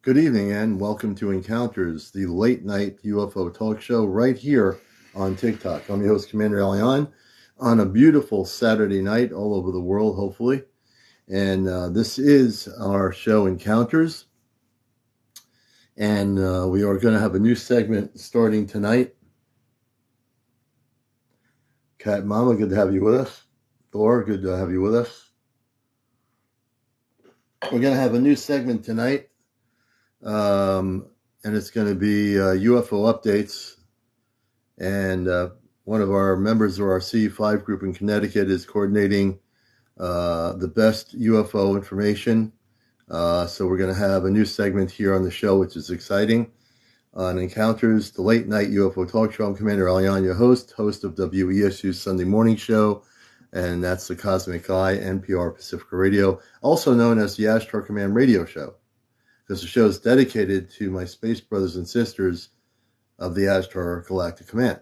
Good evening and welcome to Encounters, the late night UFO talk show right here on TikTok. I'm your host, CmdrAleon, on a beautiful Saturday night all over the world, hopefully. And this is our show, Encounters. And we are going to have a new segment starting tonight. Cat Mama, good to have you with us. Thor, good to have you with us. We're going to have a new segment tonight. And it's going to be UFO updates. And one of our members of our C5 group in Connecticut is coordinating the best UFO information. So we're going to have a new segment here on the show, which is exciting. On Encounters, the late night UFO talk show. I'm CmdrAleon, your host of WESU's Sunday morning show. And that's the Cosmic Eye, NPR Pacifica Radio, also known as the Ashtar Command Radio Show, because the show is dedicated to my space brothers and sisters of the Ashtar Galactic Command.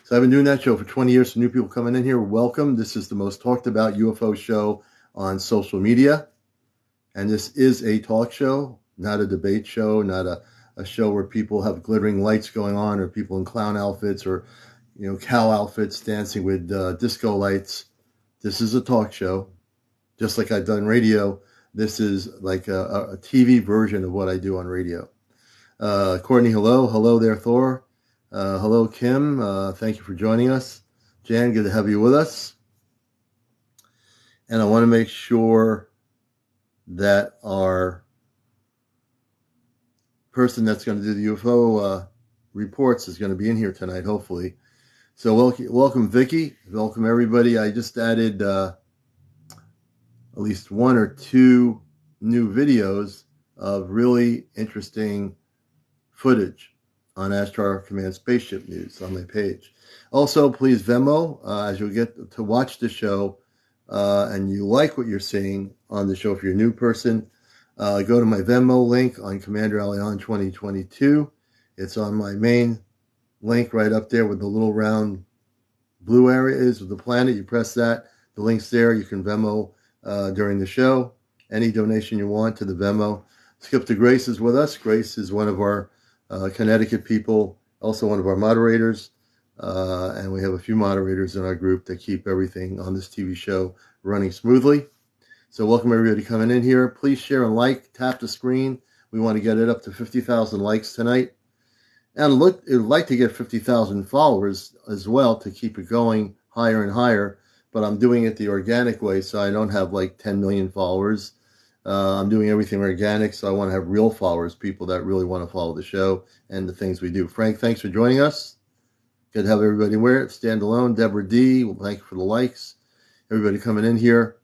So I've been doing that show for 20 years. So new people coming in here, welcome. This is the most talked about UFO show on social media. And this is a talk show, not a debate show, not a show where people have glittering lights going on or people in clown outfits or, cow outfits dancing with disco lights. This is a talk show. Just like I've done radio, this is like a TV version of what I do on radio. Courtney, hello. Hello there, Thor. Hello, Kim. Thank you for joining us. Jan, good to have you with us. And I want to make sure that our person that's going to do the UFO reports is going to be in here tonight, hopefully. So welcome, Vicky. Welcome, everybody. I just added at least one or two new videos of really interesting footage on Ashtar Command Spaceship News on my page. Also, please Venmo as you'll get to watch the show and you like what you're seeing on the show. If you're a new person, go to my Venmo link on CmdrAleon 2022. It's on my main link right up there with the little round blue area is with the planet. You press that. The link's there. You can Venmo during the show. Any donation you want to the Venmo. Skip to Grace is with us. Grace is one of our Connecticut people, also one of our moderators. And we have a few moderators in our group that keep everything on this TV show running smoothly. So welcome everybody coming in here. Please share and like, tap the screen. We want to get it up to 50,000 likes tonight. And I'd like to get 50,000 followers as well to keep it going higher and higher. But I'm doing it the organic way, so I don't have like 10 million followers. I'm doing everything organic, so I want to have real followers, people that really want to follow the show and the things we do. Frank, thanks for joining us. Good to have everybody wear it. Stand alone. Deborah D, well, thank you for the likes. Everybody coming in here.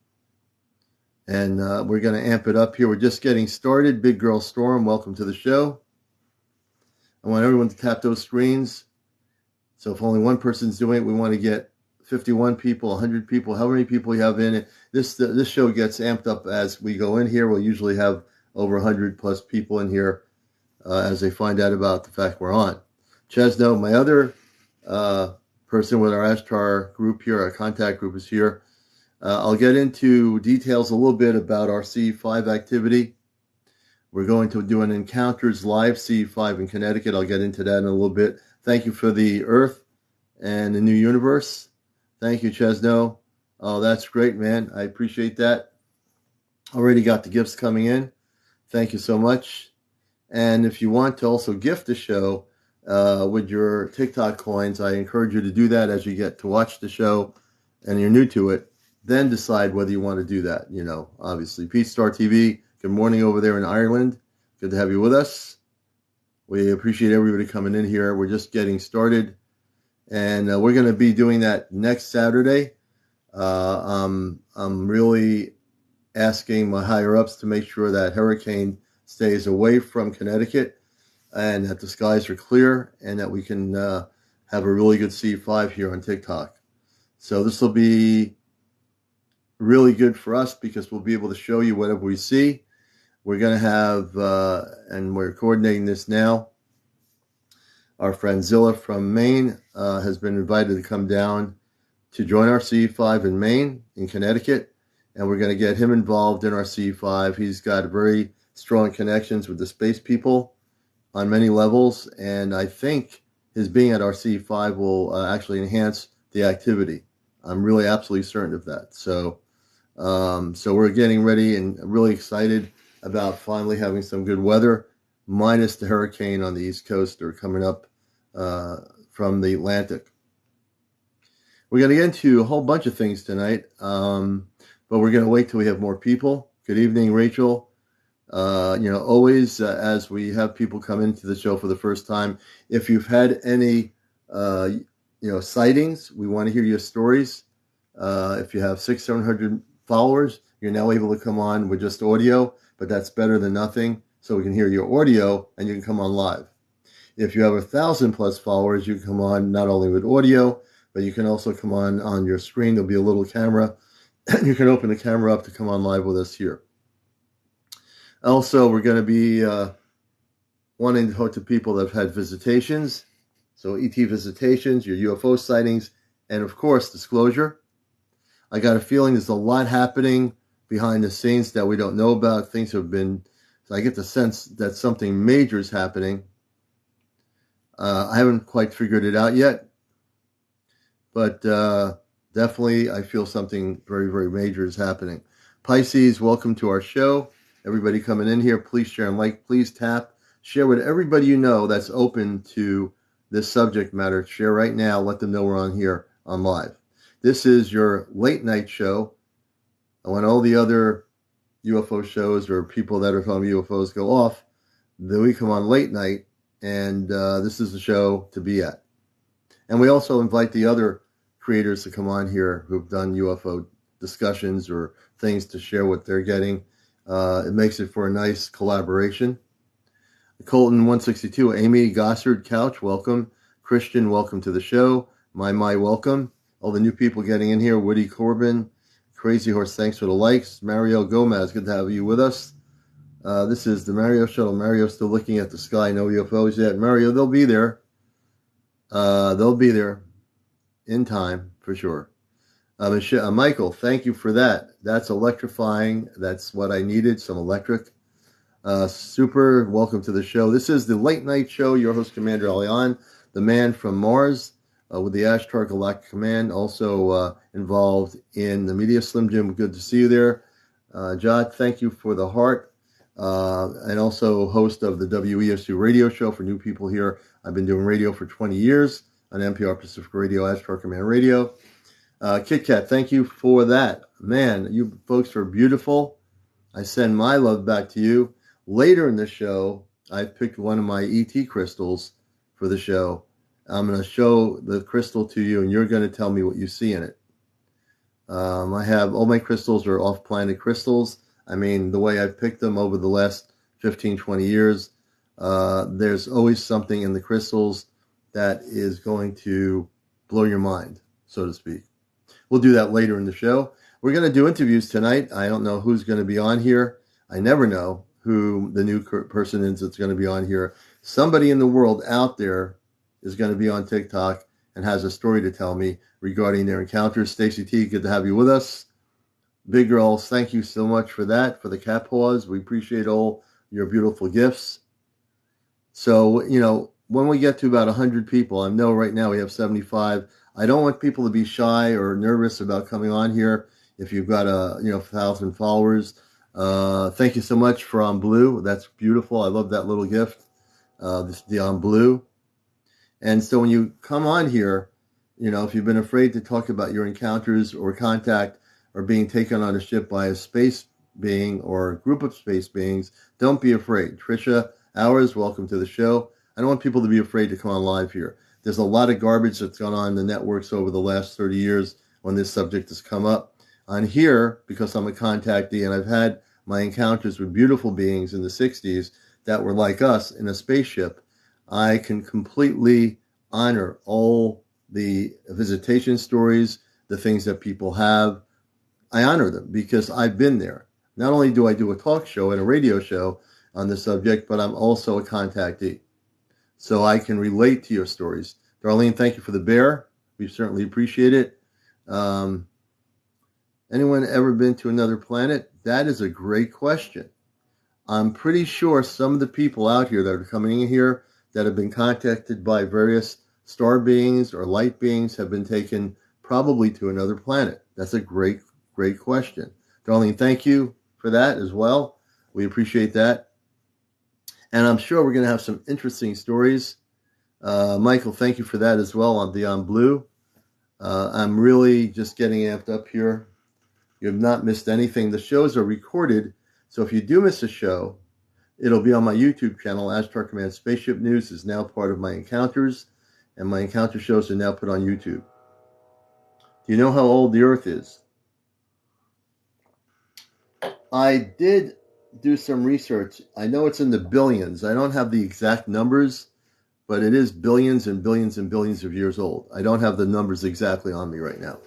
And we're going to amp it up here. We're just getting started. Big Girl Storm, welcome to the show. I want everyone to tap those screens. So if only one person's doing it, we want to get 51 people, 100 people, however many people you have in it. This show gets amped up as we go in here. We'll usually have over 100 plus people in here as they find out about the fact we're on. Chesno, my other person with our Ashtar group here, our contact group is here. I'll get into details a little bit about our C5 activity. We're going to do an Encounters live C5 in Connecticut. I'll get into that in a little bit. Thank you for the Earth and the New Universe. Thank you, Chesno. Oh, that's great, man. I appreciate that. Already got the gifts coming in. Thank you so much. And if you want to also gift the show with your TikTok coins, I encourage you to do that as you get to watch the show and you're new to it. Then decide whether you want to do that. Obviously. Pete Star TV, good morning over there in Ireland. Good to have you with us. We appreciate everybody coming in here. We're just getting started. And we're going to be doing that next Saturday. I'm really asking my higher-ups to make sure that hurricane stays away from Connecticut and that the skies are clear and that we can have a really good C5 here on TikTok. So this will be really good for us because we'll be able to show you whatever we see. We're going to have, and we're coordinating this now, our friend Zilla from Maine has been invited to come down to join our C5 in Maine, in Connecticut, and we're going to get him involved in our C5. He's got a very strong connections with the space people on many levels, and I think his being at RC5 will actually enhance the activity. I'm really absolutely certain of that. So we're getting ready and really excited about finally having some good weather, minus the hurricane on the East Coast or coming up from the Atlantic. We're going to get into a whole bunch of things tonight, but we're going to wait till we have more people. Good evening, Rachel. Always as we have people come into the show for the first time, if you've had any, sightings, we want to hear your stories. If you have 600-700 followers, you're now able to come on with just audio, but that's better than nothing. So we can hear your audio and you can come on live. If you have 1,000+ followers, you can come on not only with audio, but you can also come on your screen. There'll be a little camera. You can open the camera up to come on live with us here. Also, we're going to be wanting to talk to people that have had visitations. So ET visitations, your UFO sightings, and of course, disclosure. I got a feeling there's a lot happening behind the scenes that we don't know about. Things have been, so I get the sense that something major is happening. I haven't quite figured it out yet, but definitely I feel something very, very major is happening. Pisces, welcome to our show. Everybody coming in here, please share and like, please tap. Share with everybody you know that's open to this subject matter. Share right now. Let them know we're on here on live. This is your late night show. When all the other UFO shows or people that are talking UFOs go off, then we come on late night, and this is the show to be at. And we also invite the other creators to come on here who've done UFO discussions or things to share what they're getting. It makes it for a nice collaboration. Colton 162, Amy Gossard Couch, welcome. Christian, welcome to the show. My, welcome. All the new people getting in here. Woody Corbin, Crazy Horse, thanks for the likes. Mario Gomez, good to have you with us. This is the Mario Shuttle. Mario still looking at the sky. No UFOs yet. Mario, they'll be there. They'll be there in time for sure. Michael, thank you for that. That's electrifying. That's what I needed, some electric. Super, welcome to the show. This is the late night show. Your host, CmdrAleon, the man from Mars with the Ashtar Galactic Command, also involved in the media. Slim Jim, good to see you there. Jod, thank you for the heart. And also host of the WESU radio show for new people here. I've been doing radio for 20 years on NPR Pacific Radio, Ashtar Command Radio. Kit Kat, thank you for that. Man, you folks are beautiful. I send my love back to you. Later in the show, I've picked one of my ET crystals for the show. I'm going to show the crystal to you, and you're going to tell me what you see in it. I have all my crystals are off-planet crystals. I mean, the way I've picked them over the last 15, 20 years, there's always something in the crystals that is going to blow your mind, so to speak. We'll do that later in the show. We're going to do interviews tonight. I don't know who's going to be on here. I never know who the new person is that's going to be on here. Somebody in the world out there is going to be on TikTok and has a story to tell me regarding their encounters. Stacy T, good to have you with us. Big Girls, thank you so much for that, for the cat paws. We appreciate all your beautiful gifts. So, when we get to about 100 people, I know right now we have 75. I don't want people to be shy or nervous about coming on here. If you've got 1,000 followers, thank you so much for On Blue. That's beautiful. I love that little gift. The On Blue. And so when you come on here, if you've been afraid to talk about your encounters or contact or being taken on a ship by a space being or a group of space beings, don't be afraid. Trisha Hours, welcome to the show. I don't want people to be afraid to come on live here. There's a lot of garbage that's gone on in the networks over the last 30 years when this subject has come up. On here, because I'm a contactee and I've had my encounters with beautiful beings in the 60s that were like us in a spaceship, I can completely honor all the visitation stories, the things that people have. I honor them because I've been there. Not only do I do a talk show and a radio show on the subject, but I'm also a contactee. So I can relate to your stories. Darlene, thank you for the bear. We certainly appreciate it. Anyone ever been to another planet? That is a great question. I'm pretty sure some of the people out here that are coming in here that have been contacted by various star beings or light beings have been taken probably to another planet. That's a great, great question. Darlene, thank you for that as well. We appreciate that. And I'm sure we're going to have some interesting stories. Michael, thank you for that as well on Beyond Blue. I'm really just getting amped up here. You have not missed anything. The shows are recorded, so if you do miss a show, it'll be on my YouTube channel. Ashtar Command Spaceship News is now part of my encounters, and my encounter shows are now put on YouTube. Do you know how old the Earth is? I did do some research. I know it's in the billions. I don't have the exact numbers, but it is billions and billions and billions of years old. I don't have the numbers exactly on me right now.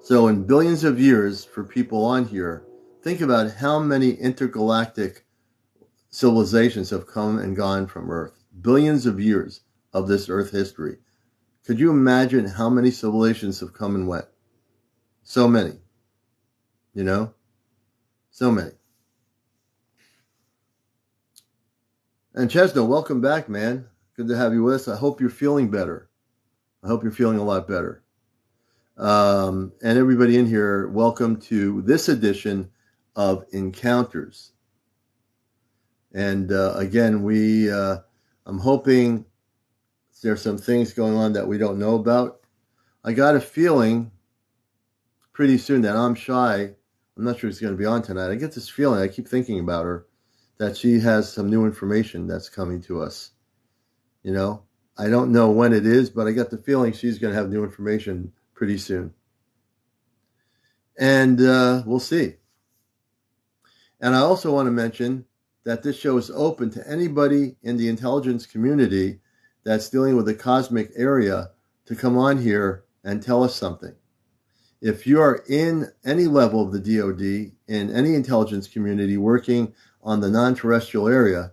So in billions of years, for people on here, think about how many intergalactic civilizations have come and gone from Earth. Billions of years of this Earth history. Could you imagine how many civilizations have come and went? So many. You know? So many. And Chesno, welcome back, man. Good to have you with us. I hope you're feeling better. I hope you're feeling a lot better. And everybody in here, welcome to this edition of Encounters. And again, I'm hoping there's some things going on that we don't know about. I got a feeling pretty soon that I'm shy. I'm not sure she's going to be on tonight. I get this feeling, I keep thinking about her, that she has some new information that's coming to us. You know, I don't know when it is, but I got the feeling she's going to have new information pretty soon. And we'll see. And I also want to mention that this show is open to anybody in the intelligence community that's dealing with the cosmic area to come on here and tell us something. If you are in any level of the DoD, in any intelligence community working on the non-terrestrial area,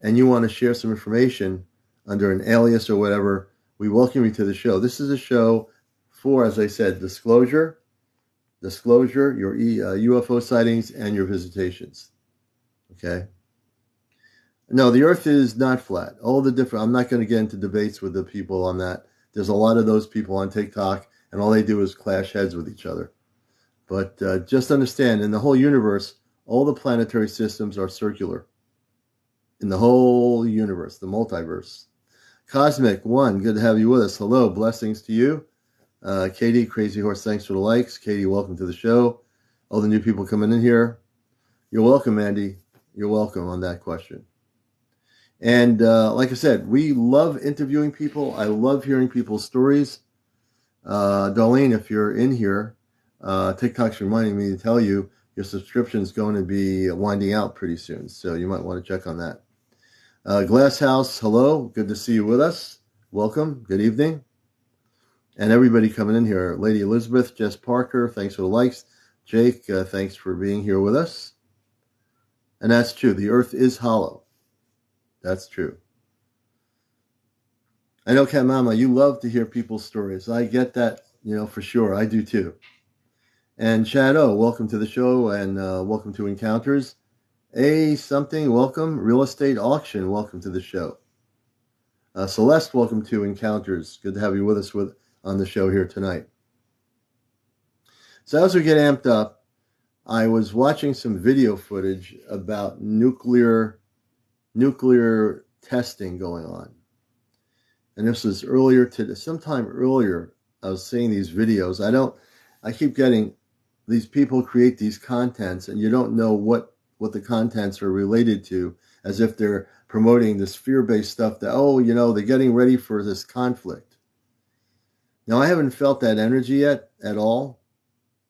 and you want to share some information under an alias or whatever, we welcome you to the show. This is a show for, as I said, disclosure, your UFO sightings, and your visitations. Okay? No, the Earth is not flat. I'm not going to get into debates with the people on that. There's a lot of those people on TikTok, and all they do is clash heads with each other. But just understand, in the whole universe, all the planetary systems are circular. In the whole universe, the multiverse. Cosmic One, good to have you with us. Hello, blessings to you. Katie, Crazy Horse, thanks for the likes. Katie, welcome to the show. All the new people coming in here. You're welcome, Andy. You're welcome on that question. And like I said, we love interviewing people. I love hearing people's stories. Darlene, if you're in here, TikTok's reminding me to tell you your subscription is going to be winding out pretty soon. So you might want to check on that. Glass House, hello. Good to see you with us. Welcome. Good evening. And everybody coming in here. Lady Elizabeth, Jess Parker, thanks for the likes. Jake, thanks for being here with us. And that's true. The Earth is hollow. That's true. I know, Cat Mama, you love to hear people's stories. I get that, for sure. I do too. And Shadow, welcome to the show and welcome to Encounters. Welcome. Real Estate Auction, welcome to the show. Celeste, welcome to Encounters. Good to have you with us on the show here tonight. So as we get amped up, I was watching some video footage about nuclear testing going on. And this was sometime earlier, I was seeing these videos. I keep getting these people create these contents and you don't know what the contents are related to, as if they're promoting this fear-based stuff that, they're getting ready for this conflict. Now, I haven't felt that energy yet at all.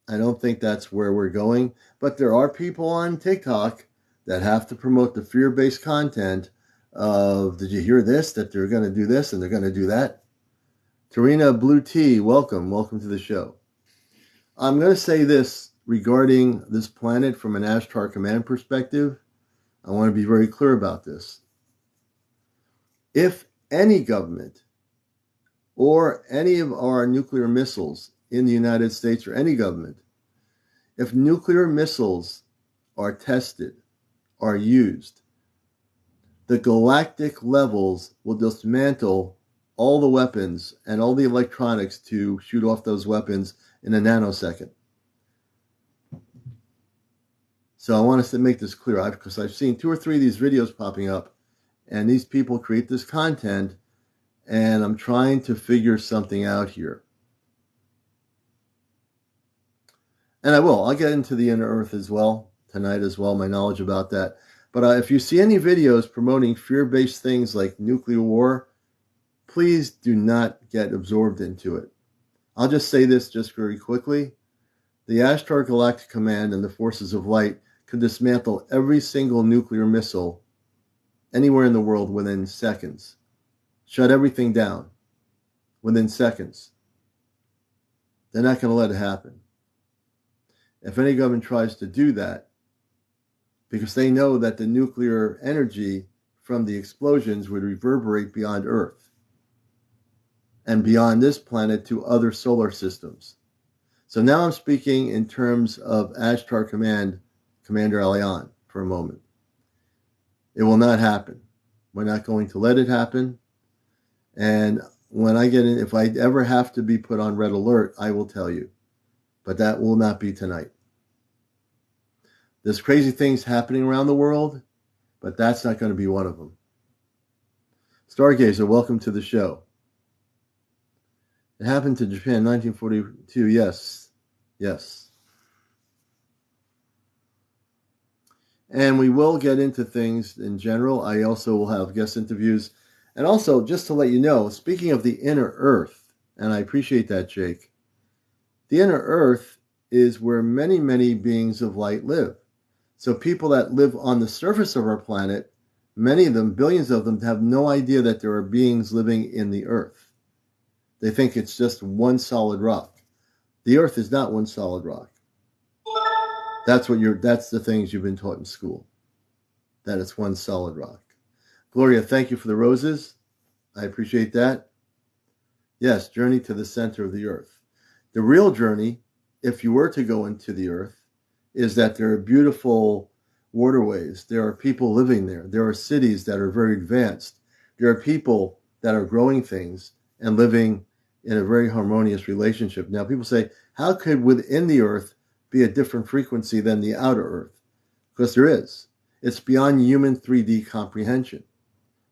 I don't think that's where we're going. But there are people on TikTok that have to promote the fear-based content of, did you hear this? That they're going to do this and they're going to do that. Tarina Blue Tea, welcome to the show. I'm going to say this regarding this planet from an Ashtar Command perspective. I want to be very clear about this. If any government or any of our nuclear missiles in the United States or any government, if nuclear missiles are tested, are used, the galactic levels will dismantle all the weapons and all the electronics to shoot off those weapons in a nanosecond. So I want us to make this clear, because I've seen 2 or 3 of these videos popping up, and these people create this content, and I'm trying to figure something out here. And I'll get into the inner earth as well, tonight as well, my knowledge about that. But if you see any videos promoting fear-based things like nuclear war, please do not get absorbed into it. I'll just say this just very quickly. The Ashtar Galactic Command and the Forces of Light could dismantle every single nuclear missile anywhere in the world within seconds. Shut everything down within seconds. They're not going to let it happen. If any government tries to do that, because they know that the nuclear energy from the explosions would reverberate beyond Earth and beyond this planet to other solar systems. So now I'm speaking in terms of Ashtar Command, CmdrAleon, for a moment. It will not happen. We're not going to let it happen. And when I get in, if I ever have to be put on red alert, I will tell you. But that will not be tonight. There's crazy things happening around the world, but that's not going to be one of them. Stargazer, welcome to the show. It happened to Japan in 1942. Yes. And we will get into things in general. I also will have guest interviews. And also, just to let you know, speaking of the inner earth, and I appreciate that, Jake, the inner earth is where many, many beings of light live. So people that live on the surface of our planet, many of them, billions of them, have no idea that there are beings living in the earth. They think it's just one solid rock. The earth is not one solid rock. That's the things you've been taught in school. That it's one solid rock. Gloria, thank you for the roses. I appreciate that. Yes, journey to the center of the earth. The real journey, if you were to go into the earth, is that there are beautiful waterways. There are people living there. There are cities that are very advanced. There are people that are growing things and living in a very harmonious relationship. Now, people say, how could within the earth be a different frequency than the outer earth? Because there is. It's beyond human 3D comprehension.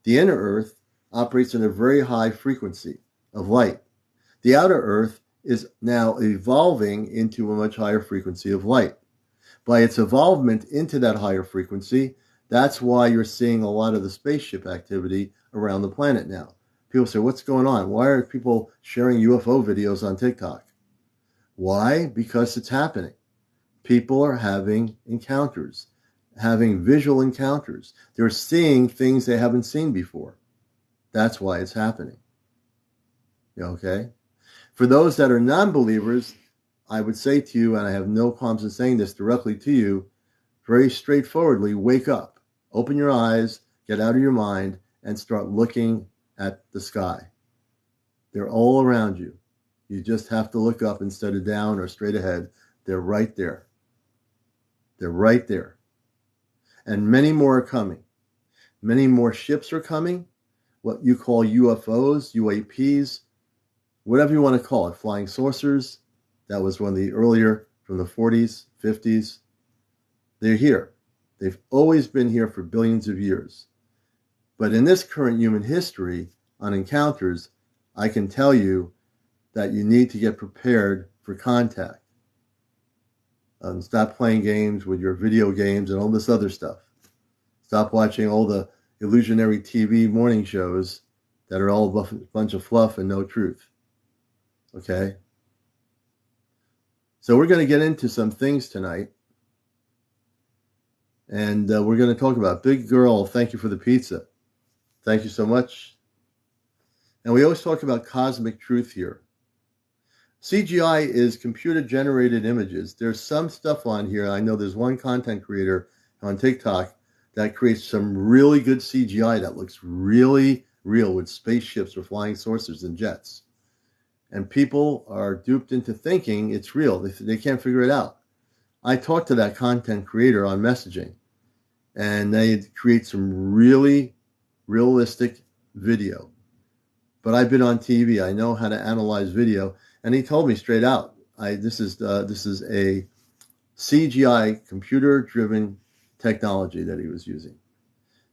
The inner earth operates in a very high frequency of light. The outer earth is now evolving into a much higher frequency of light. By its evolvement into that higher frequency, that's why you're seeing a lot of the spaceship activity around the planet now. People say, what's going on? Why are people sharing UFO videos on TikTok? Why? Because it's happening. People are having encounters, having visual encounters. They're seeing things they haven't seen before. That's why it's happening. Okay? For those that are non-believers, I would say to you, and I have no qualms in saying this directly to you, very straightforwardly, wake up. Open your eyes, get out of your mind, and start looking at the sky. They're all around you. You just have to look up instead of down or straight ahead. They're right there. They're right there. And many more are coming. Many more ships are coming. What you call UFOs, UAPs, whatever you want to call it, flying saucers. That was one of the earlier, from the 40s, 50s. They're here. They've always been here for billions of years. But in this current human history on encounters, I can tell you that you need to get prepared for contact. Stop playing games with your video games and all this other stuff. Stop watching all the illusionary TV morning shows that are all a bunch of fluff and no truth. Okay? So we're going to get into some things tonight. And we're going to talk about Big Girl, thank you for the pizza. Thank you so much. And we always talk about cosmic truth here. CGI is computer-generated images. There's some stuff on here. I know there's one content creator on TikTok that creates some really good CGI that looks really real with spaceships or flying saucers and jets. And people are duped into thinking it's real. They can't figure it out. I talked to that content creator on messaging, and they create some really realistic video. But I've been on TV. I know how to analyze video, and he told me straight out, this is a CGI, computer-driven technology that he was using.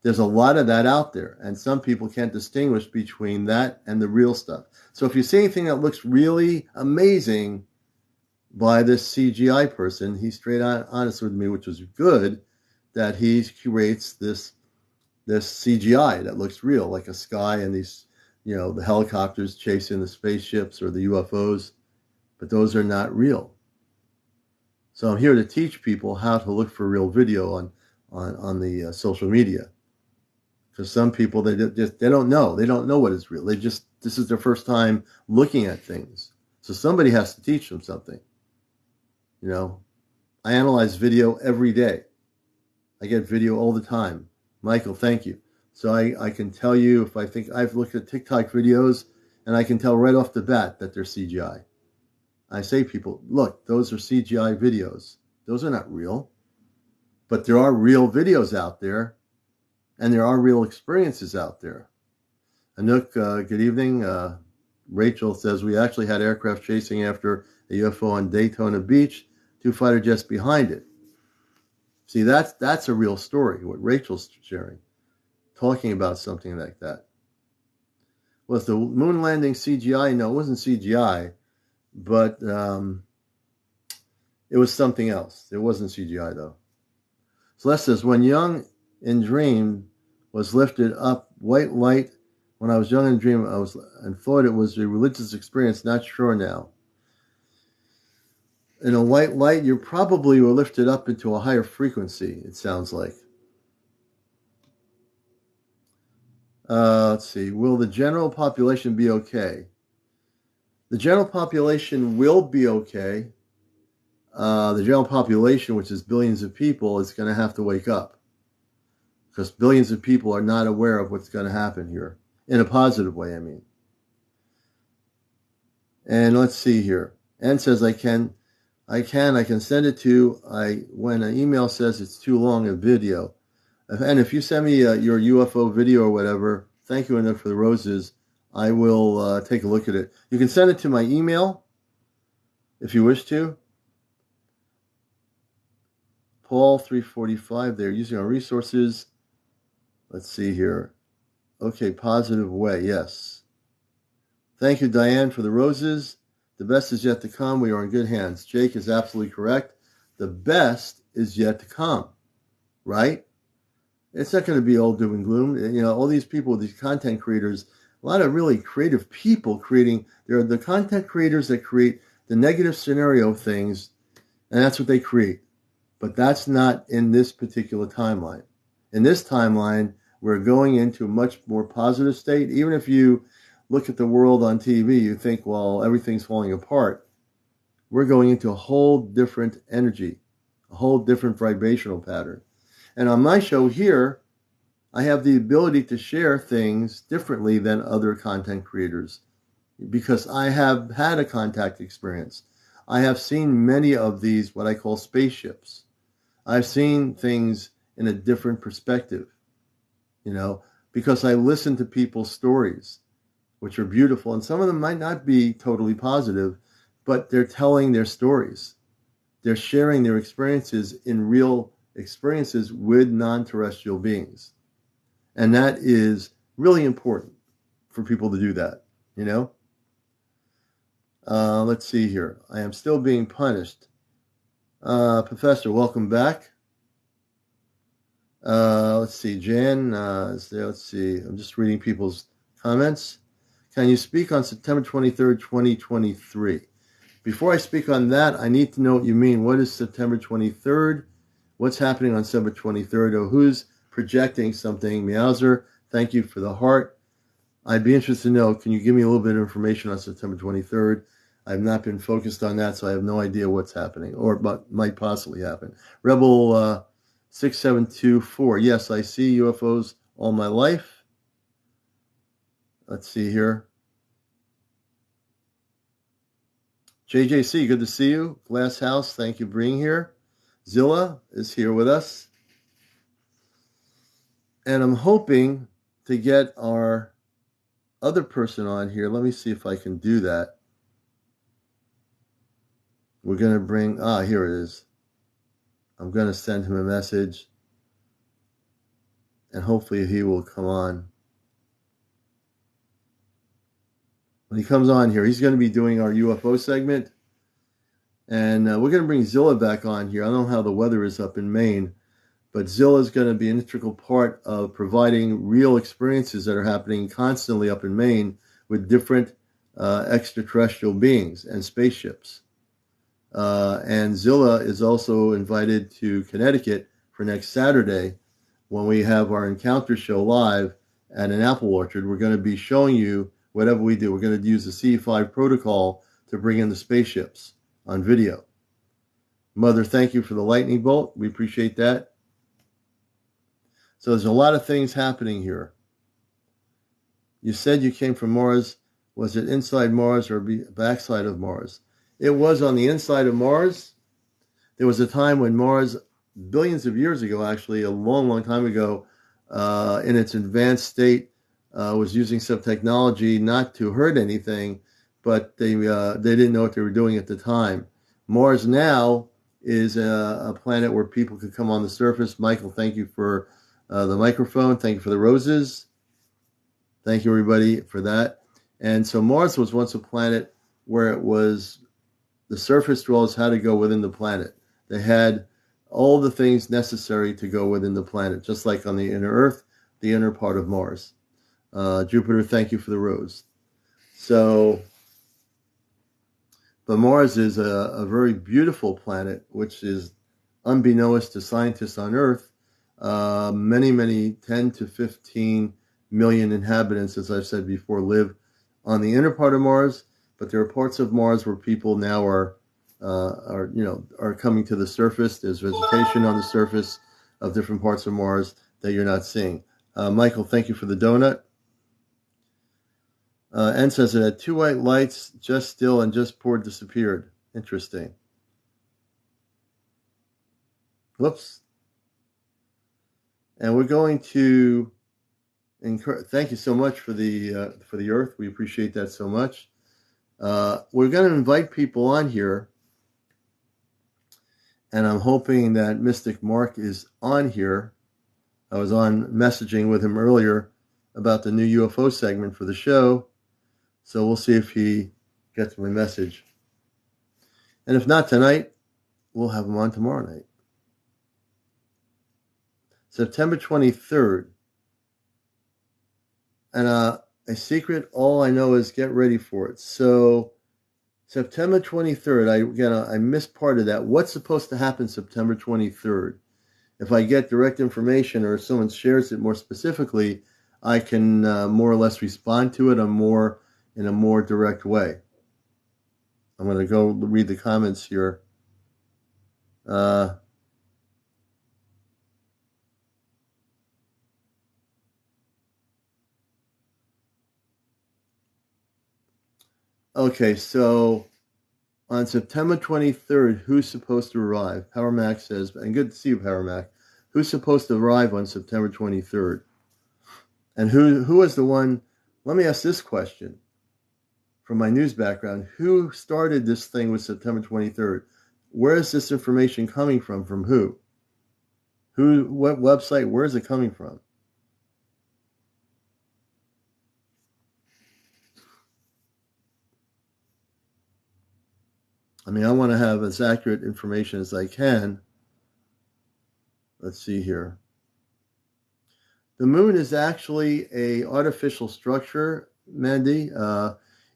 There's a lot of that out there, and some people can't distinguish between that and the real stuff. So if you see anything that looks really amazing by this CGI person, he's straight on honest with me, which was good, that he creates this CGI that looks real, like a sky and these, the helicopters chasing the spaceships or the UFOs, but those are not real. So I'm here to teach people how to look for real video on the social media. Because some people, they don't know. They don't know what is real. This is their first time looking at things. So somebody has to teach them something. I analyze video every day. I get video all the time. Michael, thank you. So I can tell you if I think I've looked at TikTok videos, and I can tell right off the bat that they're CGI. I say people, look, those are CGI videos. Those are not real. But there are real videos out there, and there are real experiences out there. Anouk, good evening. Rachel says, we actually had aircraft chasing after a UFO on Daytona Beach, 2 fighter jets behind it. See, that's a real story, what Rachel's sharing, talking about something like that. Was the moon landing CGI? No, it wasn't CGI, but it was something else. It wasn't CGI, though. Celeste says, when young in dream was lifted up white light. When I was young in dream, and thought it was a religious experience, not sure now. In a white light, you probably were lifted up into a higher frequency, it sounds like. Let's see. Will the general population be okay? The general population will be okay. The general population, which is billions of people, is going to have to wake up. Because billions of people are not aware of what's going to happen here. In a positive way, I mean. And let's see here. Ann says, I can send it to, when an email says it's too long a video. And if you send me your UFO video or whatever, thank you enough for the roses, I will take a look at it. You can send it to my email, if you wish to. Paul 345, they're using our resources. Let's see here. Okay, positive way, yes. Thank you, Diane, for the roses. The best is yet to come. We are in good hands. Jake is absolutely correct. The best is yet to come, right? It's not going to be all doom and gloom. All these people, these content creators, a lot of really creative people they're the content creators that create the negative scenario things, and that's what they create. But that's not in this particular timeline. In this timeline, we're going into a much more positive state. Even if you look at the world on TV, you think, well, everything's falling apart. We're going into a whole different energy, a whole different vibrational pattern. And on my show here, I have the ability to share things differently than other content creators because I have had a contact experience. I have seen many of these, what I call spaceships. I've seen things in a different perspective, because I listen to people's stories, which are beautiful. And some of them might not be totally positive, but they're telling their stories. They're sharing their experiences in real experiences with non-terrestrial beings. And that is really important for people to do that, Let's see here. I am still being punished. Professor, welcome back. Let's see. Jan is there. Let's see. I'm just reading people's comments. Can you speak on September 23rd, 2023? Before I speak on that, I need to know what you mean. What is September 23rd? What's happening on September 23rd? Or who's projecting something? Meowser, thank you for the heart. I'd be interested to know, can you give me a little bit of information on September 23rd? I've not been focused on that, so I have no idea what's happening or what might possibly happen. Rebel 6724, yes, I see UFOs all my life. Let's see here. JJC, good to see you. Glass House, thank you for being here. Zilla is here with us. And I'm hoping to get our other person on here. Let me see if I can do that. We're going to bring, here it is. I'm going to send him a message. And hopefully he will come on. When he comes on here, he's going to be doing our UFO segment. And we're going to bring Zilla back on here. I don't know how the weather is up in Maine, but Zilla is going to be an integral part of providing real experiences that are happening constantly up in Maine with different extraterrestrial beings and spaceships. And Zilla is also invited to Connecticut for next Saturday when we have our encounter show live at an apple orchard. We're going to be showing you whatever we do. We're going to use the CE5 protocol to bring in the spaceships on video. Mother, thank you for the lightning bolt. We appreciate that. So there's a lot of things happening here. You said you came from Mars. Was it inside Mars or backside of Mars? It was on the inside of Mars. There was a time when Mars, billions of years ago, actually, a long, long time ago, in its advanced state, was using some technology not to hurt anything, but they didn't know what they were doing at the time. Mars now is a planet where people could come on the surface. Michael, thank you for the microphone. Thank you for the roses. Thank you, everybody, for that. And so Mars was once a planet where it was the surface dwellers had to go within the planet. They had all the things necessary to go within the planet, just like on the inner Earth, the inner part of Mars. Jupiter, thank you for the rose. So, but Mars is a very beautiful planet, which is unbeknownst to scientists on Earth. Many 10 to 15 million inhabitants, as I've said before, live on the inner part of Mars, but there are parts of Mars where people now are coming to the surface. There's vegetation on the surface of different parts of Mars that you're not seeing. Michael, thank you for the donut. N says it had two white lights, just still, and just poured disappeared. Interesting. Whoops. And we're going to thank you so much for the Earth. We appreciate that so much. We're going to invite people on here, and I'm hoping that Mystic Mark is on here. I was on messaging with him earlier about the new UFO segment for the show, so we'll see if he gets my message. And if not tonight, we'll have him on tomorrow night. September 23rd. And a secret, all I know is get ready for it. So September 23rd, I missed part of that. What's supposed to happen September 23rd? If I get direct information or if someone shares it more specifically, I can more or less respond to it in a more direct way. I'm going to go read the comments here. Okay, so on September 23rd, who's supposed to arrive? Power Mac says, and good to see you, Power Mac. Who's supposed to arrive on September 23rd? And who is the one? Let me ask this question from my news background. Who started this thing with September 23rd? Where is this information coming from? From who? What website? Where is it coming from? I mean, I want to have as accurate information as I can. Let's see here. The moon is actually an artificial structure, Mandy.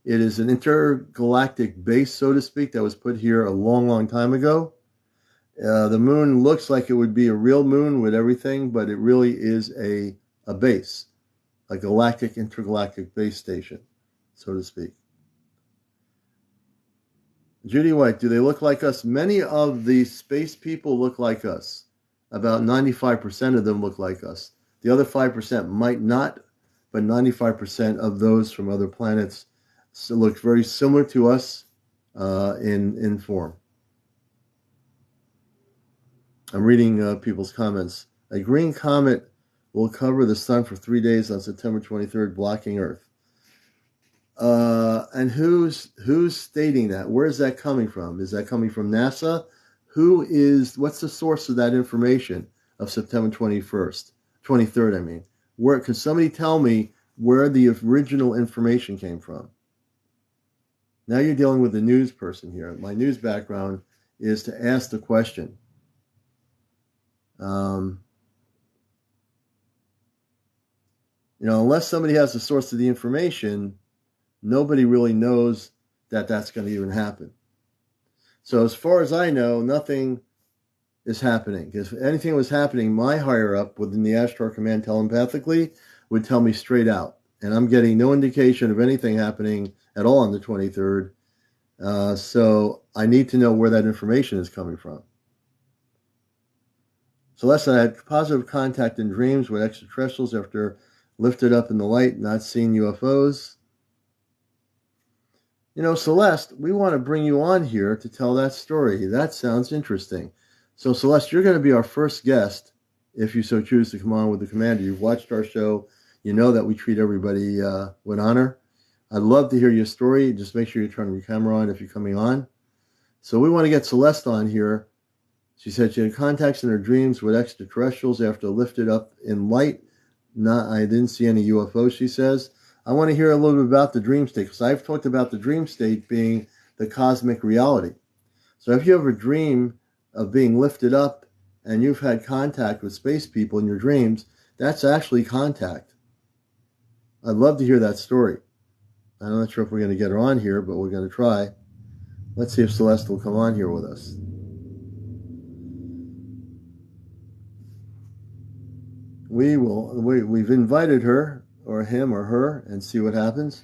It is an intergalactic base, so to speak, that was put here a long, long time ago. The moon looks like it would be a real moon with everything, but it really is a base, a galactic, intergalactic base station, so to speak. Judy White, do they look like us? Many of the space people look like us. About 95% of them look like us. The other 5% might not, but 95% of those from other planets look very similar to us in form. I'm reading people's comments. A green comet will cover the sun for 3 days on September 23rd, blocking Earth. And who's stating that? Where is that coming from? Is that coming from NASA? What's the source of that information of September 21st, 23rd, I mean? Can somebody tell me where the original information came from? Now you're dealing with a news person here. My news background is to ask the question. Unless somebody has the source of the information, nobody really knows that that's going to even happen. So as far as I know, nothing is happening. If anything was happening, my higher up within the Ashtar Command telepathically would tell me straight out. And I'm getting no indication of anything happening at all on the 23rd. So I need to know where that information is coming from. Celeste, I had positive contact in dreams with extraterrestrials after lifted up in the light, not seeing UFOs. Celeste, we want to bring you on here to tell that story. That sounds interesting. So, Celeste, you're going to be our first guest, if you so choose to come on with the Commander. You've watched our show. You know that we treat everybody with honor. I'd love to hear your story. Just make sure you turn your camera on if you're coming on. So we want to get Celeste on here. She said she had contacts in her dreams with extraterrestrials after lifted up in light. I didn't see any UFOs, she says. I want to hear a little bit about the dream state, because I've talked about the dream state being the cosmic reality. So if you have a dream of being lifted up and you've had contact with space people in your dreams, that's actually contact. I'd love to hear that story. I'm not sure if we're going to get her on here, but we're going to try. Let's see if Celeste will come on here with us. We've invited her, or him, or her, and see what happens.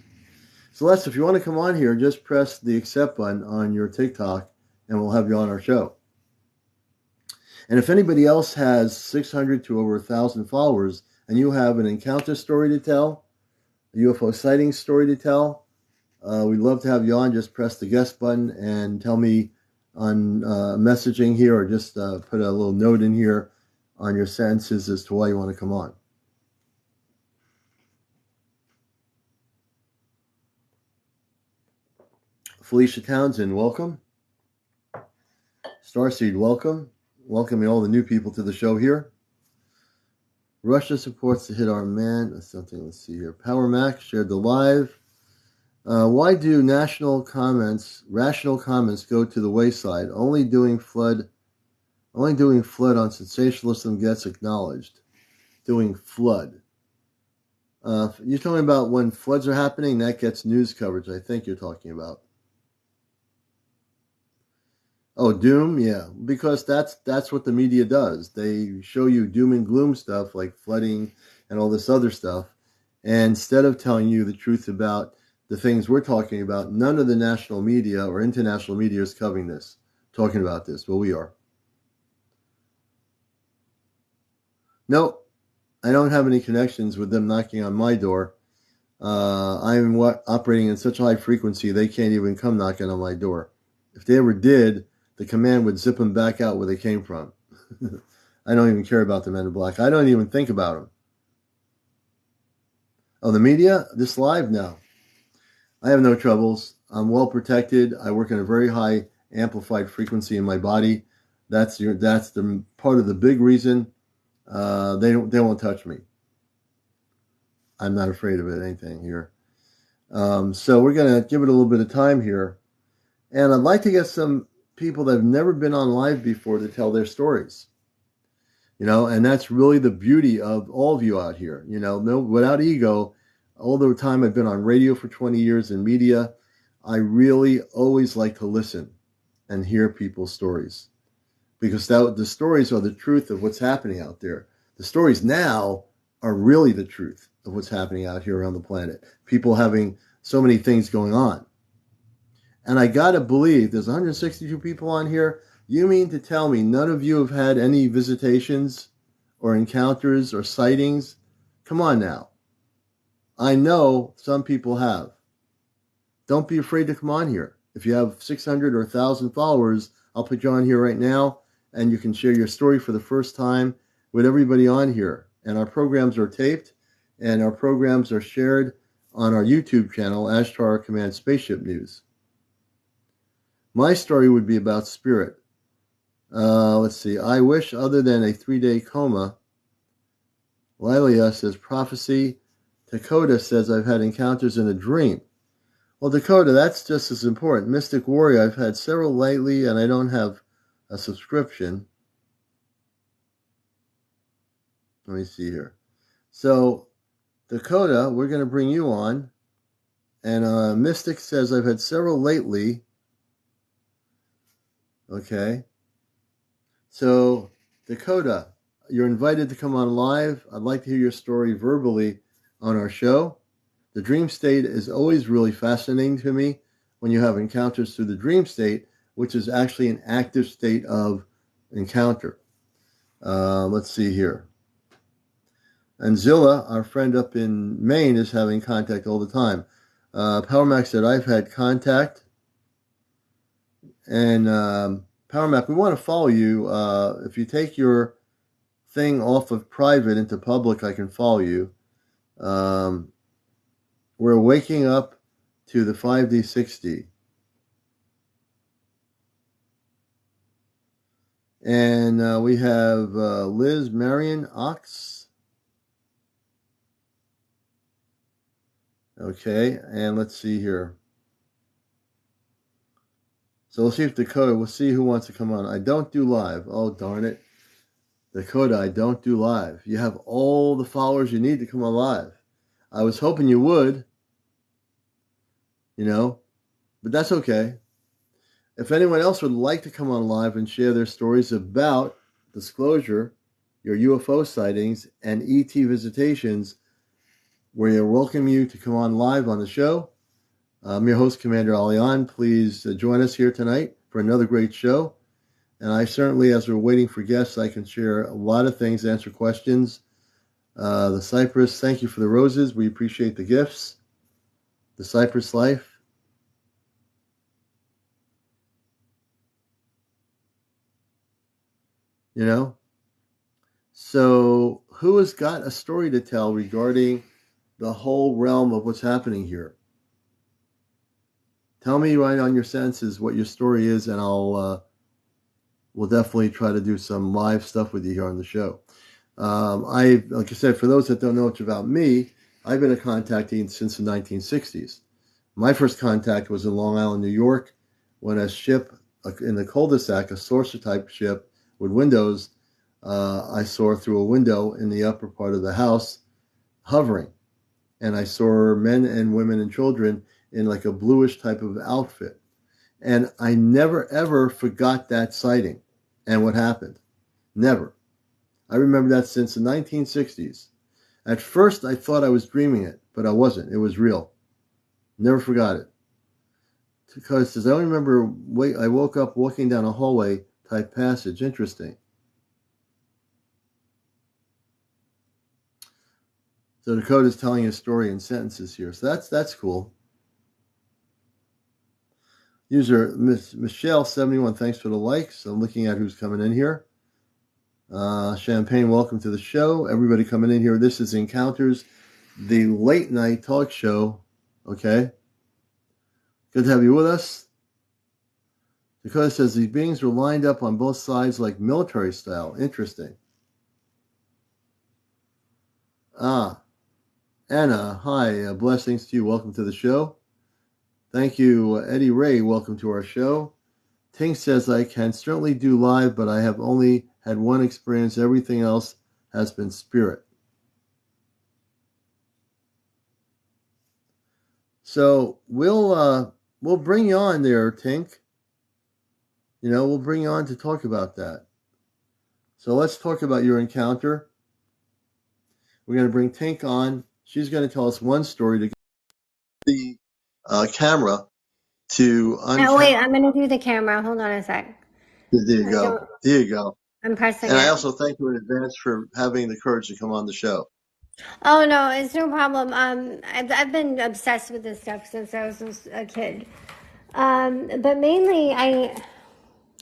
Celeste, if you want to come on here, just press the accept button on your TikTok, and we'll have you on our show. And if anybody else has 600 to over 1,000 followers, and you have an encounter story to tell, a UFO sighting story to tell, we'd love to have you on. Just press the guest button and tell me on messaging here, or just put a little note in here on your sentences as to why you want to come on. Felicia Townsend, welcome. Starseed, welcome. Welcoming all the new people to the show here. Russia supports the hit our man. That's something, let's see here. Power Mac shared the live. Why do rational comments go to the wayside? Only doing flood on sensationalism gets acknowledged. Doing flood. You're talking about when floods are happening, that gets news coverage, I think you're talking about. Oh, doom? Yeah, because that's what the media does. They show you doom and gloom stuff like flooding and all this other stuff. And instead of telling you the truth about the things we're talking about, none of the national media or international media is covering this, talking about this. Well, we are. No, I don't have any connections with them knocking on my door. I'm operating in such a high frequency, they can't even come knocking on my door. If they ever did, the command would zip them back out where they came from. I don't even care about the men in black. I don't even think about them. Oh, the media? This live? No. I have no troubles. I'm well protected. I work in a very high amplified frequency in my body. That's the part of the big reason they won't touch me. I'm not afraid of anything here. So we're going to give it a little bit of time here. And I'd like to get some people that have never been on live before to tell their stories. And that's really the beauty of all of you out here. Without ego, all the time I've been on radio for 20 years in media, I really always like to listen and hear people's stories. Because the stories are the truth of what's happening out there. The stories now are really the truth of what's happening out here around the planet. People having so many things going on. And I got to believe there's 162 people on here. You mean to tell me none of you have had any visitations or encounters or sightings? Come on now. I know some people have. Don't be afraid to come on here. If you have 600 or 1,000 followers, I'll put you on here right now, and you can share your story for the first time with everybody on here. And our programs are taped, and our programs are shared on our YouTube channel, Ashtar Command Spaceship News. My story would be about spirit. Let's see. I wish, other than a 3-day coma. Lilia says prophecy. Dakota says I've had encounters in a dream. Well, Dakota, that's just as important. Mystic Warrior, I've had several lately, and I don't have a subscription. Let me see here. So, Dakota, we're going to bring you on. And Mystic says I've had several lately. Okay. So, Dakota, you're invited to come on live. I'd like to hear your story verbally on our show. The dream state is always really fascinating to me when you have encounters through the dream state, which is actually an active state of encounter. Let's see here. And Zilla, our friend up in Maine, is having contact all the time. PowerMac said, I've had contact. And PowerMac, we want to follow you. If you take your thing off of private into public, I can follow you. We're waking up to the 5D 6D. And we have Liz Marion Ox. Okay, and let's see here. So we'll see if Dakota, we'll see who wants to come on. I don't do live. Oh, darn it. Dakota, I don't do live. You have all the followers you need to come on live. I was hoping you would, but that's okay. If anyone else would like to come on live and share their stories about disclosure, your UFO sightings, and ET visitations, we welcome you to come on live on the show. I'm your host, CmdrAleon. Please join us here tonight for another great show. And I certainly, as we're waiting for guests, I can share a lot of things, answer questions. The Cypress, thank you for the roses. We appreciate the gifts. The Cypress Life. So who has got a story to tell regarding the whole realm of what's happening here? Tell me right on your senses what your story is, and we'll definitely try to do some live stuff with you here on the show. Like I said, for those that don't know much about me, I've been a contactee since the 1960s. My first contact was in Long Island, New York, when a ship in the cul-de-sac, a saucer-type ship with windows, I saw through a window in the upper part of the house hovering. And I saw men and women and children in like a bluish type of outfit. And I never, ever forgot that sighting and what happened. Never. I remember that since the 1960s. At first, I thought I was dreaming it, but I wasn't. It was real. Never forgot it. Because as I only remember, I woke up walking down a hallway type passage. Interesting. So Dakota's telling his story in sentences here. So that's cool. User Michelle71, thanks for the likes. I'm looking at who's coming in here. Champagne, welcome to the show. Everybody coming in here. This is Encounters, the late night talk show. Okay. Good to have you with us. Dakota says these beings were lined up on both sides like military style. Interesting. Anna, hi. Blessings to you. Welcome to the show. Thank you, Eddie Ray. Welcome to our show. Tink says, I can certainly do live, but I have only had one experience. Everything else has been spirit. So we'll bring you on there, Tink. We'll bring you on to talk about that. So let's talk about your encounter. We're going to bring Tink on. She's going to tell us one story to get the camera to Oh, wait, I'm going to do the camera. Hold on a sec. There you go. There you go. I'm pressing and it. I also thank you in advance for having the courage to come on the show. Oh, no, it's no problem. I've been obsessed with this stuff since I was a kid. But mainly,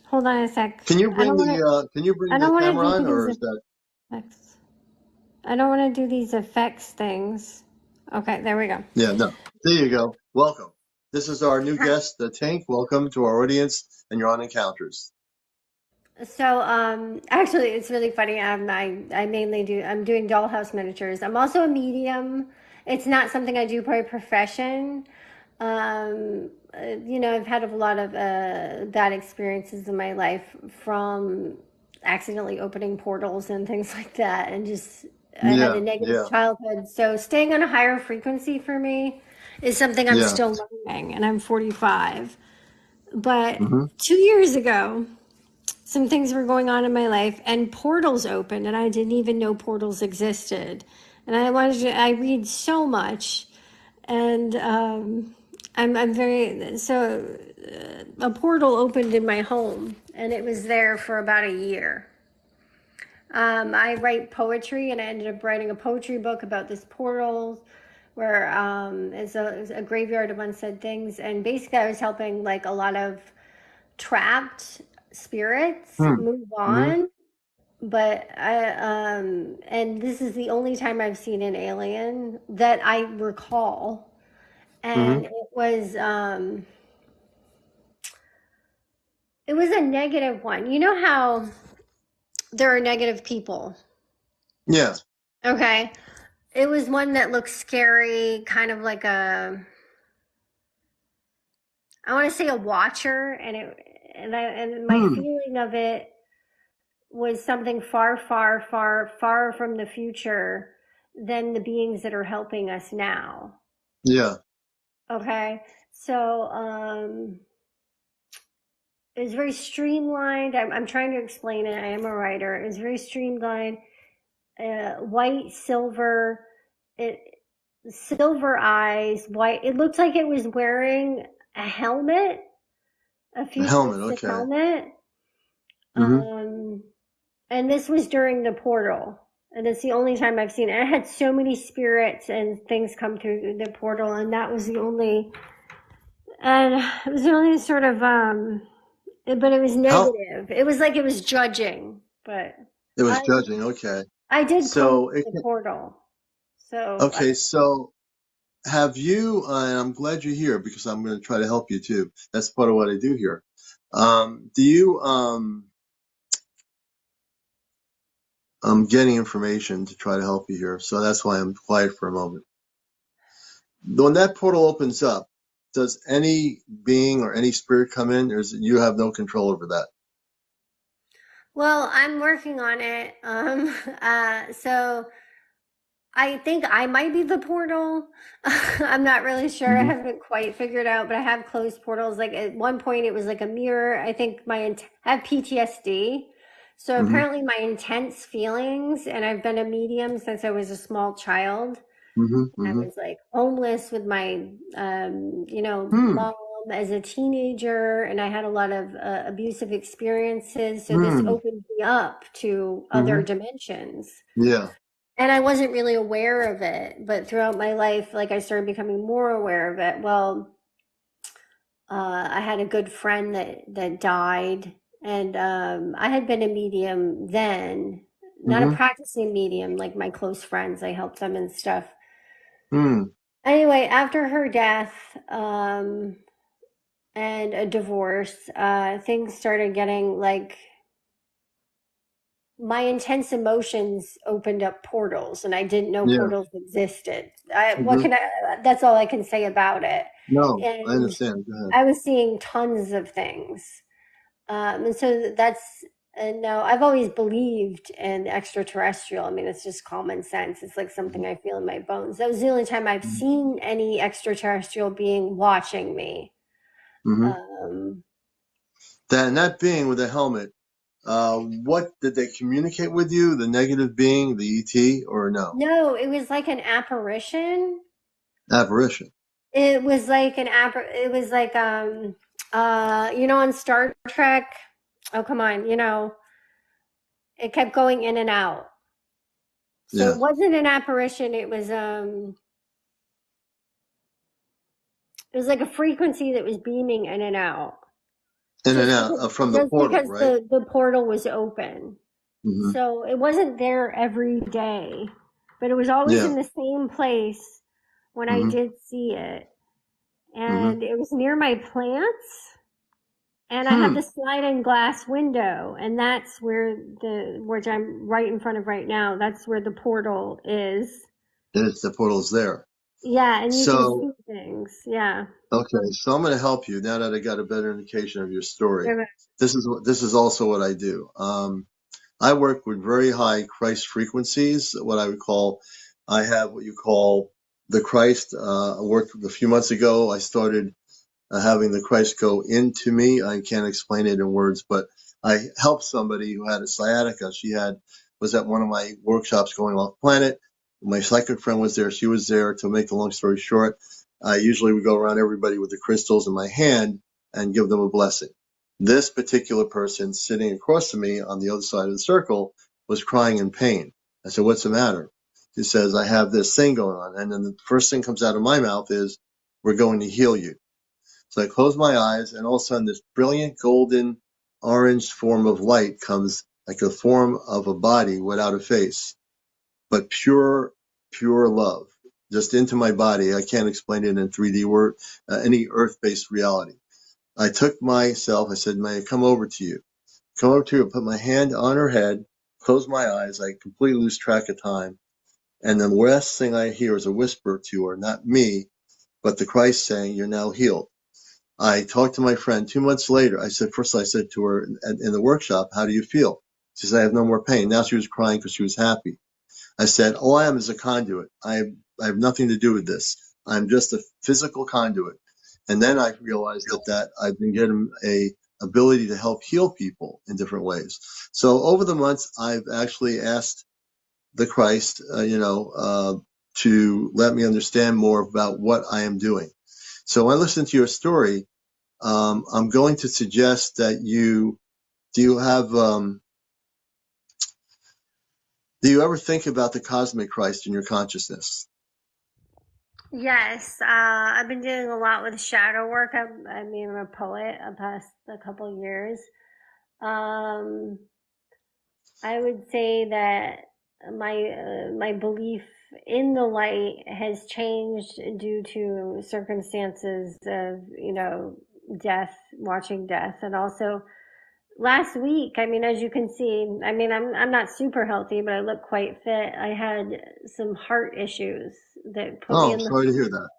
hold hold on a sec. Can you I bring don't want to. the can you bring I the don't want camera to do on, these or is that? effects. I don't want to do these effects things. Okay, there we go. Yeah, no. There you go. Welcome. This is our new guest, the Tink. Welcome to our audience, and you're on Encounters. So, actually, it's really funny. I mainly do. I'm doing dollhouse miniatures. I'm also a medium. It's not something I do by profession. I've had a lot of bad experiences in my life from accidentally opening portals and things like that, and just I had Yeah, a negative yeah, childhood. So, staying on a higher frequency for me is something I'm yeah. still learning, and I'm 45. But Hmm. 2 years ago, some things were going on in my life and portals opened and I didn't even know portals existed. And I read so much and I'm very, so a portal opened in my home and it was there for about a year. I write poetry and I ended up writing a poetry book about this portal where it's a graveyard of unsaid things. And basically I was helping like a lot of trapped spirits Hmm. move Hmm. on. But and this is the only time I've seen an alien that I recall. Hmm. And it was a negative one. You know how there are negative people? Yeah. Okay. It was one that looked scary, kind of like I want to say a watcher, and my Hmm. feeling of it was something far, far, far, far from the future than the beings that are helping us now. Yeah. Okay. So, it was very streamlined. I'm trying to explain it. I am a writer. It was very streamlined, white, silver, it, silver eyes, white. It looked like it was wearing a helmet, a The helmet. futuristic Okay. helmet. Hmm. Um, and this was during the portal. And it's the only time I've seen it. I had so many spirits and things come through the portal, and that was the only, and it was the only sort of, but it was How negative. It was like it was judging, but it was I, judging. Okay. I did close So it the portal. So, okay. So have you? And I'm glad you're here because I'm going to try to help you too. That's part of what I do here. Do you? I'm getting information to try to help you here, so that's why I'm quiet for a moment. When that portal opens up, does any being or any spirit come in, or is it, you have no control over that? well, I'm working on it. So I think I might be the portal. I'm not really sure. I Hmm. haven't quite figured out, but I have closed portals. Like at one point, it was like a mirror. I think I have PTSD. So Hmm. apparently, my intense feelings, and I've been a medium since I was a small child. Hmm. I Hmm. was like homeless with my, Hmm. mom as a teenager, and I had a lot of abusive experiences. So this Hmm. opened me up to other Hmm. dimensions. Yeah. And I wasn't really aware of it, but throughout my life, like I started becoming more aware of it. Well, I had a good friend that died, and I had been a medium then, not a Hmm. practicing medium like my close friends. I helped them and stuff. Hmm. Anyway, after her death, and a divorce, things started getting like my intense emotions opened up portals and I didn't know Yeah. portals existed. Hmm. That's all I can say about it. No, I And understand. Go ahead. I was seeing tons of things. And so and now I've always believed in extraterrestrial. I mean, it's just common sense. It's like something I feel in my bones. That was the only time I've seen any extraterrestrial being watching me. Hmm. Um, That being with a helmet, what did they communicate with you? The negative being, the ET, or no? no, it was like an apparition. Apparition. It was like it was like on Star Trek. Oh, come on, it kept going in and out. So Yeah. it wasn't an apparition, it was like a frequency that was beaming in and out. In and out from the Just portal, because right? the portal was open. Hmm. So it wasn't there every day, but it was always Yeah. in the same place when I Hmm. did see it. Hmm. And it was near my plants. And I had Hmm. the sliding glass window, and that's where which I'm right in front of right now, that's where the portal is. It's the portal's there. Yeah, and you can So, see things. Yeah. okay, so I'm going to help you now that I got a better indication of your story. Okay. This is also what I do. I work with very high Christ frequencies. What I would call, I have what you call the Christ. I worked a few months ago. I started having the Christ go into me. I can't explain it in words, but I helped somebody who had a sciatica. Was at one of my workshops going off planet. My psychic friend was there. She was there. To make the long story short, I usually would go around everybody with the crystals in my hand and give them a blessing. This particular person sitting across from me on the other side of the circle was crying in pain. I said, "What's the matter?" She says, "I have this thing going on." And then the first thing comes out of my mouth is, "We're going to heal you." So I close my eyes, and all of a sudden, this brilliant golden orange form of light comes, like a form of a body without a face, but pure, pure love, just into my body. I can't explain it in 3D word, any earth-based reality. I took myself. I said, "May I come over to you?" Come over to her, put my hand on her head, close my eyes. I completely lose track of time. And the last thing I hear is a whisper to her, not me, but the Christ saying, "You're now healed." I talked to my friend 2 months later. I said to her in the workshop, "How do you feel?" She said, "I have no more pain." Now she was crying because she was happy. I said, "All I am is a conduit. I have nothing to do with this. I'm just a physical conduit." And then I realized that I've been given a ability to help heal people in different ways. So over the months, I've actually asked the Christ, to let me understand more about what I am doing. So when I listened to your story, I'm going to suggest that do you have, do you ever think about the cosmic Christ in your consciousness? Yes, I've been doing a lot with shadow work. I mean, I'm a poet the past a couple of years. Um, I would say that my belief in the light has changed due to circumstances of, death, watching death, and also last week, I mean, as you can see, I mean, I'm not super healthy, but I look quite fit. I had some heart issues that put me Oh, I'm in the. sorry to hear that.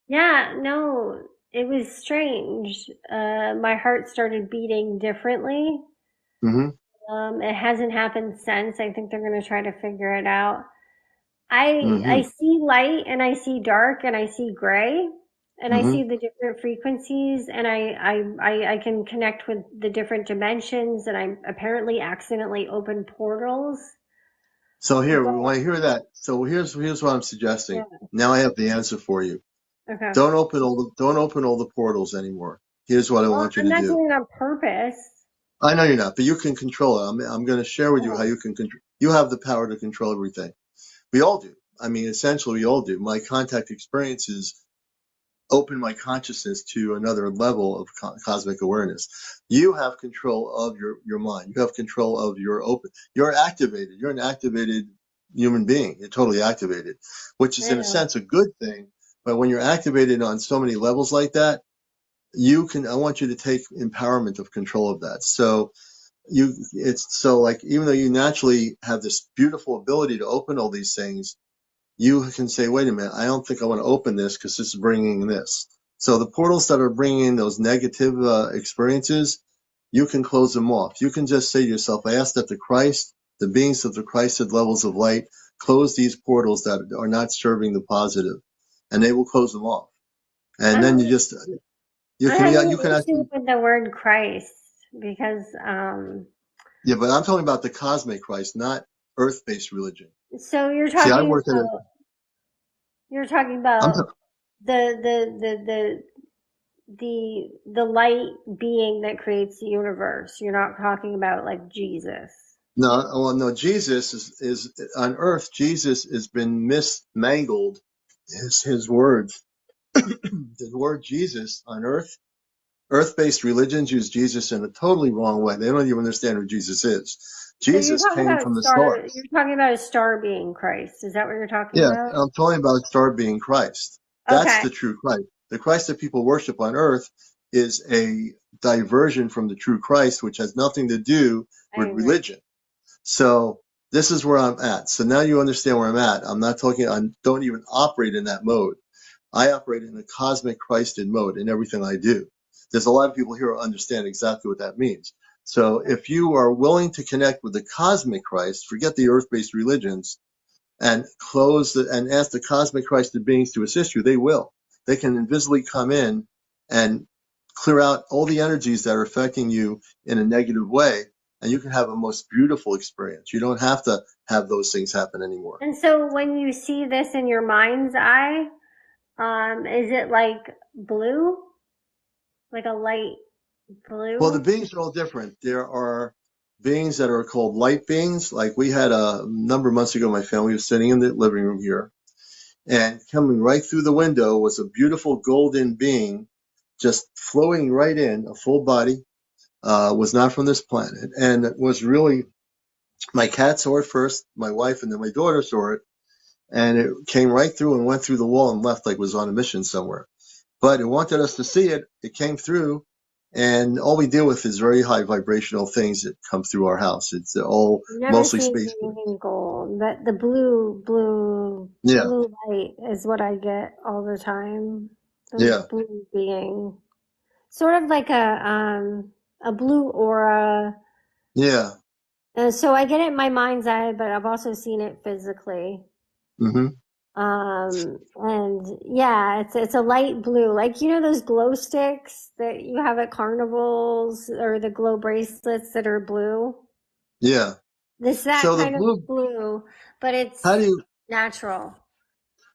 Yeah, no, it was strange. My heart started beating differently. Mm-hmm. It hasn't happened since. I think they're going to try to figure it out. I Mm-hmm. see light and I see dark and I see gray and I Mm-hmm. see the different frequencies and I can connect with the different dimensions and I apparently accidentally open portals. So here, we But want to hear that. So here's what I'm yeah, suggesting. Now I have the answer for you. okay. Don't open all the portals anymore. Here's what I Well, want you I'm to not do. doing it on purpose. I know you're not, but you can control it. I'm going to share with you how Okay. you can control. You have the power to control everything. We all do. I mean, essentially, we all do. My contact experiences open my consciousness to another level of cosmic awareness. You have control of your mind. You have control of you're activated. You're an activated human being. You're totally activated, which is in a Yeah. sense a good thing. But when you're activated on so many levels like that, I want you to take empowerment of control of that. So it's so like, even though you naturally have this beautiful ability to open all these things, you can say, "Wait a minute, I don't think I want to open this because this is bringing this." So the portals that are bringing in those negative experiences, you can close them off. You can just say to yourself, "I ask that the beings of the Christed levels of light, close these portals that are not serving the positive," and they will close them off. And then I'm having you an can issue actually, with the word Christ because yeah, but I'm talking about the cosmic Christ, not earth-based religion. so See, I work at a, you're talking I'm, about the light being that creates the universe. You're not talking about like Jesus. No, well, no. Jesus is on earth. Jesus has been mismangled. His words, the word Jesus on earth. Earth-based religions use Jesus in a totally wrong way. They don't even understand who Jesus is. So you're Jesus talking came about a from the star. stars. You're talking about a star being Christ. Is that what you're talking Yeah, about? I'm talking about star being Christ. That's Okay, the true Christ. The Christ that people worship on earth is a diversion from the true Christ, which has nothing to do I with agree. religion. So this is where I'm at. So now you understand where I'm at. I'm not talking, I don't even operate in that mode. I operate in a cosmic Christed mode in everything I do. There's a lot of people here who understand exactly what that means. So if you are willing to connect with the cosmic Christ, forget the earth-based religions, and and ask the cosmic Christed beings to assist you, they will. They can invisibly come in and clear out all the energies that are affecting you in a negative way, and you can have a most beautiful experience. You don't have to have those things happen anymore. And so when you see this in your mind's eye, is it like blue? Like a light Well, the blue? beings are all different. There are beings that are called light beings. Like we had a number of months ago, my family was sitting in the living room here, and coming right through the window was a beautiful golden being just flowing right in, a full body, was not from this planet. And it was really, my cat saw it first, my wife, and then my daughter saw it. And it came right through and went through the wall and left like it was on a mission somewhere. But it wanted us to see it. It came through. And all we deal with is very high vibrational things that come through our house. It's all Never mostly seen space. anything gold. But the Yeah, blue light is what I get all the time. The yeah, blue being. Sort of like a blue aura. yeah. So I get it in my mind's eye, but I've also seen it physically. Hmm. And yeah, it's a light blue, like those glow sticks that you have at carnivals or the glow bracelets that are blue. Yeah. This that So the kind of blue, blue, but how it's do you, natural.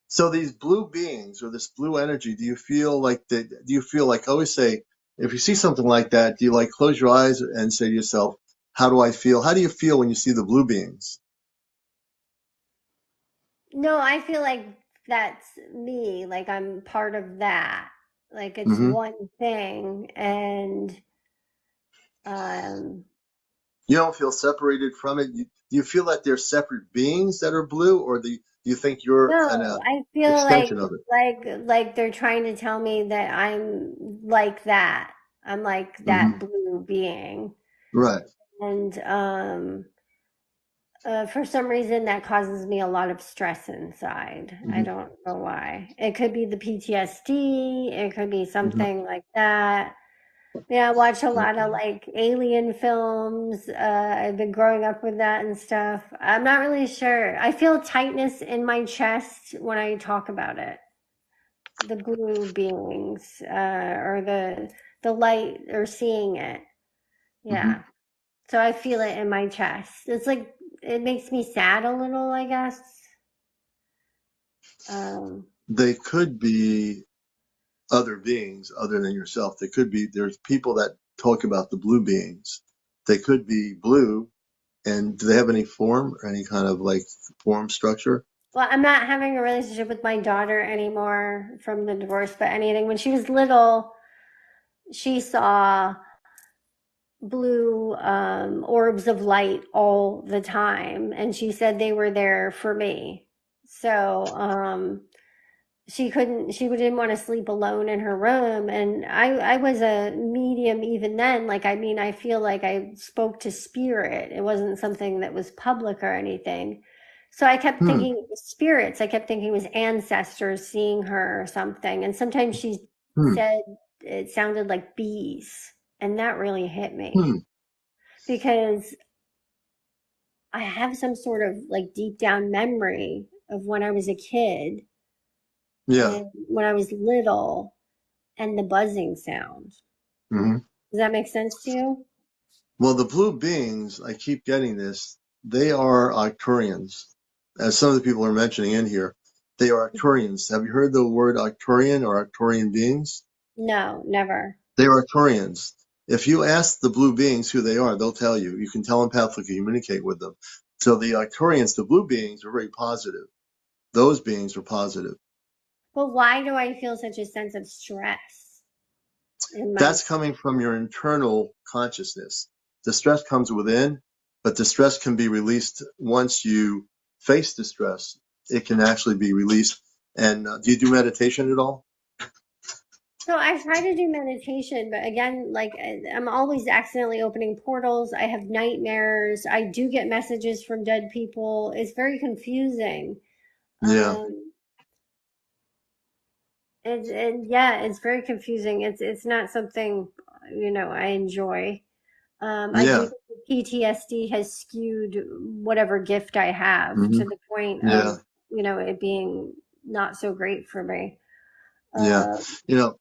so these blue beings or this blue energy, do you feel like that? Do you feel like, I always say, if you see something like that, do you like close your eyes and say to yourself, how do I feel? How do you feel when you see the blue beings? No, I feel like that's me, like I'm part of that. Like it's Hmm. one thing and um You don't feel separated from it. Do you feel that they're separate beings that are blue, or do you think you're an no, I feel extension of it? like they're trying to tell me that I'm like that. I'm like that Hmm. blue being. Right. And for some reason that causes me a lot of stress inside. I Hmm. don't know why. It could be the PTSD, it could be Hmm. something like that. Yeah, I watch a lot of like alien films. I've been growing up with that and stuff. I'm not really sure. I feel tightness in my chest when I talk about it. The blue beings, or the light, or seeing it. Hmm. Yeah. So I feel it in my chest. It's like it makes me sad a little, I guess. Um, They could be other beings other than yourself. They could be, there's people that talk about the blue beings. They could be blue, and do they have any form or any kind of like form structure? well, I'm not having a relationship with my daughter anymore from the divorce, but anything. When she was little, she saw blue orbs of light all the time, and she said they were there for me. So she didn't want to sleep alone in her room, and I was a medium even then. Like, I mean, I feel like I spoke to spirit. It wasn't something that was public or anything. So I kept Hmm. thinking it was spirits. I kept thinking it was ancestors seeing her or something. And sometimes she Hmm. said it sounded like bees, and that really hit me Hmm. because I have some sort of like deep down memory of when I was a kid Yeah. and when I was little and the buzzing sound. Hmm. Does that make sense to you? Well, the blue beings, I keep getting this, they are Arcturians. As some of the people are mentioning in here, they are Arcturians. Have you heard the word Arcturian or Arcturian beings? No, never. They are Arcturians. If you ask the blue beings who they are, they'll tell you. You can telepathically communicate with them. So the Arcturians, the blue beings, are very positive. Those beings are positive. But why do I feel such a sense of stress? in my. That's coming from your internal consciousness. The stress comes within, but the stress can be released once you face the stress. It can actually be released. And do you do meditation at all? So I try to do meditation, but again, like I'm always accidentally opening portals. I have nightmares. I do get messages from dead people. It's very confusing. Yeah, Um, and yeah, it's very confusing. It's not something, I enjoy. I do yeah, think the PTSD has skewed whatever gift I have hmm to the point yeah, of, it being not so great for me. yeah. Uh, You know,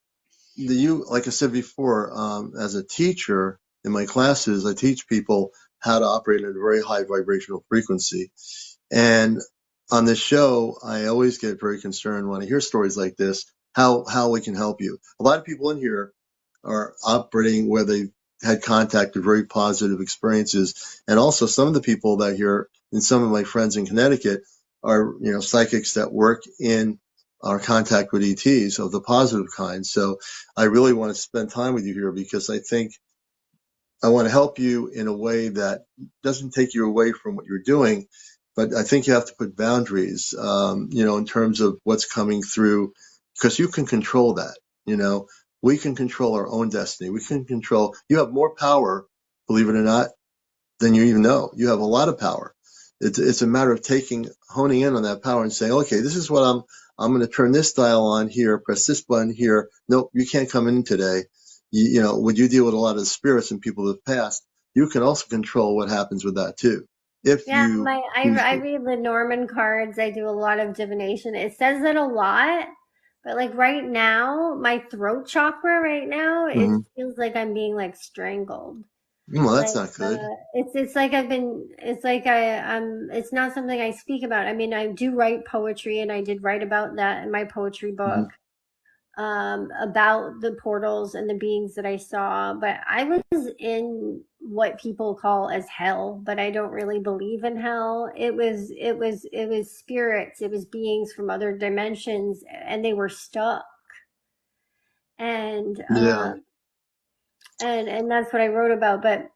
like I said before, as a teacher in my classes, I teach people how to operate at a very high vibrational frequency. And on this show, I always get very concerned when I hear stories like this, how we can help you. A lot of people in here are operating where they've had contact with very positive experiences. And also some of the people that here and some of my friends in Connecticut are, psychics that work in our contact with ETs of the positive kind. So I really want to spend time with you here because I think I want to help you in a way that doesn't take you away from what you're doing, but I think you have to put boundaries, in terms of what's coming through, because you can control that. You know, we can control our own destiny. We can control. You have more power, believe it or not, than you even know. You have a lot of power. It's a matter of honing in on that power and saying, okay, this is what I'm going to turn this dial on here, press this button here. Nope, you can't come in today. When you deal with a lot of the spirits and people that have passed, you can also control what happens with that too, if Yeah, you choose I to. read the Norman cards. I do a lot of divination. It says it a lot, but like right now, my throat chakra right now, it Mm-hmm. feels like I'm being like strangled. Well, Like that's not good. it's like it's not something I speak about. I mean, I do write poetry and I did write about that in my poetry Mm-hmm. book, about the portals and the beings that I saw. But I was in what people call as hell, but I don't really believe in hell. It was spirits, it was beings from other dimensions, and they were stuck. And Yeah, and that's what I wrote about. But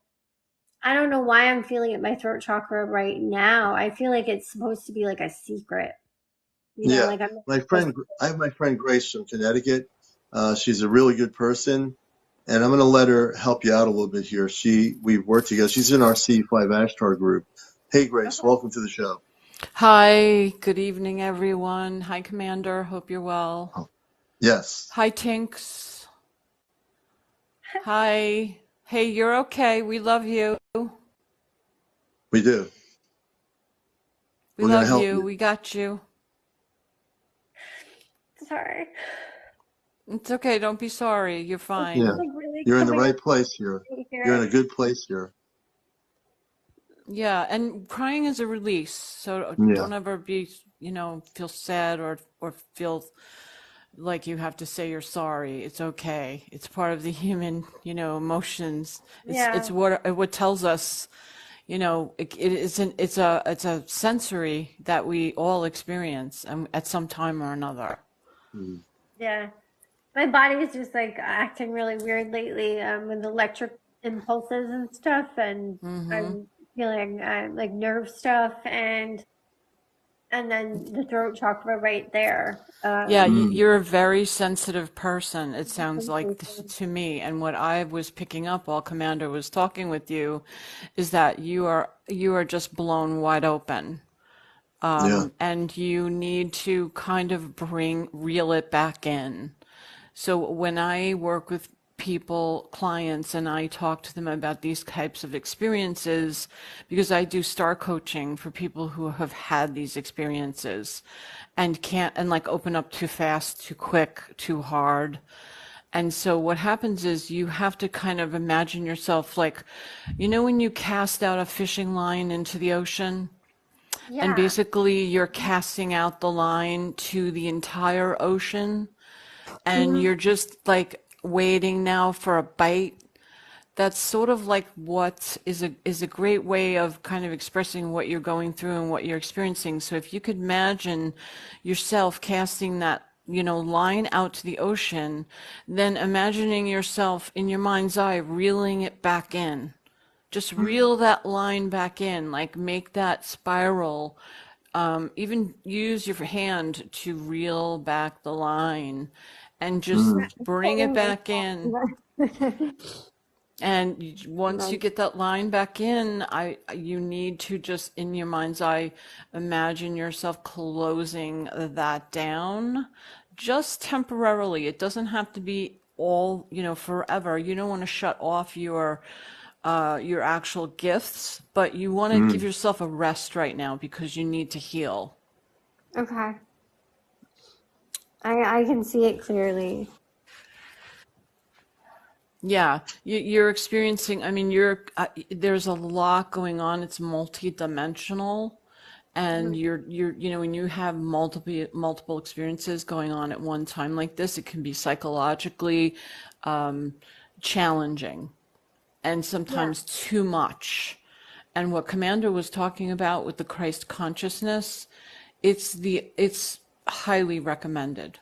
I don't know why I'm feeling it my throat chakra right now. I feel like it's supposed to be like a secret, yeah. like I'm not My supposed friend, I have my friend Grace from Connecticut. She's a really good person, and I'm going to let her help you out a little bit here. We've worked together. She's in our C5 Ashtar group. Hey, Grace, to. welcome to the show. Hi, good evening, everyone. Hi, Commander. Hope you're well. Oh, yes, Hi, Tinks. Hi. Hey, you're okay. We love you. we do. We We're going to love help you. you. We got you. Sorry. It's okay. Don't be sorry. You're It's Yeah, fine. like really you're in the coming up right place here. You're in here. a good place here. Yeah, and crying is a release. So Yeah. don't ever be, feel sad or feel like you have to say you're sorry. It's okay. It's part of the human, emotions. It's Yeah. what tells us, it's a sensory that we all experience at some time or another. Mm. Yeah. My body is just like acting really weird lately, with electric impulses and stuff, and Hmm. I'm feeling like nerve stuff, and then the throat chakra right there. Yeah, Mm. you're a very sensitive person, it sounds like Sensation. to me. And what I was picking up while Commander was talking with you is that you are just blown wide open. Yeah. And you need to kind of reel it back in. So when I work with people, clients, and I talk to them about these types of experiences, because I do star coaching for people who have had these experiences and can't, and like open up too fast, too quick, too hard. And so what happens is you have to kind of imagine yourself like, when you cast out a fishing line into the ocean? And Yeah. basically, you're casting out the line to the entire ocean, and Mhm. you're just like waiting now for a bite. That's sort of like what is a great way of kind of expressing what you're going through and what you're experiencing. So if you could imagine yourself casting that line out to the ocean, then imagining yourself in your mind's eye reeling it back in. Just reel that line back in, like make that spiral. Even use your hand to reel back the line and just bring it back in. And once you get that line back in, you need to just in your mind's eye imagine yourself closing that down just temporarily. It doesn't have to be all, forever. You don't want to shut off your actual gifts, but you want to give yourself a rest right now because you need to heal. Okay. I can see it clearly. Yeah, you're experiencing, I mean, there's a lot going on. It's multi-dimensional, and when you have multiple experiences going on at one time like this, it can be psychologically challenging and sometimes too much. And what Commander was talking about with the Christ consciousness, it's highly recommended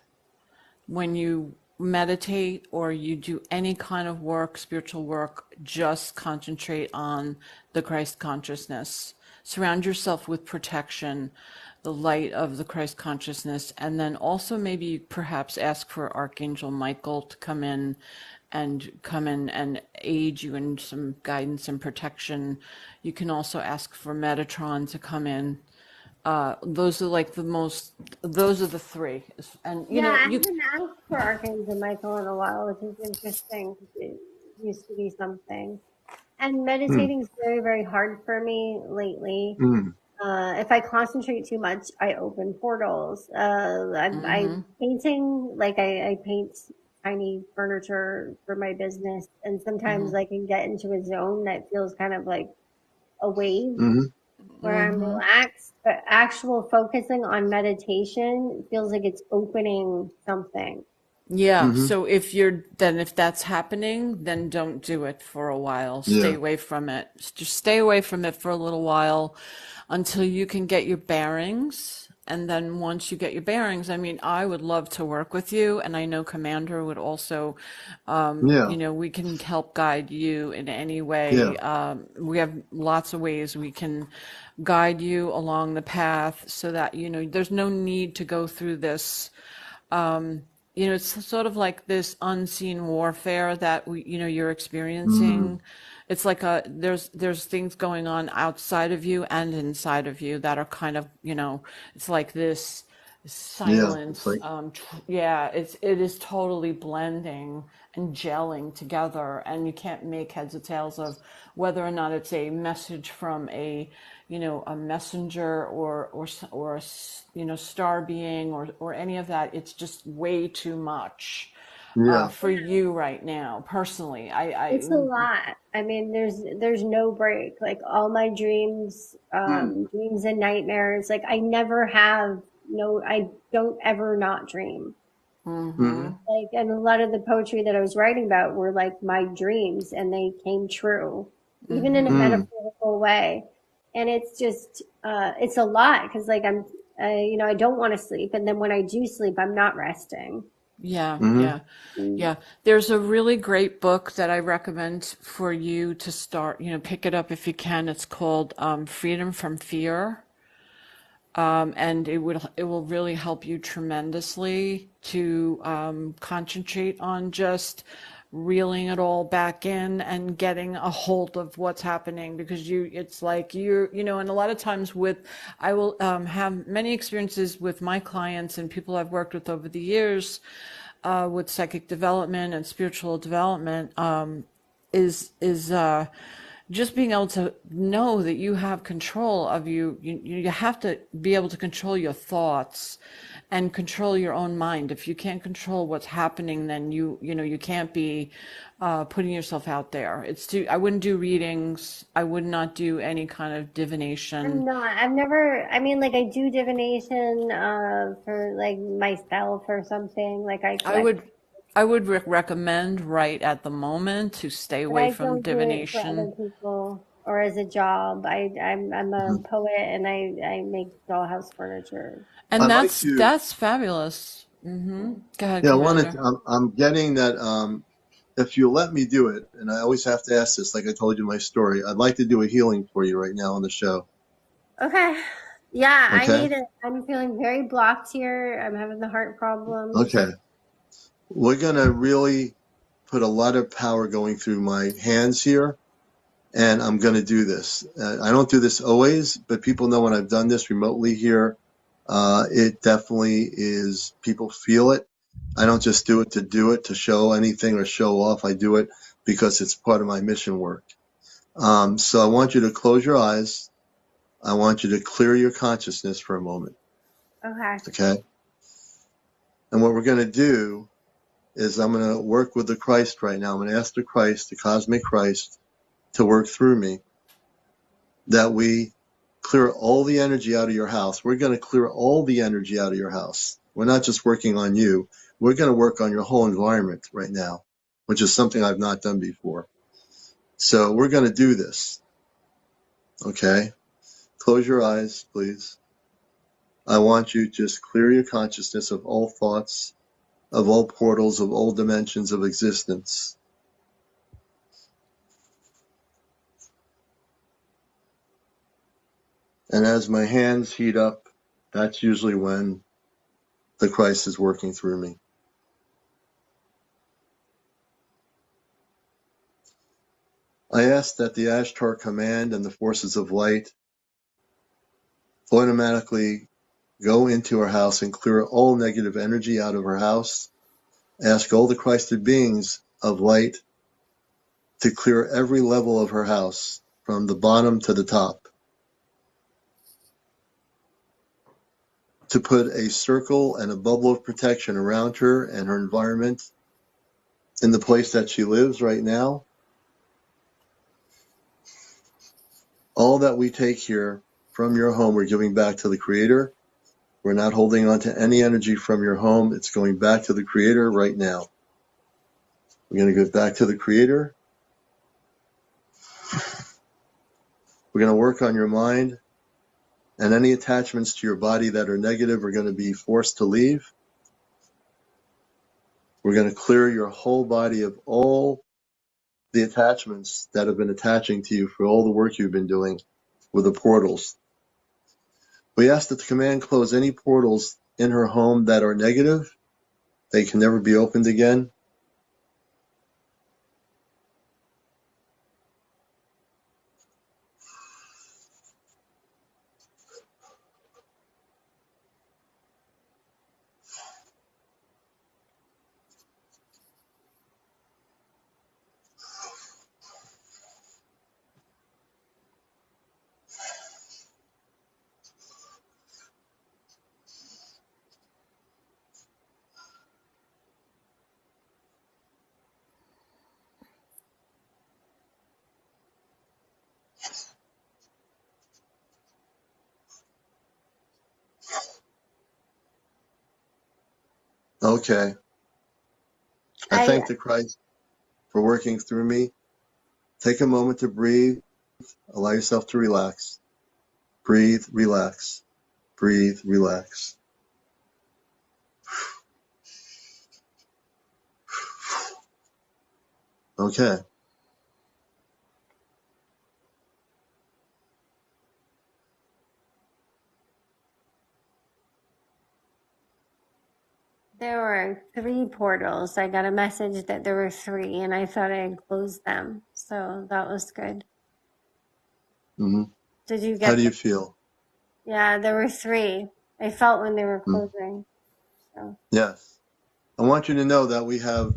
when you meditate or you do any kind of work, spiritual work, just concentrate on the Christ consciousness. Surround yourself with protection, the light of the Christ consciousness, and then also maybe perhaps ask for Archangel Michael to come in and aid you in some guidance and protection. You can also ask for Metatron to come in. Those are like those are the three. And I haven't asked for Archangel Michael in a while, which is interesting because it used to be something. And meditating is very, very hard for me lately. If I concentrate too much, I open portals. I'm painting, like I paint tiny furniture for my business, and sometimes I can get into a zone that feels kind of like a wave where I'm relaxed, but actual focusing on meditation feels like it's opening something. Yeah, so if that's happening, then don't do it for a while. Stay away from it. Just stay away from it for a little while until you can get your bearings. And then once you get your bearings, I mean, I would love to work with you, and I know Commander would also, we can help guide you in any way. We have lots of ways we can guide you along the path so that, there's no need to go through this. It's sort of like this unseen warfare that you're experiencing. It's like there's things going on outside of you and inside of you that are kind of, it's like this silence. It is totally blending and gelling together, and you can't make heads or tails of whether or not it's a message from a messenger or star being or any of that. It's just way too much for you right now personally. It's a lot. I mean, there's no break. Like all my dreams, dreams and nightmares. Like I don't ever not dream. Like, and a lot of the poetry that I was writing about were like my dreams, and they came true, even in a metaphorical way. And it's just, it's a lot because like I don't want to sleep, and then when I do sleep, I'm not resting. Yeah. There's a really great book that I recommend for you to start, pick it up if you can. It's called Freedom from Fear. And it will really help you tremendously to concentrate on just reeling it all back in and getting a hold of what's happening, because it's like and a lot of times I will have many experiences with my clients and people I've worked with over the years with psychic development and spiritual development, is just being able to know that you have control of you have to be able to control your thoughts and control your own mind. If you can't control what's happening, then you can't be putting yourself out there. I wouldn't do readings. I would not do any kind of divination. I've never, I mean, like I do divination for like myself or something. Like I would recommend right at the moment to stay but away I from don't do it for other divination. people or as a job. I'm a poet, and I make dollhouse furniture. And that's fabulous. Go ahead, Yeah, I wanted. Commander. I'm getting that. If you let me do it, and I always have to ask this, like I told you my story, I'd like to do a healing for you right now on the show. Okay. Yeah, I Okay. need it. I'm feeling very blocked here. I'm having the heart problems. Okay. We're gonna really put a lot of power going through my hands here, and I'm gonna do this. I don't do this always, but people know when I've done this remotely here, it definitely is. People feel it. I don't just do it to show anything or show off. I do it because it's part of my mission work. So I want you to close your eyes. I want you to clear your consciousness for a moment. Okay. Okay. And what we're going to do is I'm going to work with the Christ right now. I'm going to ask the Christ, the cosmic Christ, to work through me, that we clear all the energy out of your house. We're going to clear all the energy out of your house. We're not just working on you. We're going to work on your whole environment right now, which is something I've not done before. So we're going to do this. Okay. Close your eyes, please. I want you to just clear your consciousness of all thoughts, of all portals, of all dimensions of existence. And as my hands heat up, that's usually when the Christ is working through me. I ask that the Ashtar Command and the forces of light automatically go into our house and clear all negative energy out of our house. Ask all the Christed beings of light to clear every level of her house, from the bottom to the top, to put a circle and a bubble of protection around her and her environment in the place that she lives right now. All that we take here from your home, we're giving back to the Creator. We're not holding on to any energy from your home. It's going back to the Creator right now. We're going to give back to the Creator. We're going to work on your mind, and any attachments to your body that are negative are going to be forced to leave. We're going to clear your whole body of all the attachments that have been attaching to you for all the work you've been doing with the portals. We ask that the command close any portals in her home that are negative. They can never be opened again. Okay. I I thank the Christ for working through me. Take a moment to breathe. Allow yourself to relax. Breathe, relax. Breathe, relax. Okay. There were 3 portals. I got a message that there were 3, and I thought I had closed them. So that was good. Hmm. Did you How get do you the? feel? Yeah, there were 3. I felt when they were Mm. closing. So Yes. I want you to know that we have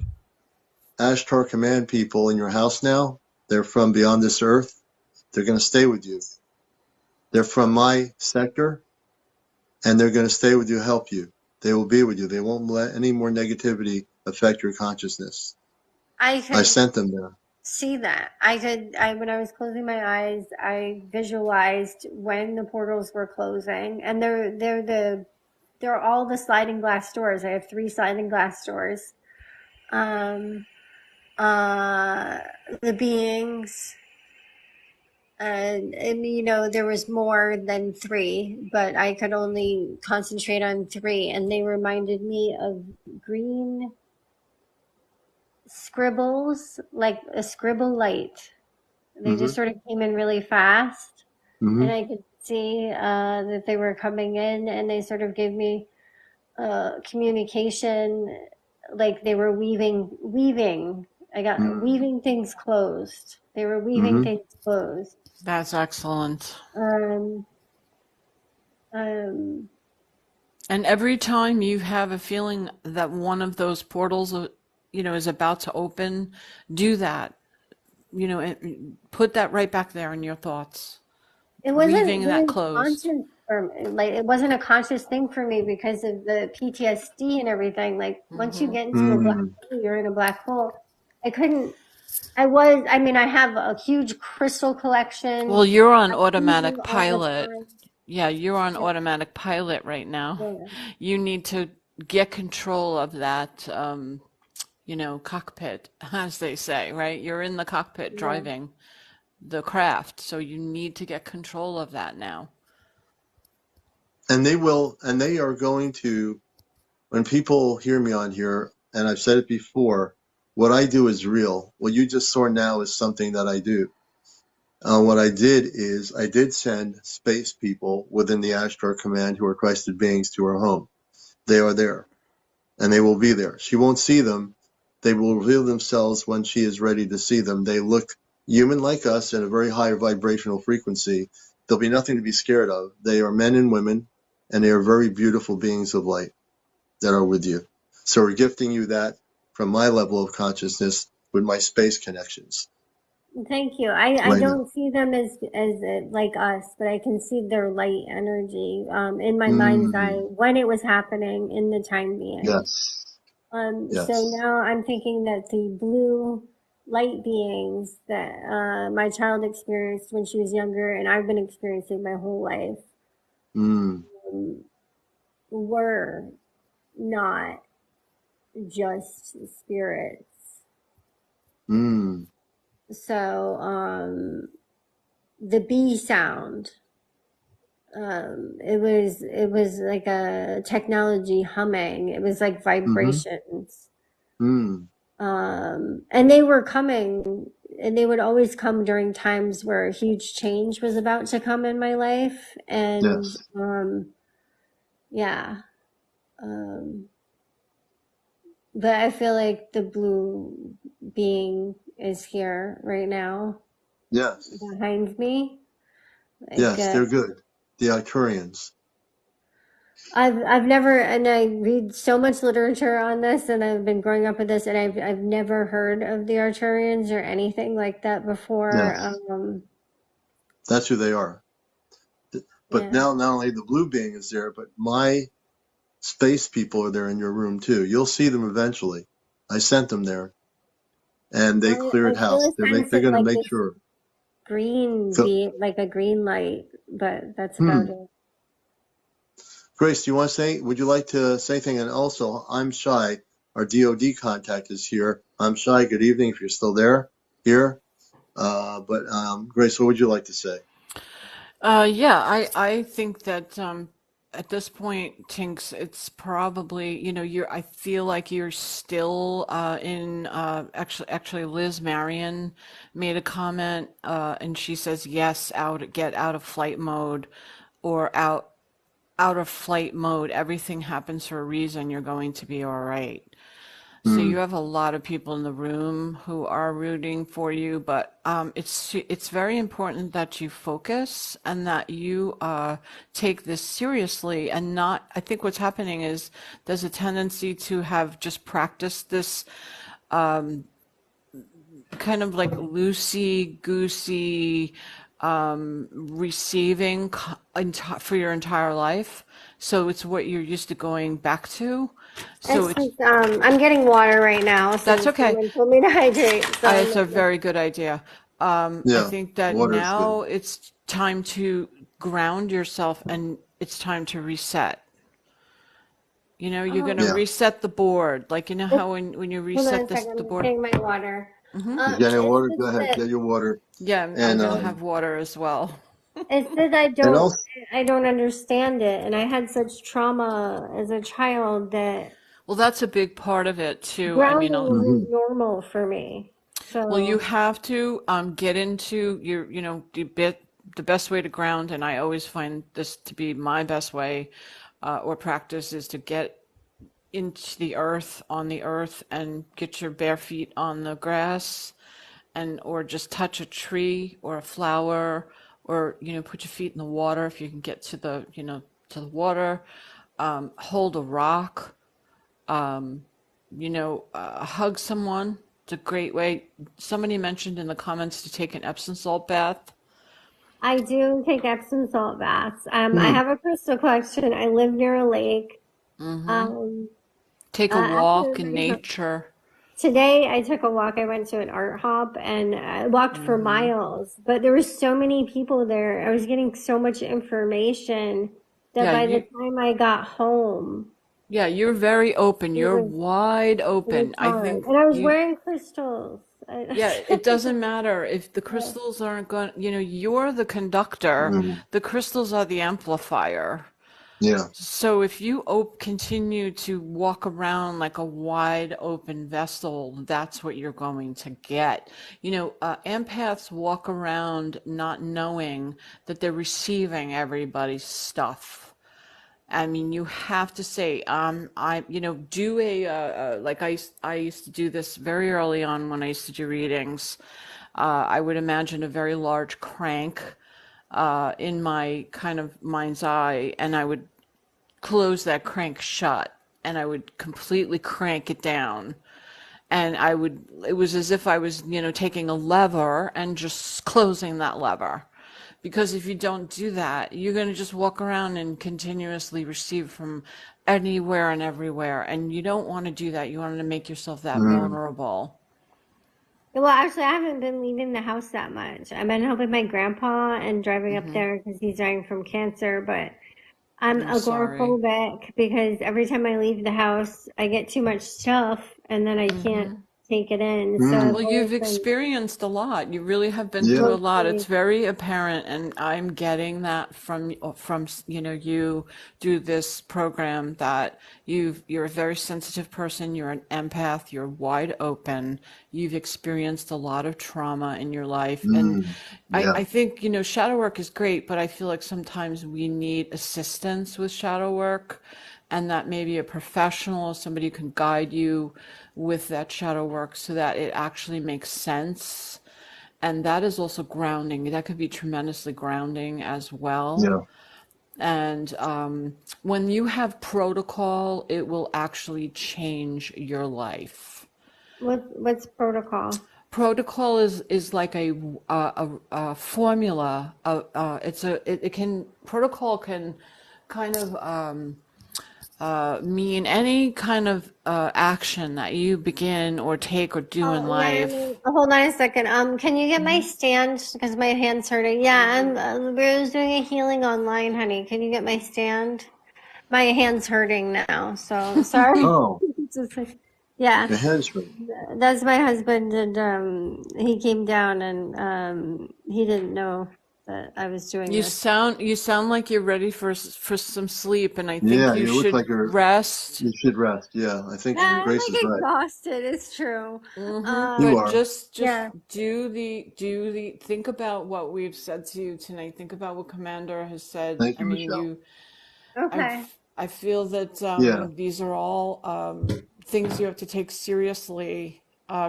Ashtar Command people in your house now. They're from beyond this earth. They're going to stay with you. They're from my sector, and they're going to stay with you, help you. They will be with you. They won't let any more negativity affect your consciousness. I I could sent them there. see that. I when I was closing my eyes, I visualized when the portals were closing, and they're all the sliding glass doors. I have 3 sliding glass doors. Um, uh, the beings And there was more than three, but I could only concentrate on three, and they reminded me of green scribbles, like a scribble light. They just Mm-hmm. sort of came in really fast, and Mm-hmm. I could see that they were coming in, and they sort of gave me communication, like they were weaving. I got weaving things closed. They were weaving Mm-hmm. things closed. That's excellent. Um, um, And every time you have a feeling that one of those portals, is about to open, do that. And put that right back there in your thoughts, it wasn't weaving that really closed. conscious for me. Like it wasn't a conscious thing for me because of the PTSD and everything. Like once you Hmm. get into a black Mm-hmm. hole, you're in a black hole. I couldn't. I have a huge crystal collection. Well, you're on I use them automatic all the pilot. time. Yeah, you're on automatic pilot right now. Yeah, You need to get control of that, cockpit, as they say, right? You're in the cockpit yeah. driving the craft, so you need to get control of that now. And they are going to, when people hear me on here, and I've said it before, what I do is real. What you just saw now is something that I do. What I did is I did send space people within the Ashtar Command who are Christed beings to her home. They are there, and they will be there. She won't see them. They will reveal themselves when she is ready to see them. They look human like us at a very high vibrational frequency. There'll be nothing to be scared of. They are men and women, and they are very beautiful beings of light that are with you. So we're gifting you that from my level of consciousness with my space connections Thank you. I right now. don't see them as like us, but I can see their light energy in my mind's eye Mm, when it was happening in the time being. yes, So yes. now I'm thinking that the blue light beings that my child experienced when she was younger, and I've been experiencing my whole life, Mm, um, were not just spirits. mm, So the B sound, it was like a technology humming. It was like mm-hmm, vibrations. mm, And they were coming, and they would always come during times where a huge change was about to come in my life. And yes. yeah, um, but I feel like the blue being is here right now Yes. behind me. Like Yes, they're good. The Arcturians. I've never, and I read so much literature on this, and I've been growing up with this, and I've never heard of the Arturians or anything like that before. Yes. That's who they are. But Yeah. now not only the blue being is there, but my space people are there in your room too. You'll see them eventually. I sent them there and they I cleared feel house. a sense They're of going to like make this sure. green So, be like a green light, but that's about hmm. it. Grace, do you want to say, would you like to say anything? And also, I'm Shy. Our DOD contact is here. I'm Shy. Good evening if you're still there, here. Grace, what would you like to say? Yeah, I think that at this point, Tinks, it's probably, I feel like you're still actually Liz Marion made a comment, and she says, yes, get out of flight mode or out of flight mode. Everything happens for a reason. You're going to be all right. So Hmm. you have a lot of people in the room who are rooting for you, but it's very important that you focus and that you take this seriously and not. I think what's happening is there's a tendency to have just practiced this kind of like loosey goosey receiving for your entire life. So it's what you're used to going back to. So It's like I'm getting water right now that's since okay. someone told me to hydrate. So It's a very good idea. I Yeah, think that water is good. now it's time to ground yourself and it's time to reset. You're going to um, Yeah. reset the board. Like, it's, how when you hold on reset a second. the I'm board. getting my water. You getting It's water? Go just ahead, that get your water. Yeah, I'm And gonna have water as well. it's that and also, I don't understand it, and I had such trauma as a child that Well, that's a big part of it too. I mean, grounding wasn't normal for me. well, you So have to get into your, the best way to ground, and I always find this to be my best way or practice is to get into the earth, and get your bare feet on the grass, and or just touch a tree or a flower, or put your feet in the water if you can get to the water. Hold a rock. Hug someone. It's a great way. Somebody mentioned in the comments to take an Epsom salt bath. I do take Epsom salt baths. I hmm, have a crystal collection. I live near a lake. Um, Take a after walk in my nature. Today, I took a walk. I went to an art hop and I walked for miles, but there were so many people there. I was getting so much information that Yeah, by the time I got home, you're very open. it You're was wide it was open. I hard. think And I was you wearing crystals. Yeah, it doesn't matter if the crystals aren't going, you're the conductor, hmm, the crystals are the amplifier. yeah, So if you continue to walk around like a wide open vessel, that's what you're going to get. Empaths walk around not knowing that they're receiving everybody's stuff. I mean, you have to say, do like I used to do this very early on when I used to do readings. I would imagine a very large crank in my kind of mind's eye, and I would close that crank shut, and I would completely crank it down. And it was as if I was, taking a lever and just closing that lever. Because if you don't do that, you're going to just walk around and continuously receive from anywhere and everywhere. And you don't want to do that. You want to make yourself that hmm, vulnerable. Well, actually, I haven't been leaving the house that much. I've been helping my grandpa and driving up there because he's dying from cancer, but I'm I'm sorry. agoraphobic because every time I leave the house, I get too much stuff and then I can't take it in. So hmm, I've Well, always you've been experienced a lot. You really have been yeah, through a lot. It's mostly, very apparent, and I'm getting that from you through this program that you're a very sensitive person. You're an empath. You're wide open. You've experienced a lot of trauma in your life, and mm, yeah, I think shadow work is great, but I feel like sometimes we need assistance with shadow work, and that maybe a professional, somebody who can guide you with that shadow work so that it actually makes sense. And that is also grounding. That could be tremendously grounding as well. yeah. And when you have protocol, it will actually change your life. what's protocol? Protocol is like a formula. It can protocol can kind of mean any kind of action that you begin or take or do in Oh, yeah, I life. mean, hold on a second. Can you get my stand? Because my hand's hurting. Yeah, I was doing a healing online, honey. Can you get my stand? My hand's hurting now, so sorry. Oh, Just yeah, the head's right. that's my husband, and he came down, and he didn't know that I was doing this. You sound like you're ready for some sleep, and I think Yeah, you you look should like rest. you should rest. Yeah, I think Yeah, I'm Grace is like right. exhausted. It's true. You But Um, are. just yeah. do the think about what we've said to you tonight. Think about what Commander has said. Thank I you, mean, Michelle. Okay. I feel that Yeah, these are all things you have to take seriously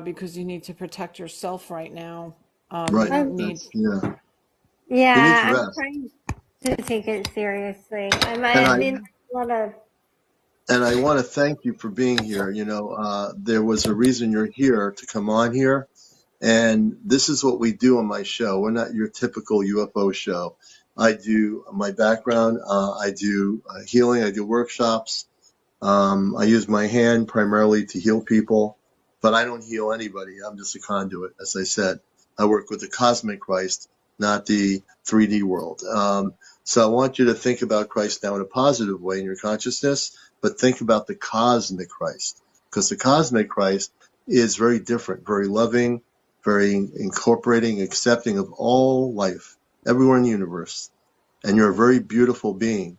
because you need to protect yourself right now. You right. don't I'm, need. You need yeah, to I'm rest. trying to take it seriously. And I I mean, a lot of. and I want to thank you for being here. There was a reason you're here to come on here. And this is what we do on my show. We're not your typical UFO show. I do my background. I do healing. I do workshops. I use my hand primarily to heal people, but I don't heal anybody. I'm just a conduit. As I said, I work with the cosmic Christ, not the 3D world. So I want you to think about Christ now in a positive way in your consciousness, but think about the cosmic Christ, because the cosmic Christ is very different, very loving, very incorporating, accepting of all life, everywhere in the universe. And you're a very beautiful being.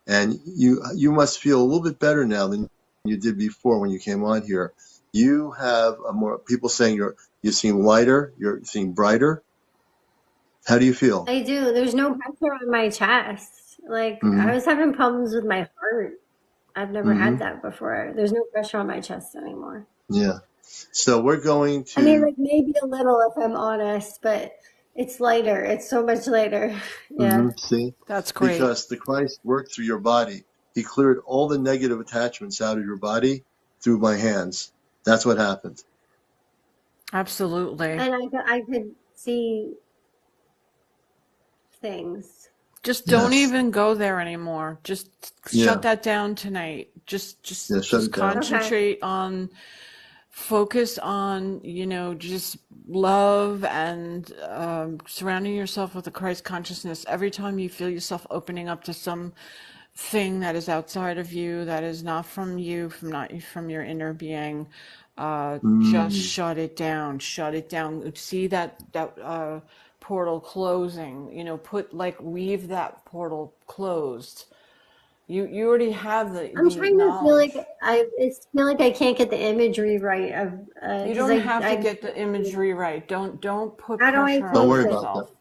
And you must feel a little bit better now than you did before when you came on here. You have people saying you seem lighter, you seem brighter. How do you feel? I do. There's no pressure on my chest. Like, Mm-hmm. I was having problems with my heart. I've never Mm-hmm. had that before. There's no pressure on my chest anymore. Yeah. So we're going to. I mean, like maybe a little if I'm honest, but it's lighter. It's so much lighter. Yeah. See? That's great. Because the Christ worked through your body. He cleared all the negative attachments out of your body through my hands. That's what happened. Absolutely. And I could see things. Just don't Yes. even go there anymore. Just shut that down tonight. Just concentrate on, focus on, just love and surrounding yourself with the Christ consciousness. Every time you feel yourself opening up to some thing that is outside of you, that is not from you, from your inner being, just shut it down. Shut it down. See that portal closing. Weave that portal closed. You already have the. I'm trying to feel knowledge. like I can't get the imagery right of. You don't have to get the imagery right. Don't put How do I pressure take on worry it? about yourself.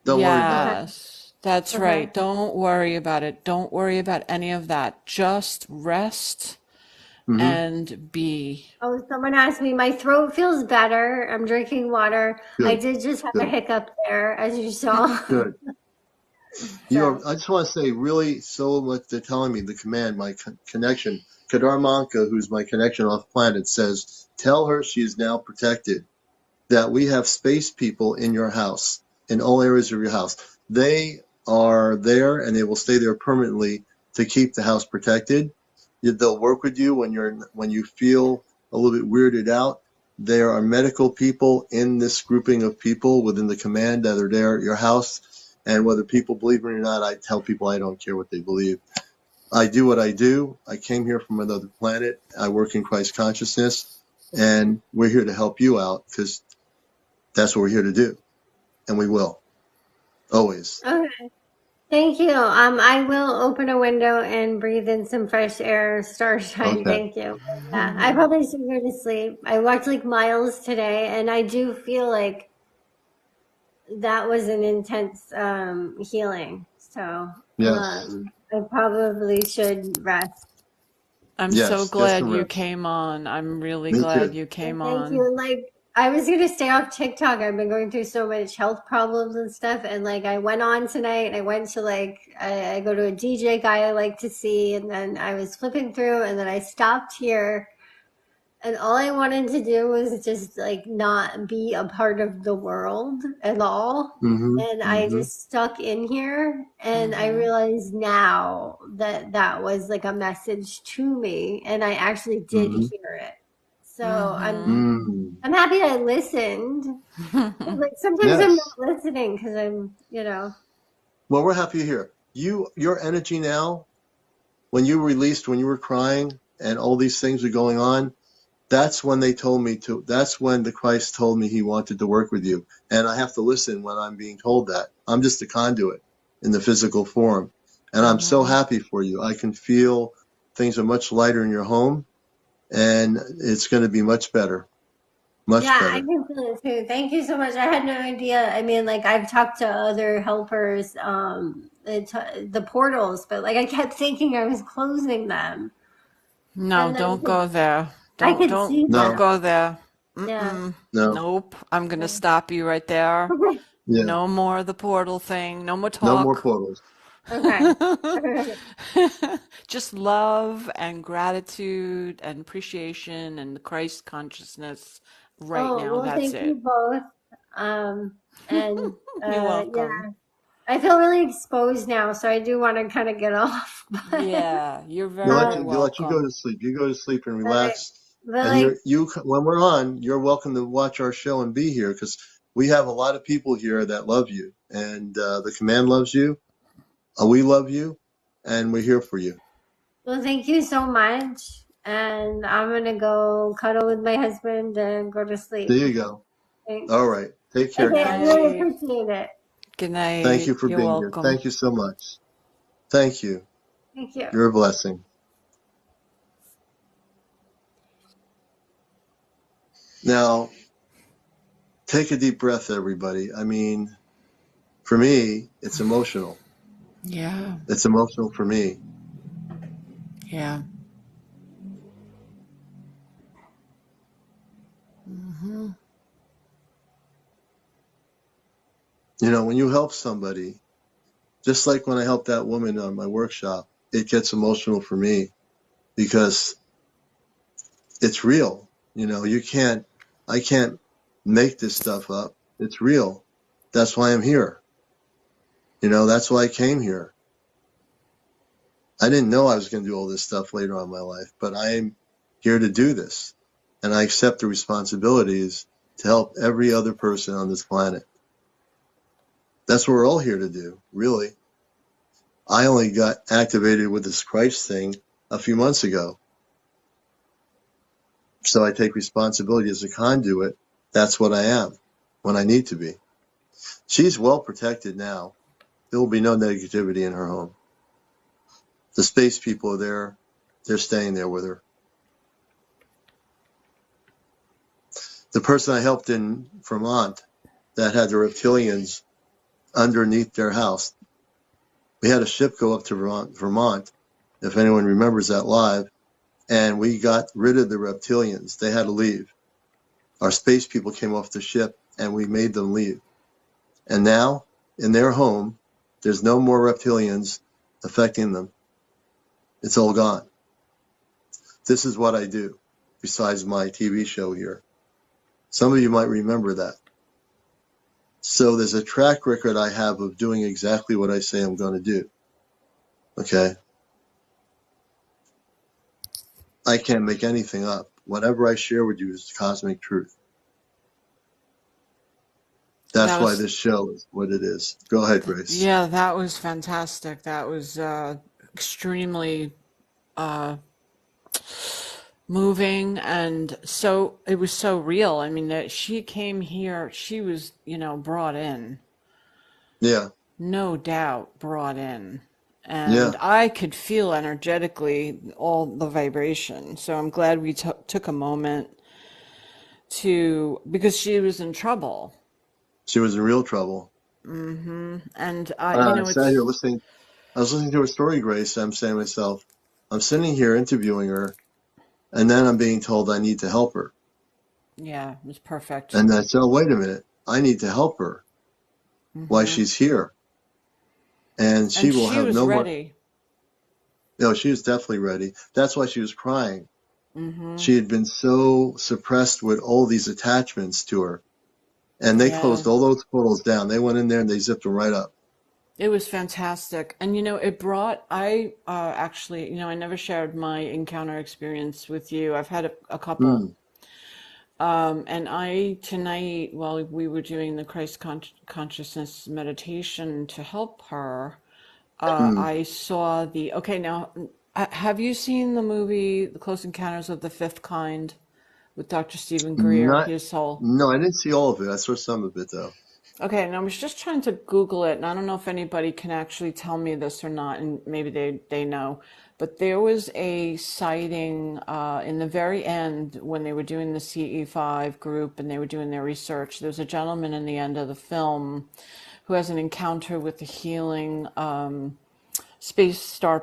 Don't worry about it. Yes, that's right. Don't worry about it. Don't worry about any of that. Just rest and be. Oh, someone asked me. My throat feels better. I'm drinking water. Good. I did just have a hiccup there, as you saw. Good. I just want to say, really, so much they're telling me the command, my connection. Kadar Manka, who's my connection off planet, says, tell her she is now protected, that we have space people in your house, in all areas of your house. They are there and they will stay there permanently to keep the house protected. They'll work with you when you feel a little bit weirded out. There are medical people in this grouping of people within the command that are there at your house. And whether people believe it or not, I tell people I don't care what they believe. I do what I do. I came here from another planet. I work in Christ consciousness, and we're here to help you out because that's what we're here to do, and we will always. Okay. Thank you. I will open a window and breathe in some fresh air, starshine. Okay. Thank you. Yeah, I probably should go to sleep. I walked like miles today, and I do feel like that was an intense healing. So Yes. I probably should rest. I'm so glad you came on. I'm really glad you came on. Thank you. Like, I was going to stay off TikTok. I've been going through so much health problems and stuff. And like, I went on tonight. I went to I go to a DJ guy I like to see. And then I was flipping through and then I stopped here. And all I wanted to do was just like not be a part of the world at all. And I just stuck in here. And I realized now that was like a message to me. And I actually did hear it. So I'm happy I listened. Like sometimes I'm not listening because I'm, Well, we're happy you're here. Your energy now, when you were crying and all these things are going on, that's when that's when the Christ told me he wanted to work with you. And I have to listen when I'm being told that. I'm just a conduit in the physical form. And I'm so happy for you. I can feel things are much lighter in your home and it's going to be much better. Much better. I can feel it too. Thank you so much. I had no idea. I mean, like I've talked to other helpers, the portals, but like I kept thinking I was closing them. No, don't go there. Don't go there. Yeah. No. Nope. I'm going to stop you right there. Yeah. No more the portal thing. No more talk. No more portals. Okay. Just love and gratitude and appreciation and the Christ consciousness right now. Well, that's thank you both. And you're welcome. Yeah. I feel really exposed now, so I do want to kind of get off. Yeah, you're very welcome. We'll let you go to sleep. You go to sleep and relax. But and when we're on, you're welcome to watch our show and be here because we have a lot of people here that love you, and the command loves you. We love you, and we're here for you. Well, thank you so much, and I'm gonna go cuddle with my husband and go to sleep. There you go. Thanks. All right. Take care, Okay, I Grace. really Night. appreciate it. Good Thank you night. for You're being here. welcome. Thank you so much. Thank you. Thank you. You're a blessing. Now, take a deep breath, everybody. I mean, for me, it's emotional. Yeah. It's emotional for me. Yeah. Mm-hmm. You know, when you help somebody, just like when I helped that woman on my workshop, it gets emotional for me because it's real. You know, I can't make this stuff up. It's real. That's why I'm here. You know, that's why I came here. I didn't know I was going to do all this stuff later on in my life, but I am here to do this. And I accept the responsibilities to help every other person on this planet. That's what we're all here to do, really. I only got activated with this Christ thing a few months ago. So I take responsibility as a conduit. That's what I am when I need to be. She's well protected now. There will be no negativity in her home. The space people are there. They're staying there with her. The person I helped in Vermont that had the reptilians underneath their house, we had a ship go up to Vermont, if anyone remembers that live, and we got rid of the reptilians. They had to leave. Our space people came off the ship and we made them leave. And now, in their home, there's no more reptilians affecting them. It's all gone. This is what I do, besides my TV show here. Some of you might remember that. So there's a track record I have of doing exactly what I say I'm going to do. Okay? I can't make anything up. Whatever I share with you is cosmic truth. That's That why was, this show is what it is. Go ahead, Grace. yeah, that was fantastic. That was extremely moving, and so it was so real. I mean, that she came here, she was, brought in, Yeah, no doubt brought in. yeah. And I could feel energetically all the vibration. So I'm glad we took a moment because she was in trouble. She was in real trouble. And, I sat here listening. I was listening to her story, Grace. And I'm saying to myself, I'm sitting here interviewing her, and then I'm being told I need to help her. yeah, it was perfect. And I said, oh, wait a minute. I need to help her while Hmm. she's here. And she And will she have was no more. ready. You know, she was definitely ready. That's why she was crying. Hmm. She had been so suppressed with all these attachments to her. And they Yeah. closed all those portals down. They went in there and they zipped them right up. It was fantastic. And it brought, I actually, I never shared my encounter experience with you. I've had a couple. Mm, And I, tonight, while we were doing the Christ consciousness meditation to help her, mm. I saw okay, now, have you seen the movie The Close Encounters of the Fifth Kind with Dr. Stephen Greer, Not, his whole. no, I didn't see all of it. I saw some of it, though. Okay, and I was just trying to Google it, and I don't know if anybody can actually tell me this or not, and maybe they know. But there was a sighting in the very end when they were doing the CE5 group and they were doing their research. There was a gentleman in the end of the film who has an encounter with the healing space star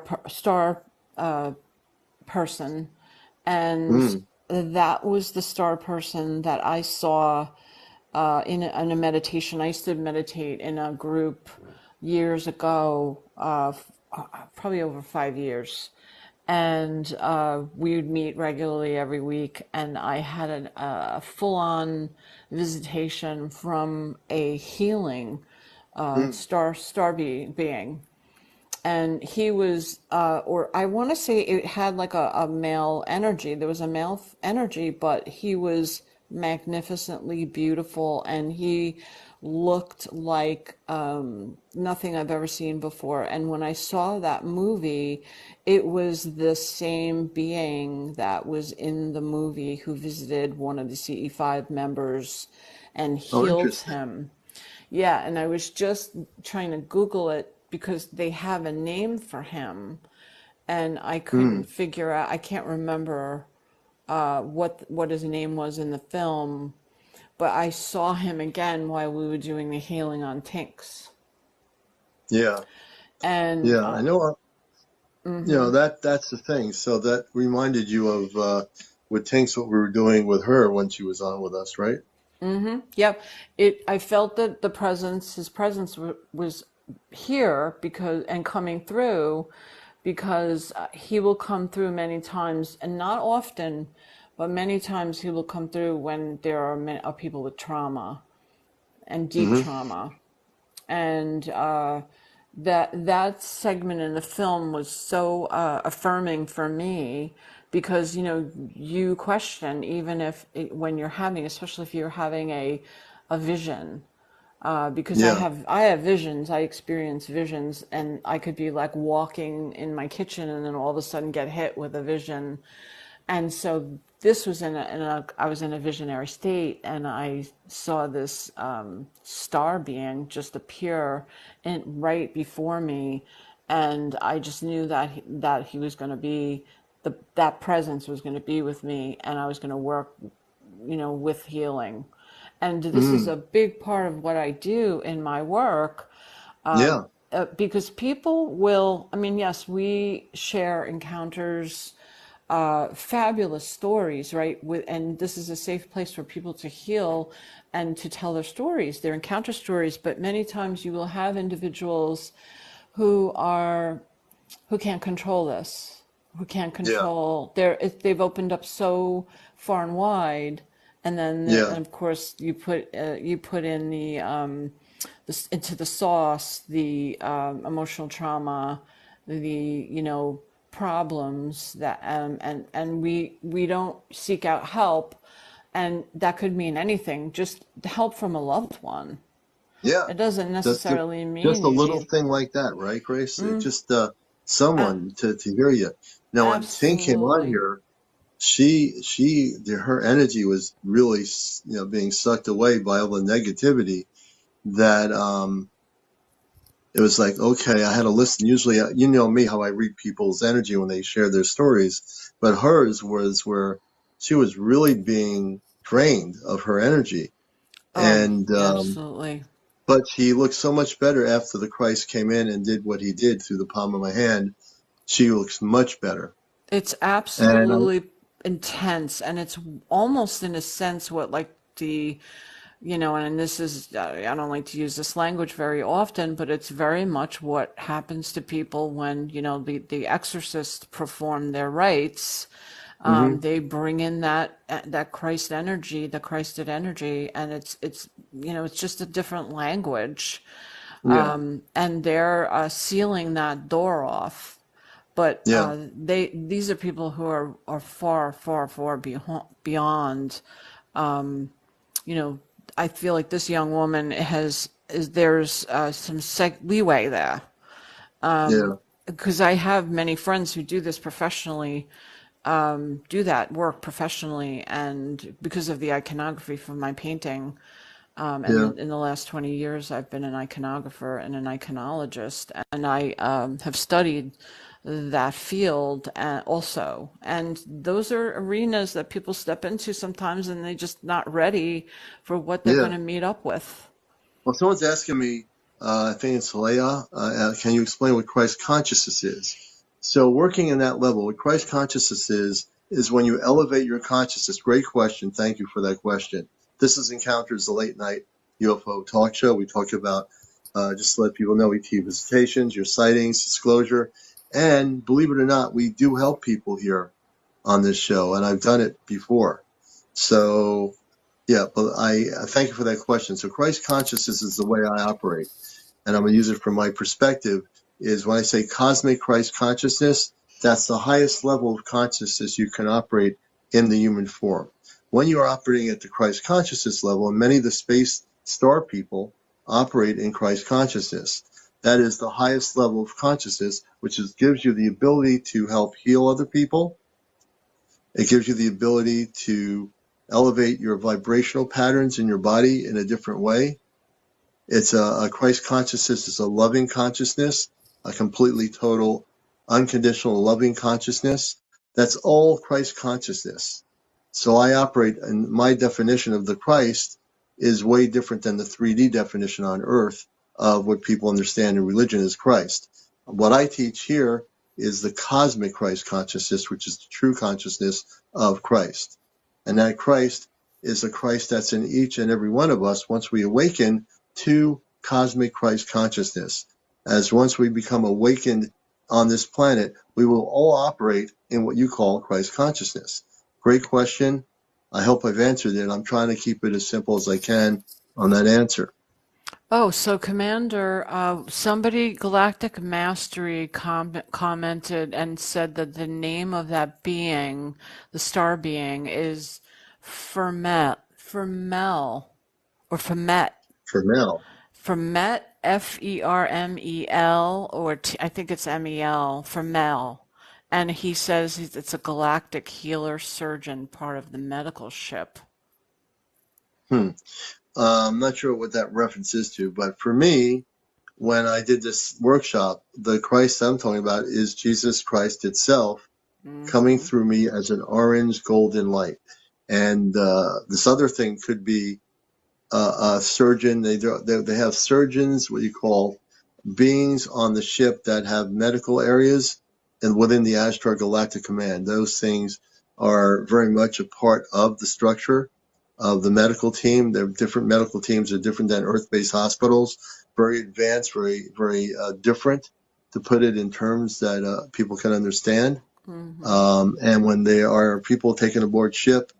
person, and Mm, that was the star person that I saw in a meditation. I used to meditate in a group years ago, probably over 5 years. And we would meet regularly every week. And I had a full on visitation from a healing mm, being. And he was, or I want to say it had like a male energy. There was a male energy, but he was magnificently beautiful, and he looked like nothing I've ever seen before. And when I saw that movie, it was the same being that was in the movie who visited one of the CE5 members. and Oh, healed interesting. him. Yeah, and I was just trying to Google it because they have a name for him, and I couldn't Mm. figure out. I can't remember what his name was in the film, but I saw him again while we were doing the healing on Tinks, Yeah. and Yeah. I know. That's the thing. So that reminded you of with Tinks what we were doing with her when she was on with us, right? yep, it. I felt that his presence was here because and coming through because he will come through many times and not often, but many times he will come through when there are people with trauma and deep Mm-hmm. trauma. And that segment in the film was so affirming for me because you question even if when you're having, especially if you're having a vision, because Yeah. I have visions. I experience visions, and I could be like walking in my kitchen, and then all of a sudden get hit with a vision. And so this was I was in a visionary state, and I saw this star being just appear right before me, and I just knew that he was going to be that presence was going to be with me, and I was going to work, with healing. And this is Mm. a big part of what I do in my work, Yeah. because people will, I mean, yes, we share encounters, fabulous stories, right? And this is a safe place for people to heal and to tell their stories, their encounter stories. But many times you will have individuals who are who can't control this, who can't Yeah. control they've opened up so far and wide, and then Yeah. and of course you put in into the sauce the emotional trauma, the problems that and we don't seek out help, and that could mean anything, just help from a loved one. Yeah. It doesn't Just a, necessarily just mean a you little need thing like that, right, Grace? Just uh, someone to hear you. Now, when Tink came on absolutely. here, her energy was really, being sucked away by all the negativity that, it was like, okay, I had to listen. Usually, you know me, how I read people's energy when they share their stories, but hers was where she was really being drained of her energy. Oh, And, absolutely. but she looked so much better after the Christ came in and did what he did through the palm of my hand. She looks much better. It's And absolutely intense, and it's almost in a sense what like and this is, I don't like to use this language very often, but it's very much what happens to people when, the exorcists perform their rites. hmm They bring in that Christ energy, the Christed energy, and it's it's just a different language, yeah, and they're sealing that door off. But yeah, these are people who are far, far, far beyond. You know, I feel like this young woman there's some leeway there, yeah, because I have many friends who do this professionally, do that work professionally, and because of the iconography from my painting, yeah, and in the last 20 years, I've been an iconographer and an iconologist, and I have studied that field also. And those are arenas that people step into sometimes, and they're just not ready for what they're yeah. going to meet up with. Well, someone's asking me, I think it's Leah, can you explain what Christ consciousness is? So working in that level, what Christ consciousness is when you elevate your consciousness. Great question. Thank you for that question. This is Encounters, the late night UFO talk show. We talk about, just to let people know, ET visitations, your sightings, disclosure. And believe it or not, we do help people here on this show, and I've done it before. So yeah, but I thank you for that question. So Christ consciousness is the way I operate, and I'm going to use it from my perspective. Is when I say cosmic Christ consciousness, that's the highest level of consciousness you can operate in the human form. When you are operating at the Christ consciousness level, and many of the space star people operate in Christ consciousness, that is the highest level of consciousness, which gives you the ability to help heal other people. It gives you the ability to elevate your vibrational patterns in your body in a different way. It's a Christ consciousness is a loving consciousness, a completely total, unconditional loving consciousness. That's all Christ consciousness. So I operate, and my definition of the Christ is way different than the 3D definition on earth of what people understand in religion as Christ. What I teach here is the cosmic Christ consciousness, which is the true consciousness of Christ. And that Christ is a Christ that's in each and every one of us once we awaken to cosmic Christ consciousness. As once we become awakened on this planet, we will all operate in what you call Christ consciousness. Great question. I hope I've answered it. I'm trying to keep it as simple as I can on that answer. Oh, so Commander, somebody, Galactic Mastery, commented and said that the name of that being, the star being, is Fermel, or Fermet. Fermel. Fermet, Fermel, or I think it's Mel, Fermel. And he says it's a galactic healer surgeon, part of the medical ship. I'm not sure what that reference is to, but for me, when I did this workshop, the Christ I'm talking about is Jesus Christ itself coming through me as an orange golden light. And this other thing could be a surgeon. They have surgeons, what you call beings on the ship that have medical areas and within the Ashtar Galactic Command. Those things are very much a part of the structure of the medical team. They're different medical teams are different than Earth-based hospitals. Very advanced, very different, to put it in terms that people can understand. And when there are people taken aboard ship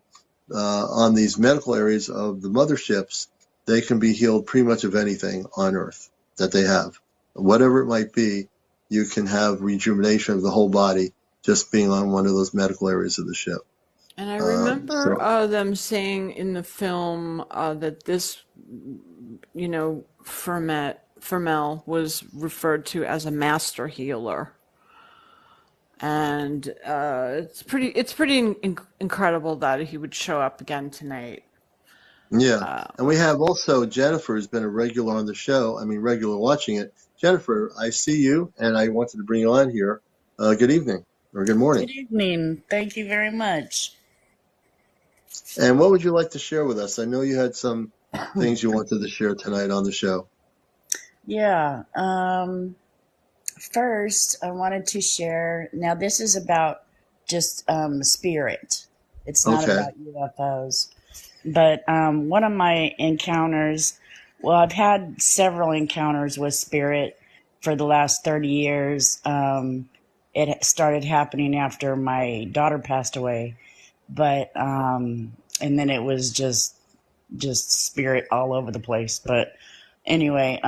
on these medical areas of the motherships, they can be healed pretty much of anything on Earth that they have. Whatever it might be, you can have rejuvenation of the whole body just being on one of those medical areas of the ship. And I remember them saying in the film that this, Fermel was referred to as a master healer, and it's pretty incredible that he would show up again tonight. Yeah, and we have also Jennifer has been a regular on the show. I mean, regular watching it. Jennifer, I see you, and I wanted to bring you on here. Good evening or good morning. Good evening. Thank you very much. And what would you like to share with us? I know you had some things you wanted to share tonight on the show. Yeah. First, I wanted to share. Now, this is about just spirit. It's not about UFOs. But one of my encounters, well, I've had several encounters with spirit for the last 30 years. It started happening after my daughter passed away. But and then it was just spirit all over the place. But anyway,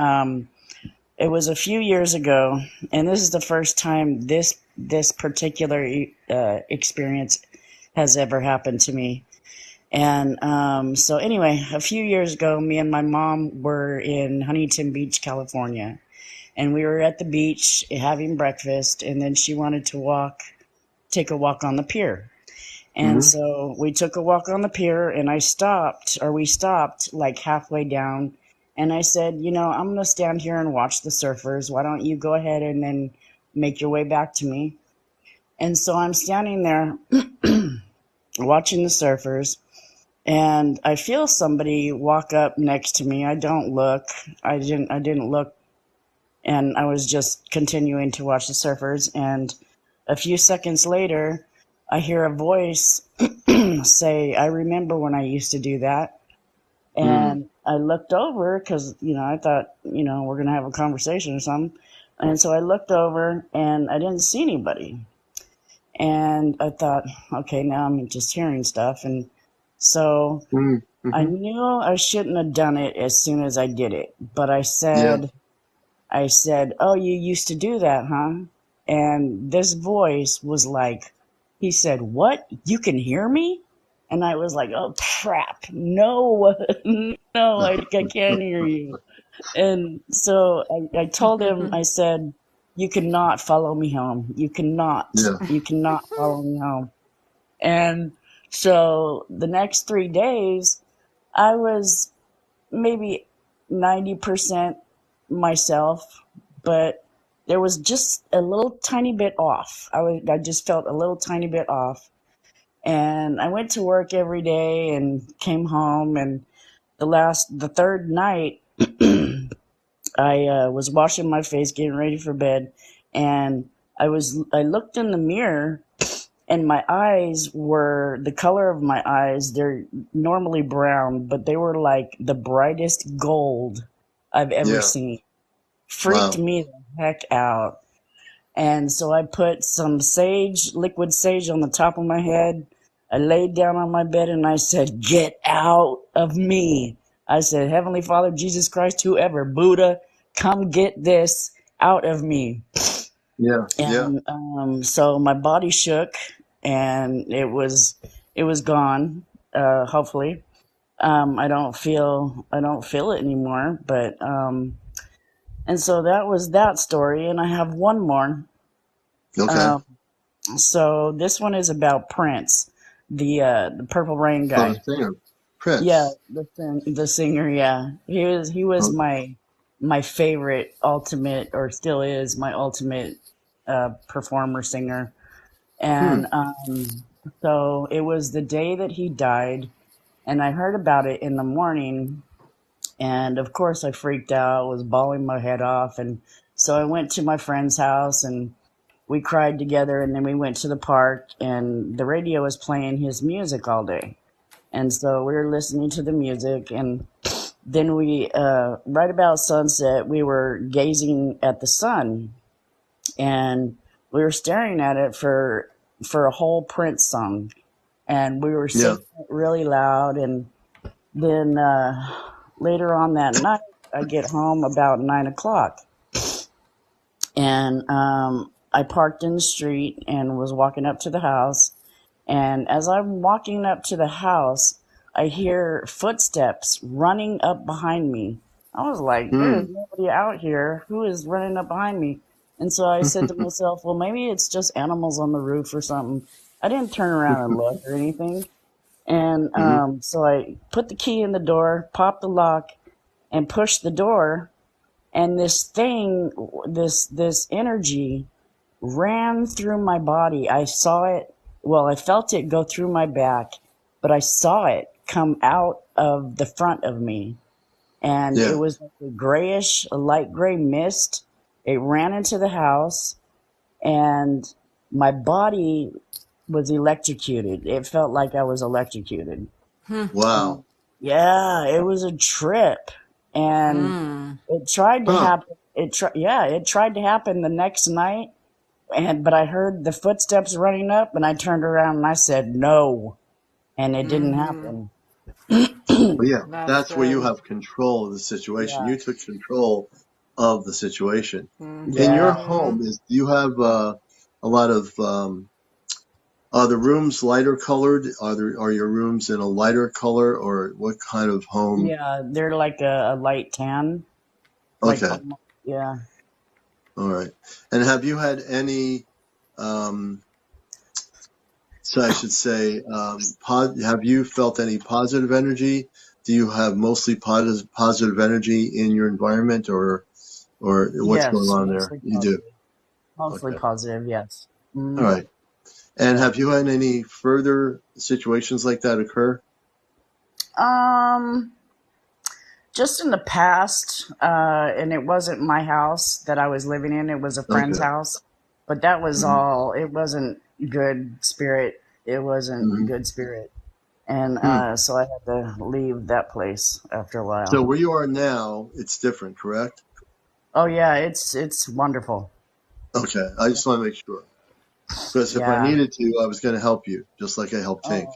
it was a few years ago, and this is the first time this particular experience has ever happened to me. And so anyway, a few years ago, me and my mom were in Huntington Beach, California, and we were at the beach having breakfast, and then she wanted to take a walk on the pier. And so we took a walk on the pier, and we stopped like halfway down. And I said, I'm going to stand here and watch the surfers. Why don't you go ahead and then make your way back to me? And so I'm standing there watching the surfers, and I feel somebody walk up next to me. I don't look. I didn't look. And I was just continuing to watch the surfers. And a few seconds later, I hear a voice say, I remember when I used to do that. And I looked over because, I thought, we're going to have a conversation or something. And so I looked over and I didn't see anybody. And I thought, okay, now I'm just hearing stuff. And so I knew I shouldn't have done it as soon as I did it. But I said, oh, you used to do that, huh? And this voice was like, he said, what? You can hear me? And I was like, oh, crap. No, no, I can't hear you. And so I told him, I said, you cannot follow me home. You cannot follow me home. And So the next 3 days, I was maybe 90% myself, but there was just a little tiny bit off. I just felt a little tiny bit off. And I went to work every day and came home, and the third night, I was washing my face, getting ready for bed, and I looked in the mirror, and my eyes were the color of my eyes. They're normally brown, but they were like the brightest gold I've ever seen. Freaked me the heck out. And so I put some liquid sage on the top of my head. I laid down on my bed and I said, "Get out of me." I said, "Heavenly Father, Jesus Christ, whoever, Buddha, come get this out of me." And so my body shook, and it was gone. Hopefully, I don't feel it anymore. But and so that was that story, and I have one more. Okay. So this one is about Prince, the Purple Rain guy. The singer, Prince. Yeah, the singer. Yeah, he was my favorite ultimate, or still is my ultimate performer singer. And so it was the day that he died, and I heard about it in the morning, and of course I freaked out, was bawling my head off, and so I went to my friend's house and we cried together, and then we went to the park, and the radio was playing his music all day. And so we were listening to the music, and then we, right about sunset, we were gazing at the sun, and we were staring at it for a whole Prince song, and we were singing it really loud. And then later on that night, I get home about 9 o'clock, and I parked in the street and was walking up to the house. And as I'm walking up to the house, I hear footsteps running up behind me. I was like, "There's nobody out here. Who is running up behind me?" And so I said to myself, well, maybe it's just animals on the roof or something. I didn't turn around and look or anything. And so I put the key in the door, popped the lock, and pushed the door. And this energy ran through my body. I saw it. Well, I felt it go through my back, but I saw it come out of the front of me. And it was like a light gray mist. It ran into the house, and my body was electrocuted. It felt like I was electrocuted. Wow. Yeah, it was a trip. And it tried to happen. It tried to happen the next night. But I heard the footsteps running up, and I turned around and I said no, and it didn't happen. Well, that's where you have control of the situation. You took control of the situation. In your home, do you have a lot of are the rooms lighter colored? Are your rooms in a lighter color, or what kind of home? Yeah, they're like a light tan. Okay. Like, yeah. All right. And have you had any, so I should say, have you felt any positive energy? Do you have mostly positive energy in your environment, or what's going on there? Positive. You do. Mostly positive, yes. All right. And have you had any further situations like that occur? Just in the past, and it wasn't my house that I was living in. It was a friend's house, but that was all. It wasn't good spirit. It wasn't good spirit. And so I had to leave that place after a while. So where you are now, it's different, correct? Oh yeah, it's wonderful. Okay, I just want to make sure. Because if I needed to, I was going to help you, just like I helped Tink.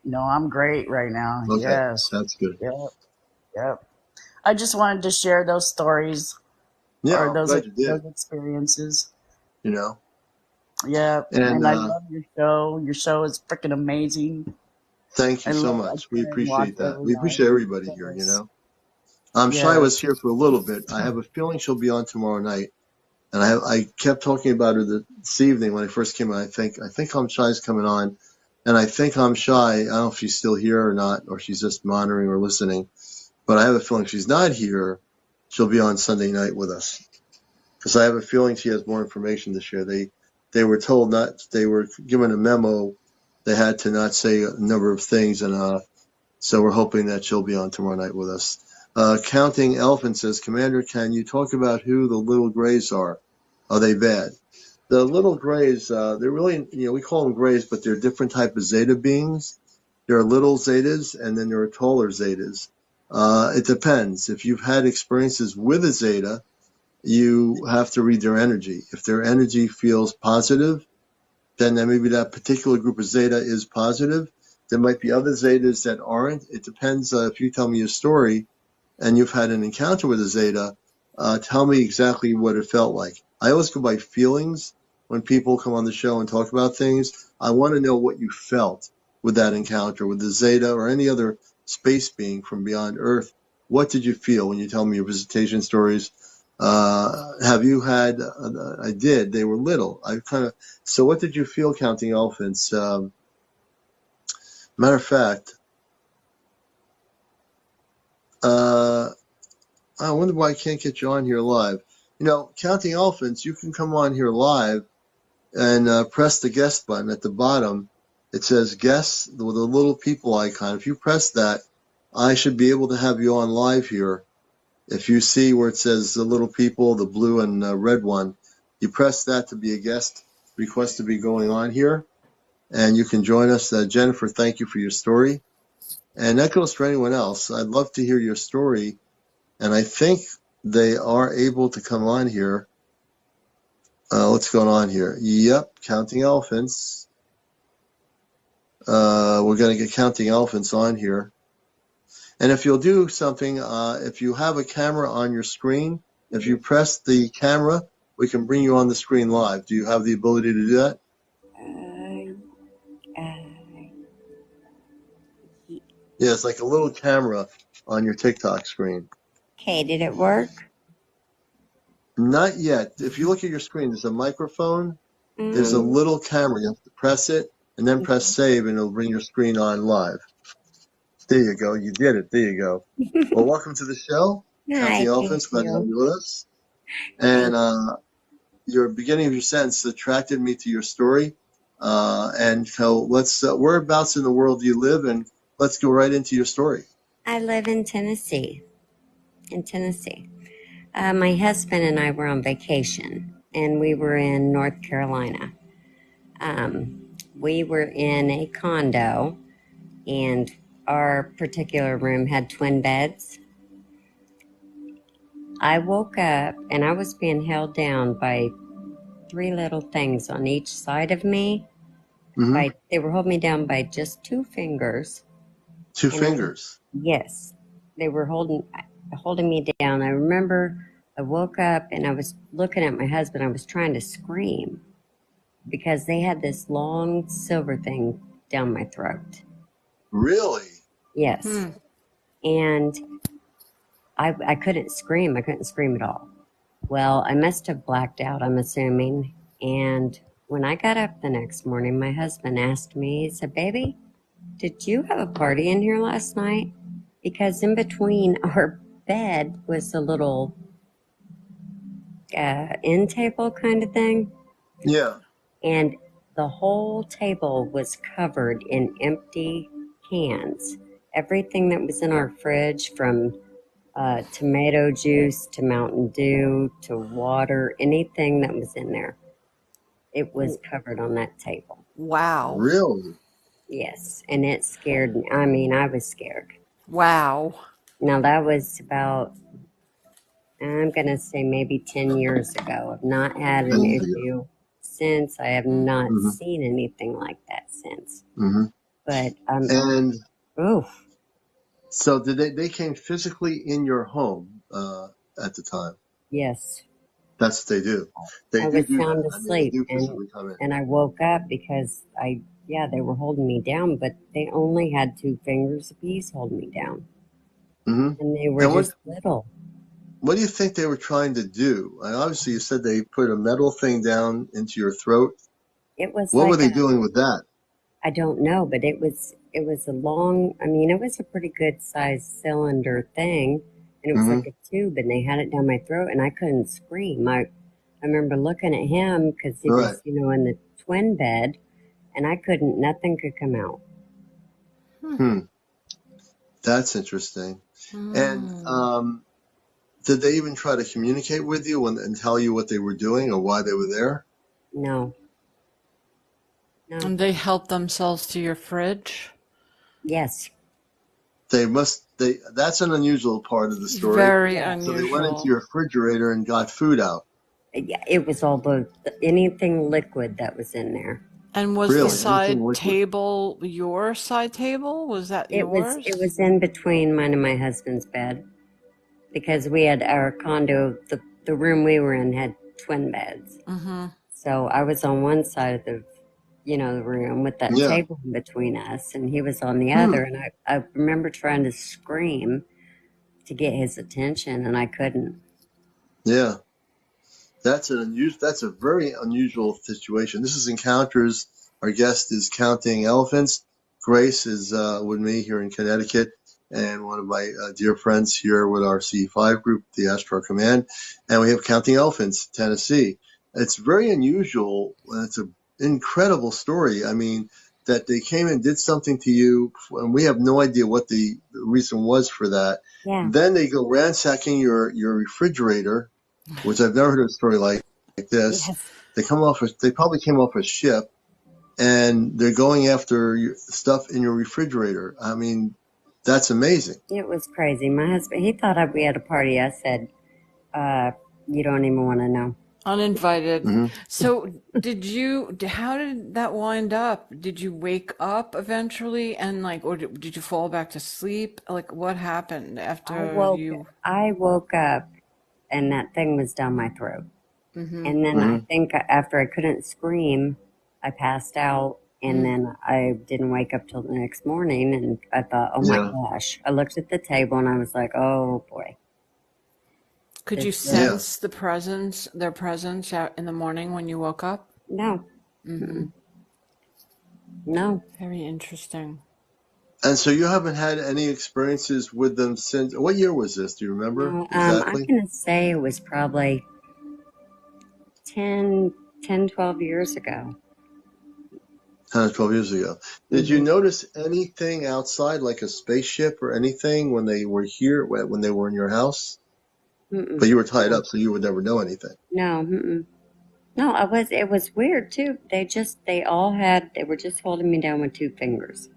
No, I'm great right now. Okay, yes. That's good. Yep. I just wanted to share those stories. Yeah, or those those experiences. You know? Yeah, and I love your show. Your show is freaking amazing. Thank you so much. We appreciate that. We appreciate everybody here, you know? Shai was here for a little bit. I have a feeling she'll be on tomorrow night. And I kept talking about her this evening when I first came on. I think Shai's coming on. and I think I'm shy. I don't know if she's still here or not, or she's just monitoring or listening. But I have a feeling if she's not here, she'll be on Sunday night with us. Because I have a feeling she has more information to share. They were told not. They were given a memo. They had to not say a number of things, and so we're hoping that she'll be on tomorrow night with us. Counting Elephant says, Commander, can you talk about who the little grays are? Are they bad? The little grays, they're really, we call them grays, but they're different type of zeta beings. There are little zetas, and then there are taller zetas. It depends. If you've had experiences with a zeta, you have to read their energy. If their energy feels positive, then maybe that particular group of zeta is positive. There might be other zetas that aren't. It depends. If you tell me a story and you've had an encounter with a zeta, tell me exactly what it felt like. I always go by feelings when people come on the show and talk about things. I want to know what you felt with that encounter with the zeta or any other space being from beyond Earth. What did you feel when you tell me your visitation stories? Have you had, I did, they were little. So what did you feel counting elephants? Matter of fact, I wonder why I can't get you on here live. Counting elephants, you can come on here live and press the guest button at the bottom. It says guests with a little people icon. If you press that, I should be able to have you on live here. If you see where it says the little people, the blue and red one, you press that to be a guest request to be going on here, and you can join us. Jennifer, thank you for your story. And that goes for anyone else. I'd love to hear your story, and I think they are able to come on here. What's going on here? Yep, counting elephants. We're going to get counting elephants on here. And if you'll do something, if you have a camera on your screen, if you press the camera, we can bring you on the screen live. Do you have the ability to do that? Yeah, it's like a little camera on your TikTok screen. Okay, did it work? Not yet. If you look at your screen, there's a microphone. There's a little camera. You have to press it and then press save, and it'll bring your screen on live. There you go. You did it. There you go. Well, welcome to the show. Hi, Counting Elephants. Glad to have you with us. And your beginning of your sentence attracted me to your story. And so whereabouts in the world do you live? And let's go right into your story. I live in Tennessee. My husband and I were on vacation, and we were in North Carolina. We were in a condo, and our particular room had twin beds. I woke up, and I was being held down by three little things on each side of me. Mm-hmm. They were holding me down by just 2 fingers. Two fingers? Yes. They were holding me down. I remember I woke up and I was looking at my husband. I was trying to scream because they had this long silver thing down my throat. Really? Yes. And I couldn't scream. I couldn't scream at all. Well, I must have blacked out, I'm assuming. And when I got up the next morning, my husband asked me, he said, "Baby, did you have a party in here last night?" Because in between our bed was a little end table kind of thing. Yeah. And the whole table was covered in empty cans. Everything that was in our fridge, from tomato juice to Mountain Dew to water, anything that was in there, it was covered on that table. Wow. Really? Yes. And it scared me. I mean, I was scared. Wow. Now, that was about, I'm going to say maybe 10 years ago. I've not had an issue since. I have not seen anything like that since. Mm-hmm. But, and so did they came physically in your home at the time? Yes. That's what they do. I was sound asleep, and I woke up because they were holding me down, but they only had 2 fingers apiece holding me down. Mm-hmm. And they were just little. What do you think they were trying to do? And obviously, you said they put a metal thing down into your throat. It was. What were they doing with that? I don't know, but it was a long. I mean, it was a pretty good sized cylinder thing, and it was Hmm. like a tube, and they had it down my throat, and I couldn't scream. I remember looking at him because he Right. was, in the twin bed, and I couldn't. Nothing could come out. Hmm. That's interesting. And Mm. did they even try to communicate with you and tell you what they were doing or why they were there? No, no. And they help themselves to your fridge? Yes, That's an unusual part of the story. Very yes. So they went into unusual. your refrigerator and got food out. Yeah, it was all anything liquid that was in there. And was the Really? Anything side liquid? table your side table? Was that It yours? was in between mine and my husband's bed because we had our condo. The room we were in had twin beds. Mm-hmm. So I was on one side of the room with that Yeah. table in between us, and he was on the Hmm. other. And I remember trying to scream to get his attention, and I couldn't. Yeah. That's a very unusual situation. This is Encounters. Our guest is Counting Elephants. Grace is with me here in Connecticut, and one of my dear friends here with our C5 group, the Astro Command, and we have Counting Elephants, Tennessee. It's very unusual, and it's an incredible story. I mean, that they came and did something to you, and we have no idea what the reason was for that. Yeah. Then they go ransacking your refrigerator, which I've never heard a story like this. Yes. They probably came off a ship, and they're going after your stuff in your refrigerator. I mean, that's amazing. It was crazy. My husband, he thought we had a party. I said, you don't even want to know. Uninvited. Mm-hmm. So how did that wind up? Did you wake up eventually and or did you fall back to sleep? Like what happened after you? I woke up and that thing was down my throat. Mm-hmm. And then I think after I couldn't scream, I passed out. And then I didn't wake up till the next morning. And I thought, oh my gosh. I looked at the table and I was like, oh boy. Could you sense their presence out in the morning when you woke up? No. Mm-hmm. No. Very interesting. And so you haven't had any experiences with them since. What year was this? Do you remember No, exactly? I'm going to say it was probably 10, 12 years ago. 10 or 12 years ago. Did you notice anything outside, like a spaceship or anything, when they were here, when they were in your house? Mm-mm. But you were tied up, so you would never know anything. No. Mm-mm. No, it was weird too. They were just holding me down with two fingers.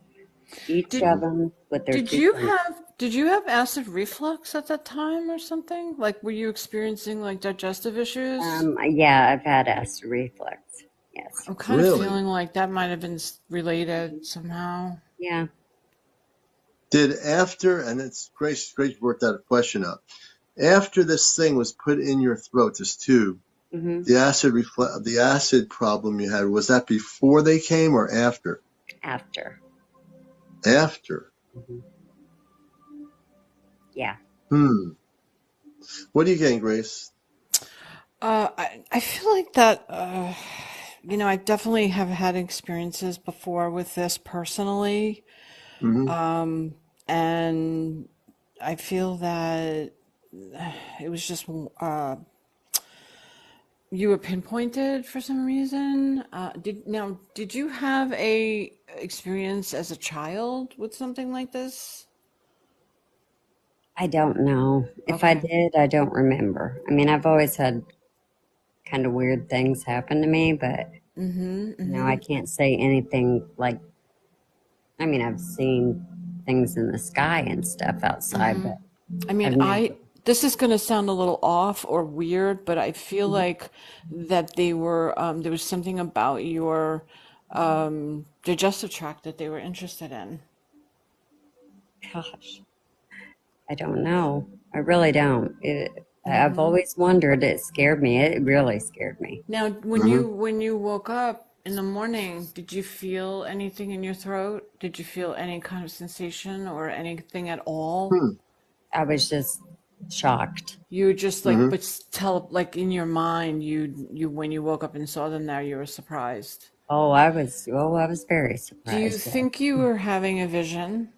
Each of them with their two fingers. Did you have acid reflux at that time or something? Like, were you experiencing digestive issues? Yeah, I've had acid reflux. Yes. I'm kind of feeling like that might have been related somehow. Yeah. And it's Grace worked that question up. After this thing was put in your throat, this tube, the acid problem you had, was that before they came or after? After. After. Mm-hmm. Yeah. What are you getting, Grace? I feel like that, I definitely have had experiences before with this personally. Mm-hmm. And I feel that it was just you were pinpointed for some reason. Did you have a experience as a child with something like this? I don't know. If I did, I don't remember. I mean, I've always had kind of weird things happen to me, but I can't say anything I mean, I've seen things in the sky and stuff outside, but I mean, this is going to sound a little off or weird, but I feel like that they were, there was something about your digestive tract that they were interested in. Gosh, I don't know. I really don't. I've always wondered. It scared me. It really scared me. Now, when you woke up in the morning, did you feel anything in your throat? Did you feel any kind of sensation or anything at all? I was just shocked. You were just but in your mind, you when you woke up and saw them there, you were surprised. I was very Do you surprised. think you were having a vision?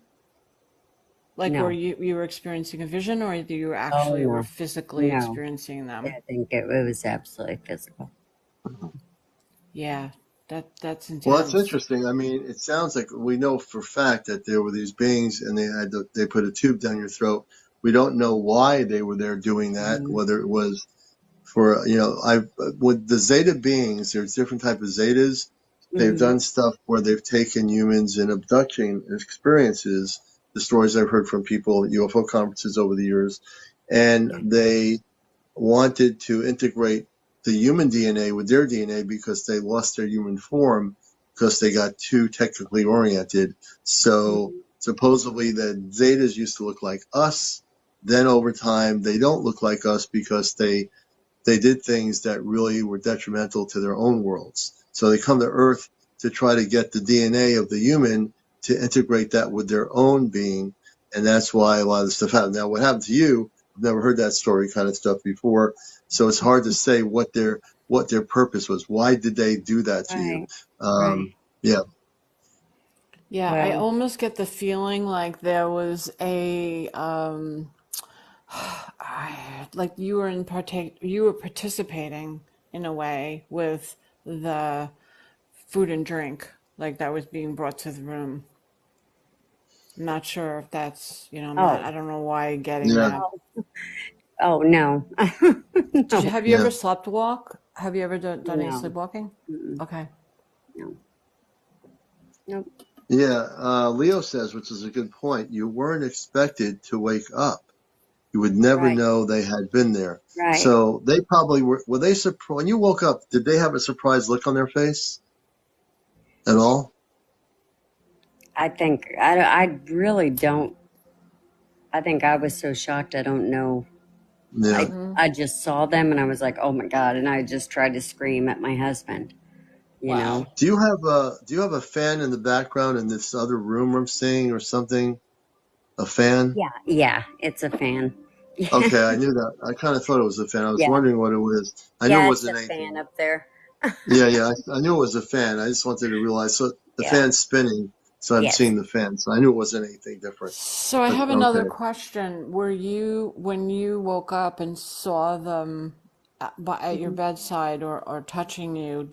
Like, No. were you were experiencing a vision, or you were Oh, actually were no. physically No. experiencing them? I think it was absolutely physical. Yeah, that's intense. Well, that's interesting. I mean, it sounds like we know for a fact that there were these beings, and they put a tube down your throat. We don't know why they were there doing that. Whether it was for with the Zeta beings, there's different type of Zetas. They've done stuff where they've taken humans in abduction experiences. The stories I've heard from people at UFO conferences over the years, and they wanted to integrate the human DNA with their DNA because they lost their human form because they got too technically oriented. So supposedly the Zetas used to look like us. Then over time, they don't look like us because they did things that really were detrimental to their own worlds. So they come to Earth to try to get the DNA of the human to integrate that with their own being. And that's why a lot of the stuff happened. Now, what happened to you, I've never heard that story kind of stuff before. So it's hard to say what their purpose was. Why did they do that to you? Right. Yeah. Yeah, I almost get the feeling like there was a like you were participating in a way with the food and drink like that was being brought to the room. I'm not sure if that's, I don't know why getting Yeah. that. Oh, no. No. Have you ever slept walk? Have you ever done any No. sleepwalking? Okay. No. Nope. Yeah. Leo says, which is a good point, you weren't expected to wake up. You would never Right. know they had been there. Right. So they probably were they surprised when you woke up? Did they have a surprised look on their face at all? I think I really don't. I think I was so shocked. I don't know. Yeah. I just saw them and I was like, oh my God. And I just tried to scream at my husband, you know? Do you have a fan in the background in this other room I'm seeing or something? A fan? Yeah. Yeah. It's a fan. Okay, I knew that. I kind of thought it was a fan. I was Yeah. wondering what it was. I knew it Yeah. It's a wasn't fan anything. up there. Yeah. I knew it was a fan. I just wanted to realize. So the Yeah. fan's spinning, so I'm Yes. seeing the fan. So I knew it wasn't anything different. So I But, have another okay. question. Were you, when you woke up and saw them at your bedside or touching you,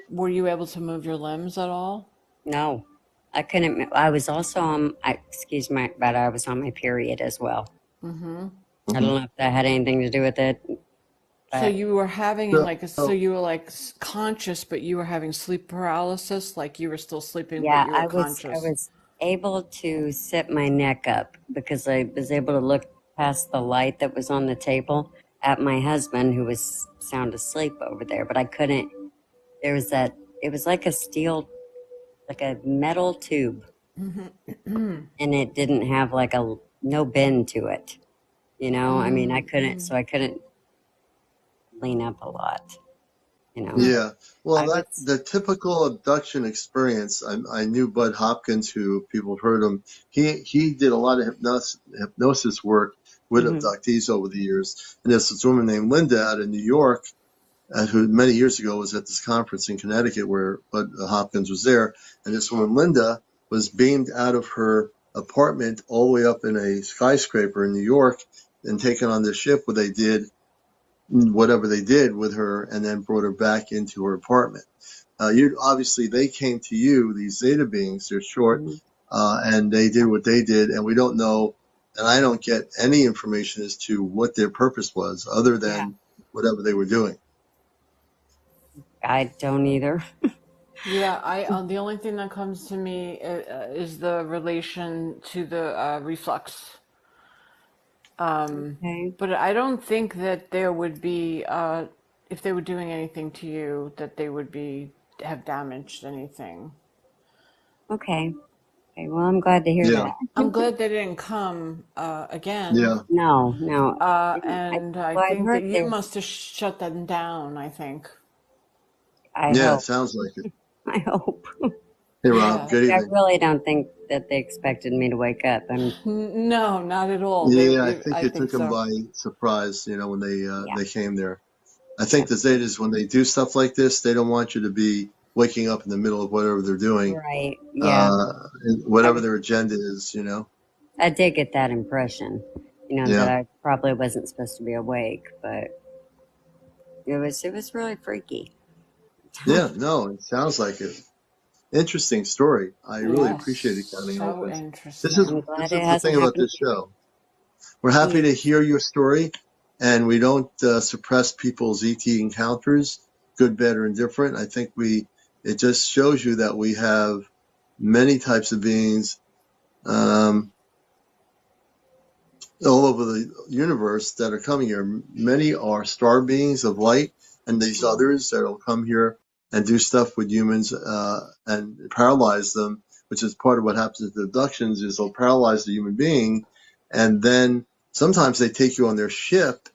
were you able to move your limbs at all? No, I couldn't. I was also on, excuse me, but I was on my period as well. I don't know if that had anything to do with it. So you were having So you were like conscious, but you were having sleep paralysis, like you were still sleeping, Yeah, but you were I conscious. was able to sit my neck up because I was able to look past the light that was on the table at my husband who was sound asleep over there, but I couldn't. There was it was like like a metal tube, and it didn't have like no bend to it. I mean, I couldn't lean up a lot, yeah, well, I that was, the typical abduction experience. I knew Bud Hopkins, who people have heard him. He did a lot of hypnosis work with mhm. abductees over the years. And there's this woman named Linda out in New York, who many years ago was at this conference in Connecticut where Bud Hopkins was there. And this woman Linda was beamed out of her apartment all the way up in a skyscraper in New York and taken on this ship where they did whatever they did with her and then brought her back into her apartment. Obviously they came to you, these Zeta beings, they're short, and they did what they did, and we don't know, and I don't get any information as to what their purpose was other than whatever they were doing. I don't either. Yeah, the only thing that comes to me is the relation to the reflux. Okay. But I don't think that there would be, if they were doing anything to you, that they would have damaged anything. Okay. Okay. Well, I'm glad to hear Yeah, that. I'm glad they didn't come again. yeah, No. And I Well, I've think that heard you there's. must have shut them down, I think. I yeah. It hope. sounds like it. I hope. Hey, Rob. Yeah. Good I evening. really don't think that they expected me to wake up. No, not at all. Yeah, I think I it think took them so. by surprise. When Yeah. they came there. I think the Zetas, when they do stuff like this, they don't want you to be waking up in the middle of whatever they're doing, Right. Yeah. whatever their agenda is, I did get that impression, that Yeah. I probably wasn't supposed to be awake, but it was really freaky. Yeah. No, it sounds like it. Interesting story. I really Yes, appreciate it, Counting so Elephants. This is I'm interesting. glad this it is the hasn't thing about happened this to show. We're happy you. to hear your story, and we don't suppress people's ET encounters, good, bad, or indifferent. I think it just shows you that we have many types of beings all over the universe that are coming here. Many are star beings of light, and these others that will come here and do stuff with humans and paralyze them, which is part of what happens with abductions, is they'll paralyze the human being, and then sometimes they take you on their ship.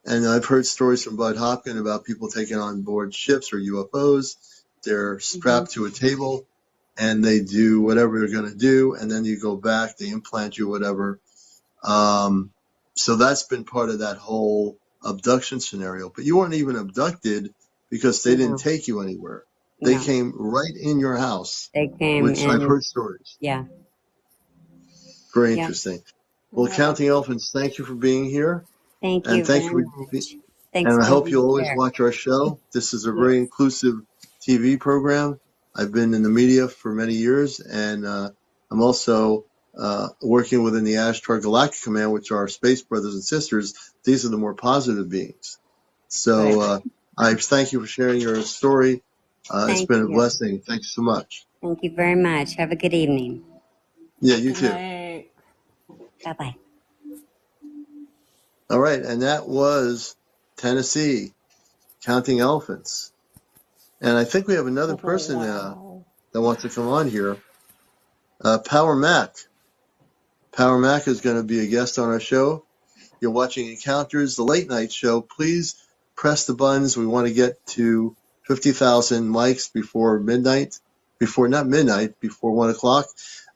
And I've heard stories from Bud Hopkins about people taking on board ships or UFOs. They're strapped to a table and they do whatever they're going to do. And then you go back, they implant you, whatever. So that's been part of that whole abduction scenario. But you weren't even abducted because they didn't No, take you anywhere. They no. came right in your house, They came which I've in. heard stories. Yeah. Very Yeah. interesting. Well, Yeah. Counting Elephants, thank you for being here. Thank And you thank very you for much. Thanks And I for hope letting me you'll always share. watch our show. This is a Yeah. very inclusive TV program. I've been in the media for many years, and I'm also working within the Ashtar Galactic Command, which are our space brothers and sisters. These are the more positive beings. Good. So I thank you for sharing your story. It's Thank been a you. blessing. Thanks so much. Thank you very much. Have a good evening. Yeah, you Good too. night. Bye-bye. All right, and that was Tennessee, Counting Elephants. And I think we have another Oh, person wow. that wants to come on here. Power Mac. Power Mac is going to be a guest on our show. You're watching Encounters, the late night show. Please press the buttons. We want to get to 50,000 likes before midnight, not midnight, before 1 o'clock.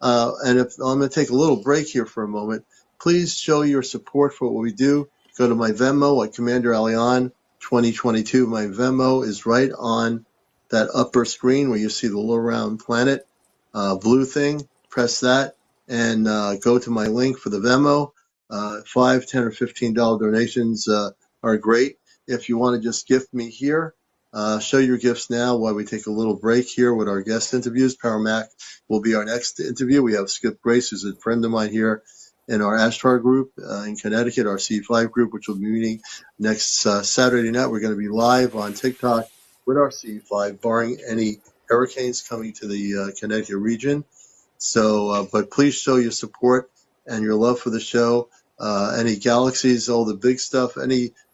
And if I'm going to take a little break here for a moment, please show your support for what we do. Go to my Venmo at CmdrAleon 2022. My Venmo is right on that upper screen where you see the little round planet, blue thing. Press that and go to my link for the Venmo. $5, $10, or $15 donations are great. If you want to just gift me here, show your gifts now while we take a little break here with our guest interviews. Power Mac will be our next interview. We have Skip Grace, who's a friend of mine here in our Ashtar group in Connecticut, our C5 group, which will be meeting next Saturday night. We're going to be live on TikTok with our C5, barring any hurricanes coming to the Connecticut region. So, but please show your support and your love for the show. Any galaxies, all the big stuff,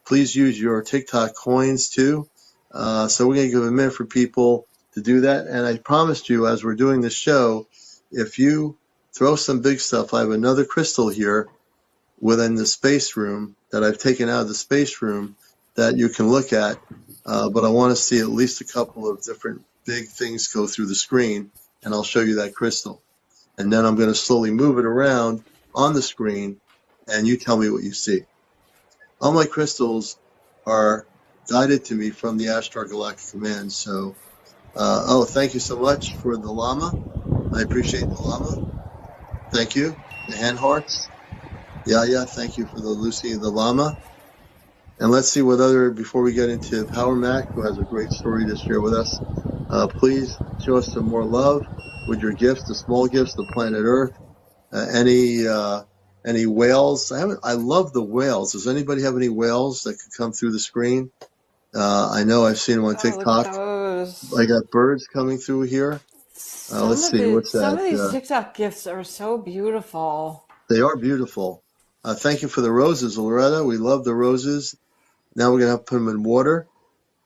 please use your TikTok coins too. So we're going to give a minute for people to do that. And I promised you, as we're doing the show, if you throw some big stuff, I have another crystal here within the space room that I've taken out of the space room that you can look at. But I want to see at least a couple of different big things go through the screen, and I'll show you that crystal. And then I'm going to slowly move it around on the screen, and you tell me what you see. All my crystals are guided to me from the Ashtar Galactic Command. So, thank you so much for the llama. I appreciate the llama. Thank you. The hand hearts. Yeah, thank you for the Lucy the llama. And let's see before we get into Power Mac, who has a great story to share with us. Please show us some more love with your gifts, the small gifts, the planet Earth. Any whales? I love the whales. Does anybody have any whales that could come through the screen? I know I've seen them on Oh, look at TikTok. I those. got birds coming through here. Let's see, what's Some of these that? TikTok gifts are so beautiful. They are beautiful. Thank you for the roses, Loretta. We love the roses. Now we're going to have to put them in water.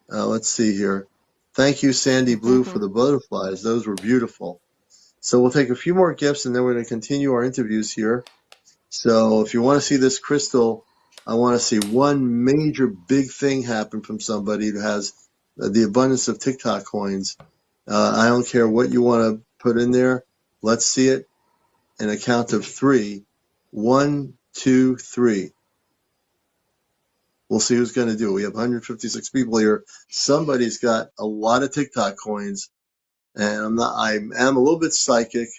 Let's see here. Thank you, Sandy Blue, for the butterflies. Those were beautiful. So we'll take a few more gifts, and then we're going to continue our interviews here. So if you want to see this crystal, I want to see one major big thing happen from somebody who has the abundance of TikTok coins. I don't care what you want to put in there. Let's see it in a count of 3. 1, 2, 3. We'll see who's going to do it. We have 156 people here. Somebody's got a lot of TikTok coins, and I am a little bit psychic,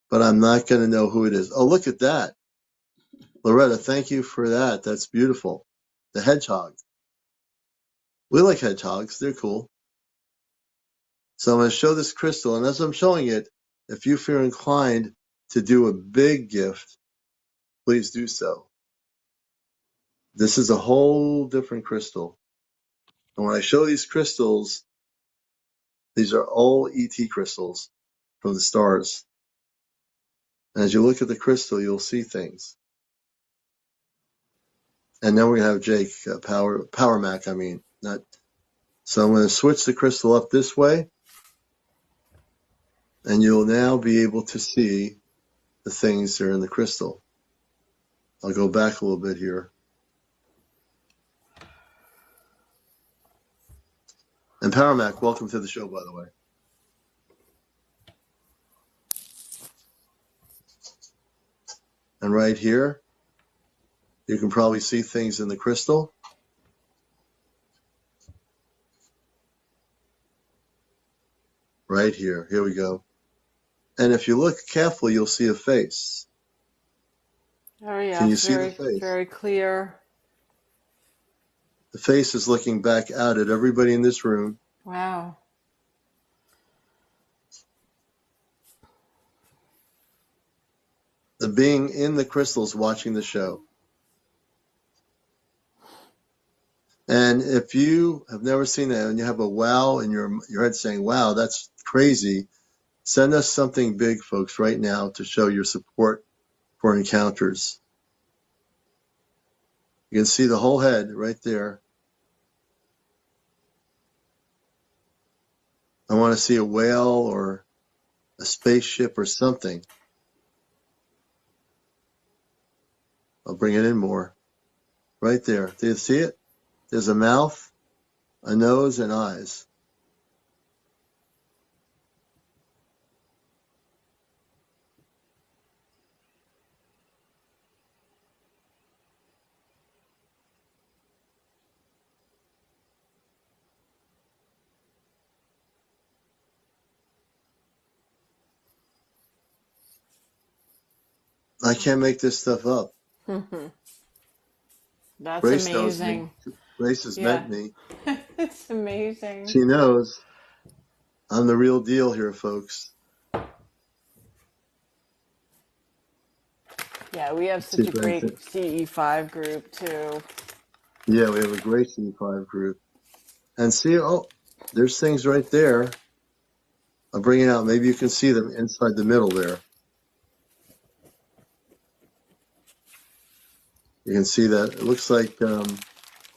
but I'm not going to know who it is. Oh, look at that. Loretta, thank you for that. That's beautiful. The hedgehog. We like hedgehogs. They're cool. So I'm going to show this crystal, and as I'm showing it, if you feel inclined to do a big gift, please do so. This is a whole different crystal. And when I show these crystals, these are all ET crystals from the stars. And as you look at the crystal, you'll see things. And then we're going to have Jake, Power Mac, So I'm going to switch the crystal up this way, and you'll now be able to see the things that are in the crystal. I'll go back a little bit here. And Power Mac, welcome to the show, by the way. And right here, you can probably see things in the crystal. Right here. Here we go. And if you look carefully, you'll see a face. Oh, yeah. Can you see the face? Very clear. The face is looking back out at everybody in this room. Wow. The being in the crystal is watching the show. And if you have never seen that and you have a wow in your head saying, wow, that's crazy, send us something big, folks, right now to show your support for encounters. You can see the whole head right there. I want to see a whale or a spaceship or something. I'll bring it in more. Right there. Do you see it? There's a mouth, a nose, and eyes. I can't make this stuff up. That's Grace amazing. knows me. Grace has met me. It's amazing. She knows I'm the real deal here, folks. Yeah, we have such a great CE5 group, too. Yeah, we have a great CE5 group. And see, there's things right there. I'll bring it out. Maybe you can see them inside the middle there. You can see that. It looks like a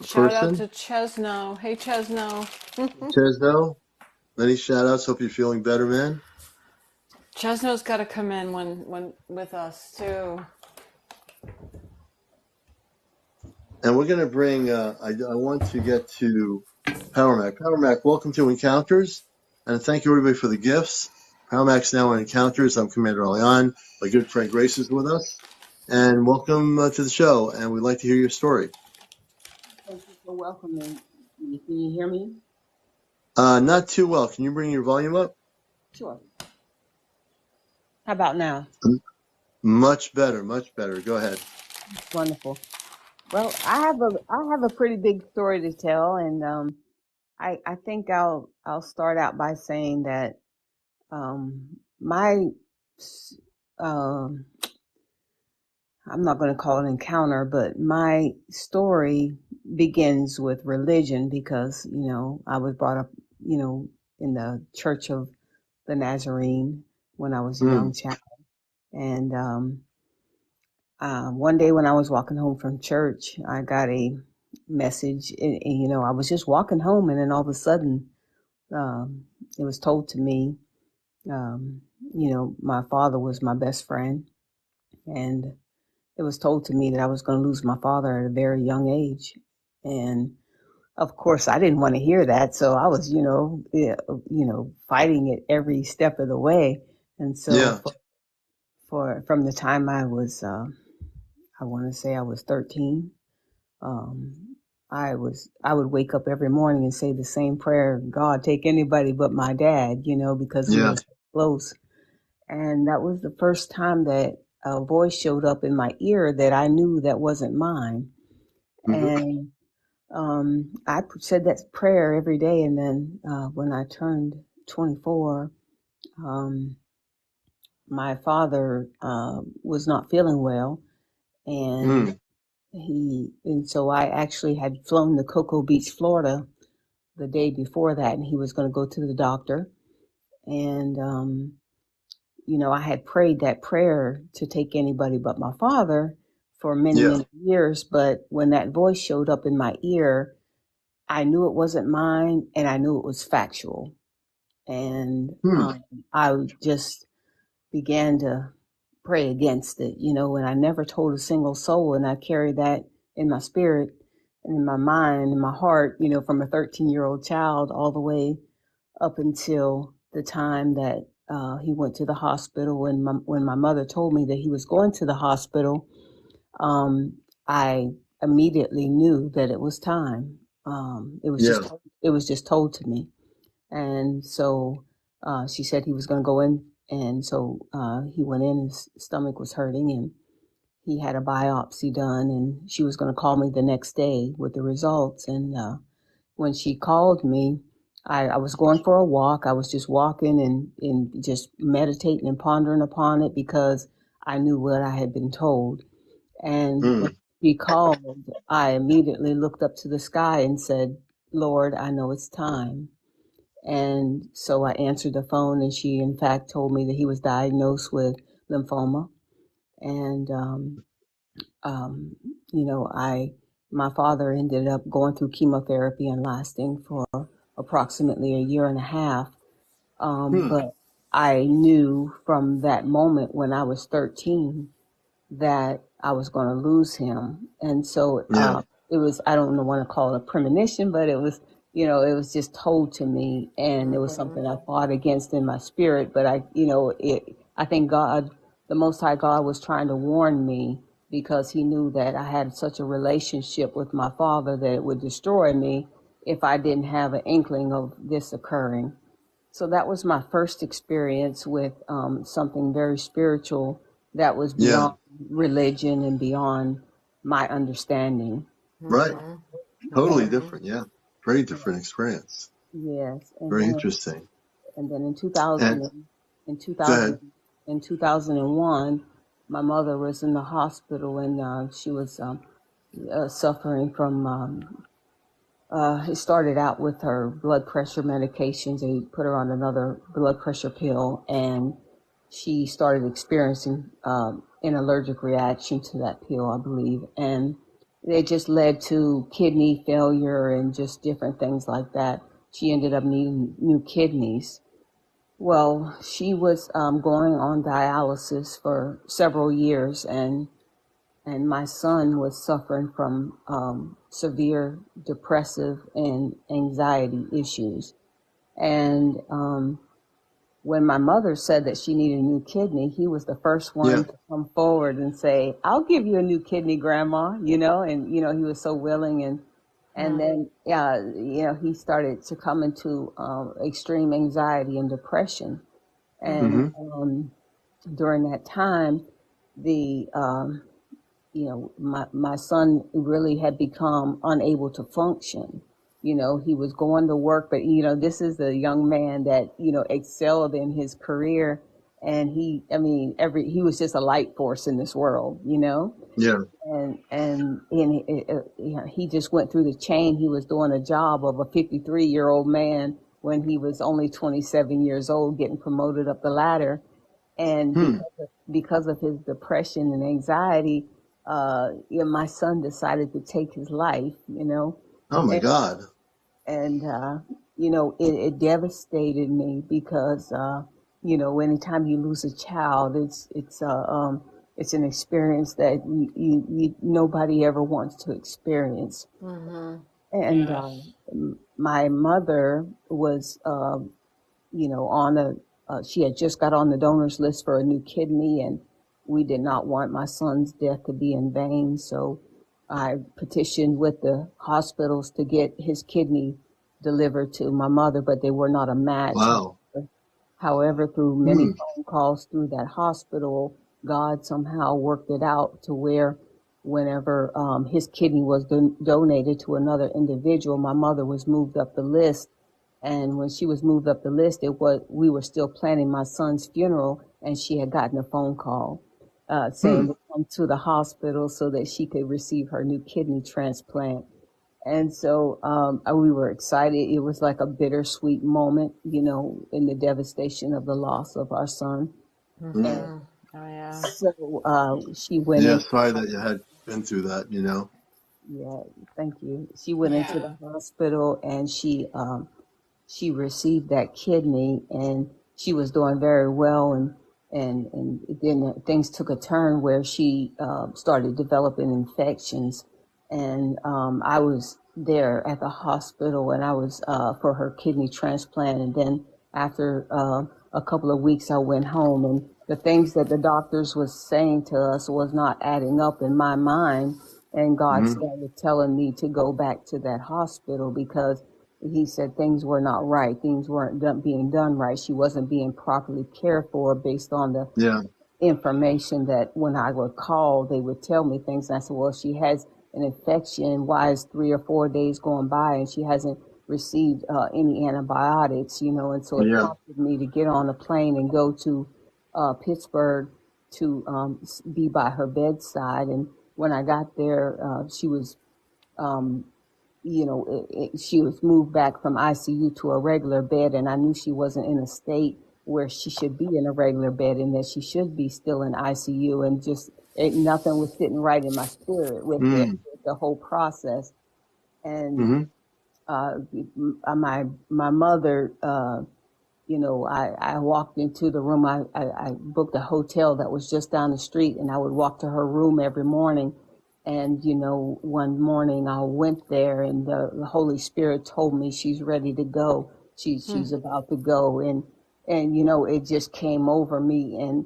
Shout person. out to Chesno. Hey, Chesno. Chesno, many shout outs. Hope you're feeling better, man. Chesno's got to come in when with us, too. And we're going to bring, I want to get to Power Mac. Power Mac, welcome to Encounters. And thank you, everybody, for the gifts. Power Mac's now on Encounters. I'm CmdrAleon. My good friend Grace is with us. And welcome to the show. And we'd like to hear your story. Thank you for welcoming me. Can you hear me? Not too well. Can you bring your volume up? Sure. How about now? Much better, much better. Go ahead. Wonderful. Well, I have a pretty big story to tell, and I think I'll start out by saying that my I'm not going to call it encounter, but my story begins with religion because, I was brought up, in the Church of the Nazarene when I was a young child. And one day when I was walking home from church, I got a message. And, I was just walking home, and then all of a sudden, it was told to me, my father was my best friend. And it was told to me that I was going to lose my father at a very young age. And of course, I didn't want to hear that. So I was, fighting it every step of the way. And so from the time I was, I want to say I was 13, I would wake up every morning and say the same prayer, God, take anybody but my dad, because we were so close. And that was the first time that a voice showed up in my ear that I knew that wasn't mine. And I said that prayer every day. And then when I turned 24, my father was not feeling well. And so I actually had flown to Cocoa Beach, Florida the day before that, and he was going to go to the doctor. And, I had prayed that prayer to take anybody but my father for many, many years. But when that voice showed up in my ear, I knew it wasn't mine, and I knew it was factual. And I just began to pray against it, and I never told a single soul, and I carried that in my spirit and in my mind and my heart, from a 13-year-old child all the way up until the time that he went to the hospital. And when my mother told me that he was going to the hospital, I immediately knew that it was time. It was just told to me. And so she said he was going to go in. And so he went in, his stomach was hurting, and he had a biopsy done, and she was going to call me the next day with the results. And when she called me, I was going for a walk. I was just walking and just meditating and pondering upon it because I knew what I had been told. And when she called, I immediately looked up to the sky and said, Lord, I know it's time. And so I answered the phone, and she, in fact, told me that he was diagnosed with lymphoma. And, my father ended up going through chemotherapy and lasting for approximately a year and a half. But I knew from that moment when I was 13 that I was going to lose him. And so it was, I don't want to call it a premonition, but it was, it was just told to me, and it was something I fought against in my spirit. But I think God, the Most High God, was trying to warn me because he knew that I had such a relationship with my father that it would destroy me if I didn't have an inkling of this occurring. So that was my first experience with something very spiritual that was beyond religion and beyond my understanding. Right. Totally different. Yeah. Very different experience. Yes. And Very then, interesting. And then in And 2001, my mother was in the hospital, and she was suffering from it started out with her blood pressure medications. They put her on another blood pressure pill, and she started experiencing an allergic reaction to that pill, I believe. And it just led to kidney failure and just different things like that. She ended up needing new kidneys. Well, she was going on dialysis for several years, and my son was suffering from severe depressive and anxiety issues. And when my mother said that she needed a new kidney, he was the first one to come forward and say, I'll give you a new kidney, Grandma, and, he was so willing. And then, he started to come into extreme anxiety and depression. And during that time, the my son really had become unable to function. He was going to work, but this is a young man that excelled in his career, and he was just a light force in this world. And he just went through the chain. He was doing a job of a 53-year-old man when he was only 27 years old, getting promoted up the ladder. And because of his depression and anxiety, my son decided to take his life, Oh my God. And, it devastated me because, anytime you lose a child, it's an experience that nobody ever wants to experience. And my mother was, she had just got on the donors list for a new kidney, and we did not want my son's death to be in vain. So I petitioned with the hospitals to get his kidney delivered to my mother, but they were not a match. Wow. However, through many phone calls through that hospital, God somehow worked it out to where whenever his kidney was donated to another individual, my mother was moved up the list. And when she was moved up the list, we were still planning my son's funeral, and she had gotten a phone call saying to come to the hospital so that she could receive her new kidney transplant. And so we were excited. It was like a bittersweet moment, you know, in the devastation of the loss of our son. And so she went in. Sorry that you had been through that, you know. Yeah, thank you. She went into the hospital, and she received that kidney, and she was doing very well, and then things took a turn where she started developing infections, and I was there at the hospital, and I was for her kidney transplant, and then after a couple of weeks I went home, and the things that the doctors was saying to us was not adding up in my mind, and God started telling me to go back to that hospital because he said things were not right. Things weren't being done right. She wasn't being properly cared for based on the information that when I would call, they would tell me things. And I said, well, she has an infection. Why is 3 or 4 days going by and she hasn't received any antibiotics, you know? And so it prompted me to get on a plane and go to Pittsburgh to be by her bedside. And when I got there, she was you know, she was moved back from ICU to a regular bed, and I knew she wasn't in a state where she should be in a regular bed and that she should be still in ICU, and just nothing was sitting right in my spirit with the whole process. And my mother, you know, I walked into the room. I booked a hotel that was just down the street, and I would walk to her room every morning. And, you know, one morning I went there, and the Holy Spirit told me she's ready to go. She's about to go. And, you know, it just came over me, and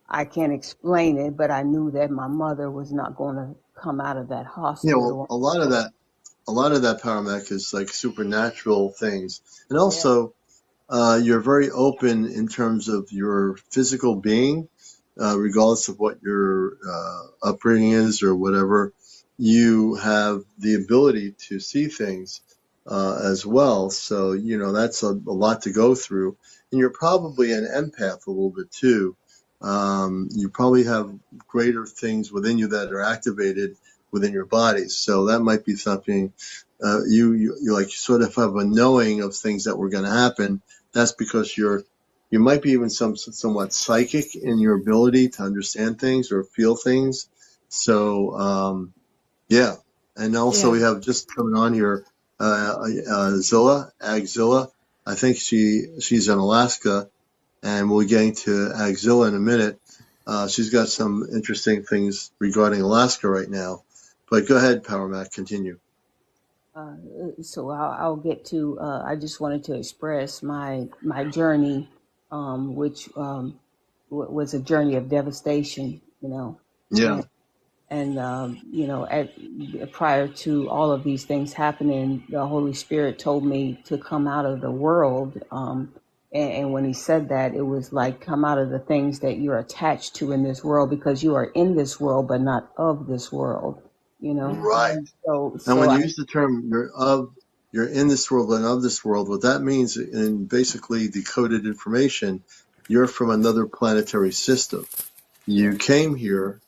I can't explain it, but I knew that my mother was not going to come out of that hospital. Yeah, well, a lot of that, Paramec, is like supernatural things. And also, you're very open in terms of your physical being. Regardless of what your upbringing is or whatever, you have the ability to see things as well. So, you know, that's a lot to go through. And you're probably an empath a little bit too. You probably have greater things within you that are activated within your body. So that might be something you like sort of have a knowing of things that were going to happen. That's because you might be even somewhat psychic in your ability to understand things or feel things. So, And also we have just coming on here, Agzilla. I think she's in Alaska, and we'll get into Agzilla in a minute. She's got some interesting things regarding Alaska right now. But go ahead, Power Mac, continue. So I'll get to, I just wanted to express my journey, which was a journey of devastation, you know. Yeah. And you know, prior to all of these things happening, the Holy Spirit told me to come out of the world. And when he said that, it was like, come out of the things that you're attached to in this world, because you are in this world, but not of this world, you know? Right. And when you use the term you're in this world and of this world, what that means in basically decoded information, you're from another planetary system. You came here,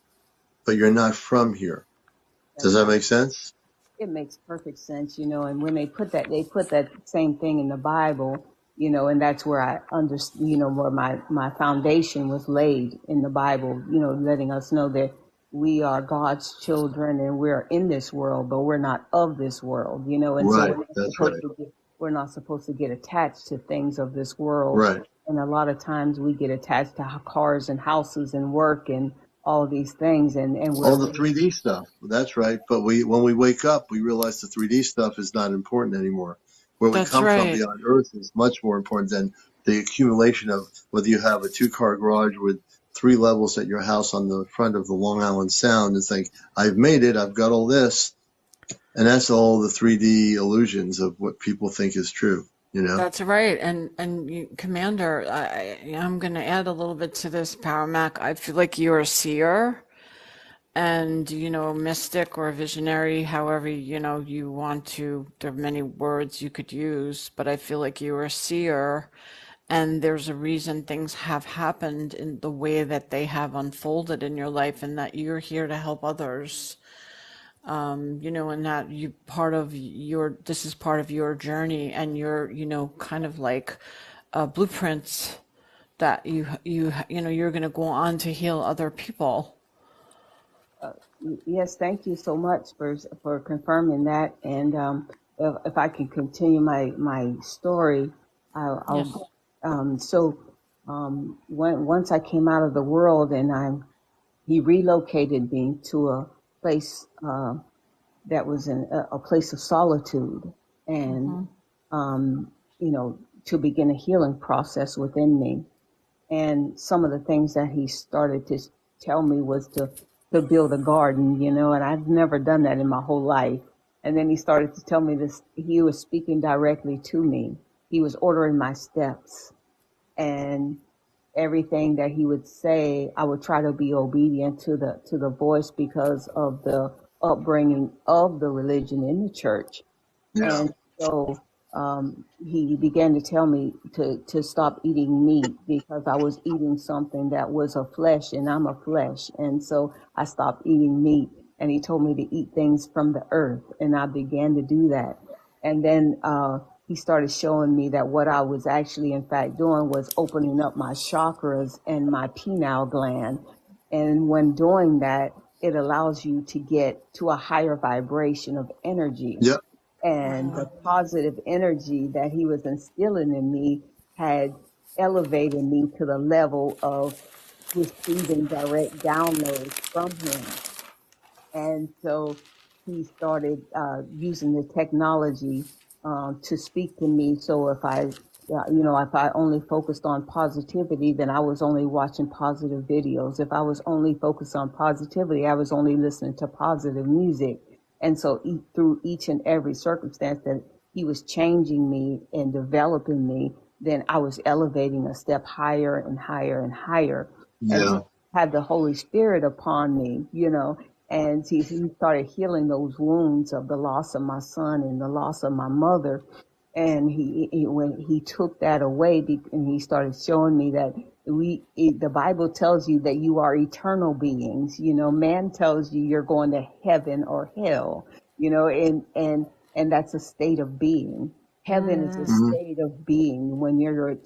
but you're not from here. Does that make sense? It makes perfect sense, you know, and when they put that same thing in the Bible, you know, and that's where I understand, you know, where my foundation was laid in the Bible, you know, letting us know that we are God's children and we're in this world, but we're not of this world, you know, and right. so we're not supposed to get attached to things of this world. Right. And a lot of times we get attached to cars and houses and work and all these things, and we're all the 3D stuff. That's right. But when we wake up, we realize the 3D stuff is not important anymore. Where we come from beyond Earth is much more important than the accumulation of whether you have a 2-car garage with 3 levels at your house on the front of the Long Island Sound and think, I've made it, I've got all this. And that's all the 3D illusions of what people think is true, you know? That's right. And you, Commander, I'm going to add a little bit to this, Power Mac. I feel like you're a seer and, mystic or visionary, however, you want to. There are many words you could use, but I feel like you're a seer, and there's a reason things have happened in the way that they have unfolded in your life, and that you're here to help others. And that this is part of your journey, and your, kind of like blueprints that you're going to go on to heal other people. Yes, thank you so much for confirming that. And if I can continue my story, I'll Yes. once I came out of the world, and he relocated me to a place that was in a place of solitude, and to begin a healing process within me. And some of the things that he started to tell me was to build a garden, and I've never done that in my whole life. And then he started to tell me this. He was speaking directly to me. He was ordering my steps, and everything that he would say, I would try to be obedient to the voice because of the upbringing of the religion in the church. Yeah. And so he began to tell me to stop eating meat because I was eating something that was of flesh, and I'm a flesh. And so I stopped eating meat, and he told me to eat things from the earth, and I began to do that. And then he started showing me that what I was actually in fact doing was opening up my chakras and my pineal gland. And when doing that, it allows you to get to a higher vibration of energy. Yep. And the positive energy that he was instilling in me had elevated me to the level of receiving direct downloads from him. And so he started using the technology to speak to me. So if I only focused on positivity, then I was only watching positive videos. If I was only focused on positivity, I was only listening to positive music. And so through each and every circumstance that he was changing me and developing me, then I was elevating a step higher and higher and higher. Yeah. And he had the Holy Spirit upon me, and he started healing those wounds of the loss of my son and the loss of my mother. And when he took that away, and he started showing me that the Bible tells you that you are eternal beings. Man tells you you're going to heaven or hell. And that's a state of being. Heaven is a state of being when you're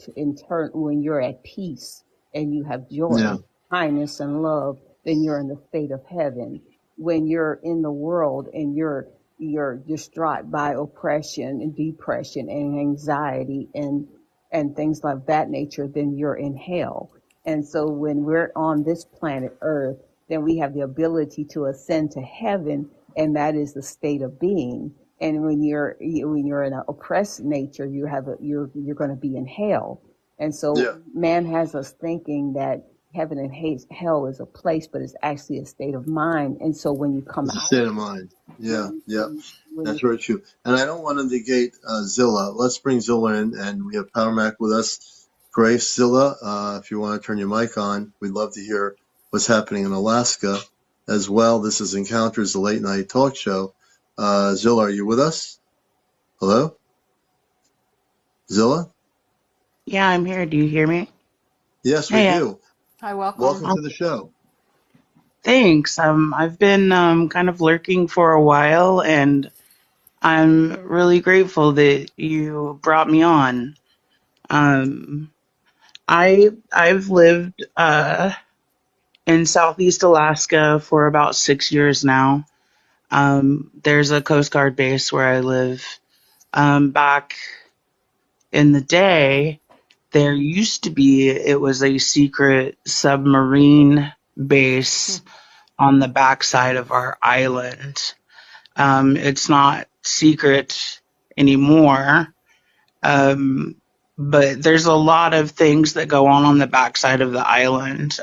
when you're at peace and you have joy, kindness, and love. Then you're in the state of heaven. When you're in the world and you're distraught by oppression and depression and anxiety and things like that nature, then you're in hell. And so when we're on this planet Earth, then we have the ability to ascend to heaven, and that is the state of being. And when you're in an oppressed nature, you're going to be in hell. And so man has us thinking that heaven and hell is a place, but it's actually a state of mind. And so when you come It's a out, state of mind. Yeah. That's very true. And I don't want to negate Zilla. Let's bring Zilla in, and we have Power Mac with us. Grace, Zilla, if you want to turn your mic on, we'd love to hear what's happening in Alaska as well. This is Encounters, the late night talk show. Zilla, are you with us? Hello? Zilla? Yeah, I'm here. Do you hear me? Yes, we do. Hi, welcome. Welcome to the show. Thanks. I've been kind of lurking for a while, and I'm really grateful that you brought me on. I've lived in Southeast Alaska for about 6 years now. There's a Coast Guard base where I live. Back in the day, there used to be, it was a secret submarine base on the backside of our island. It's not secret anymore, but there's a lot of things that go on the backside of the island.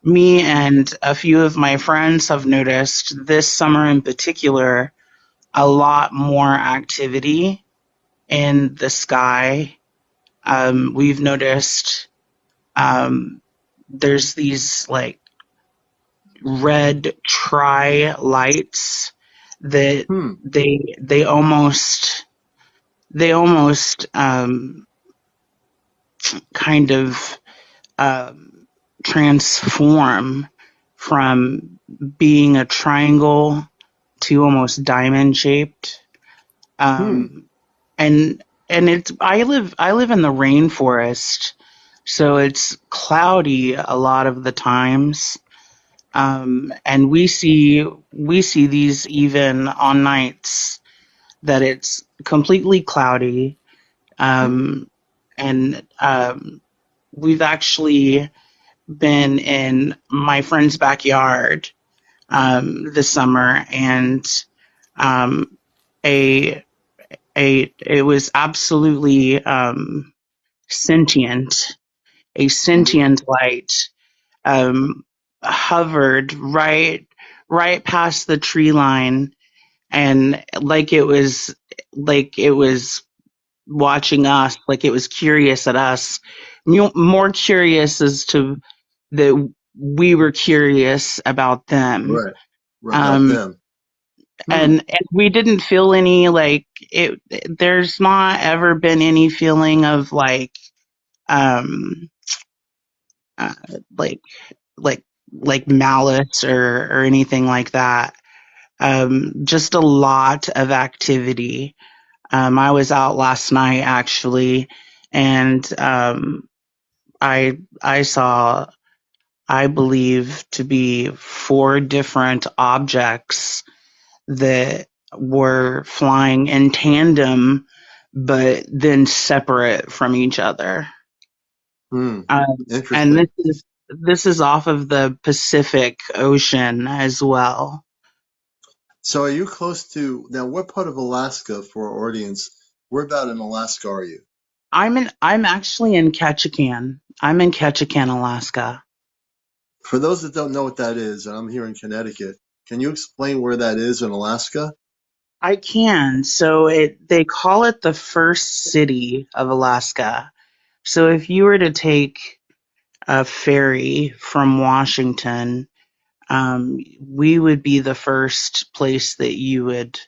Me and a few of my friends have noticed this summer in particular, a lot more activity in the sky. We've noticed there's these like red tri lights that Hmm. they almost kind of um, transform from being a triangle to almost diamond shaped. Hmm. Um, and it's I live in the rainforest, so it's cloudy a lot of the times. And we see these even on nights that it's completely cloudy. Hmm. Um, and we've actually been in my friend's backyard this summer, and um, a it was absolutely sentient. A Hmm. sentient light um, hovered right past the tree line, and like it was watching us, like it was curious at us, more curious as to that we were curious about them. Right. Right. About Um, them. Hmm. and we didn't feel any like it. There's not ever been any feeling of um, uh, like like like malice or anything like that. Just a lot of activity. I was out last night actually, and I saw, I believe, to be 4 different objects that were flying in tandem, but then separate from each other. Hmm. And Interesting. this is off of the Pacific Ocean as well. So are you close to now? What part of Alaska for our audience? Where about in Alaska are you? I'm actually in Ketchikan. I'm in Ketchikan, Alaska. For those that don't know what that is, and I'm here in Connecticut, can you explain where that is in Alaska? I can. So they call it the first city of Alaska. So if you were to take a ferry from Washington, we would be the first place that you would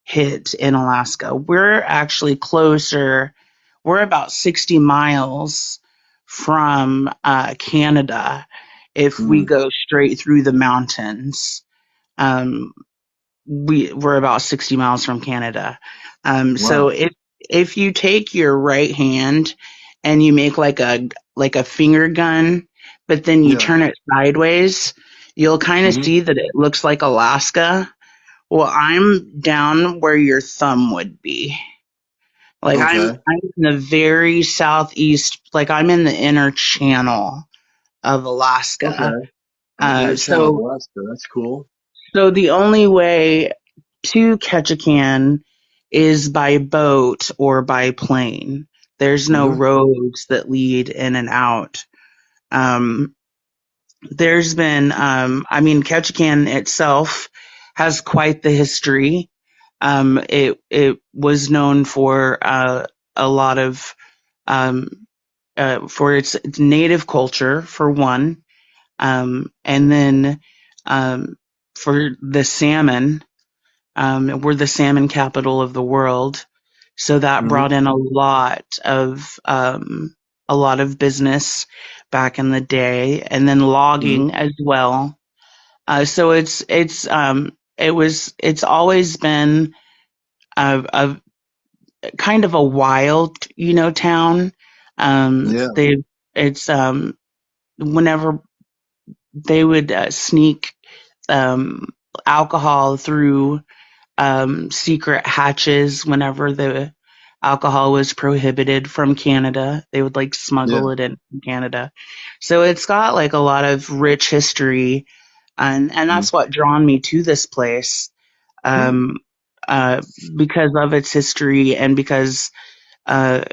hit in Alaska. We're actually closer. We're about 60 miles from Canada if we Hmm. go straight through the mountains. Um, we're about 60 miles from Canada. So Wow. if you take your right hand and you make like a finger gun, but then you Yeah. turn it sideways, you'll kind of Hmm. see that it looks like Alaska. Well, I'm down where your thumb would be. Like I'm Okay. I'm in the very southeast, like I'm in the inner channel of Alaska. Okay. Inner Channel, So Alaska. That's cool. so the only way to Ketchikan is by boat or by plane. There's no Hmm. roads that lead in and out. Um, there's been, I mean, Ketchikan itself has quite the history. It was known for a lot of um, for its native culture, for one, and then for the salmon. We're the salmon capital of the world, so that Hmm. brought in a lot of business back in the day, and then Hmm. logging as well. So it's always been a kind of a wild, town. Yeah. They it's whenever they would sneak um, alcohol through secret hatches whenever the alcohol was prohibited from Canada. They would like Yeah. smuggle it in from Canada. So it's got like a lot of rich history, and Hmm. that's what drawn me to this place. Hmm. Um, because of its history and uh,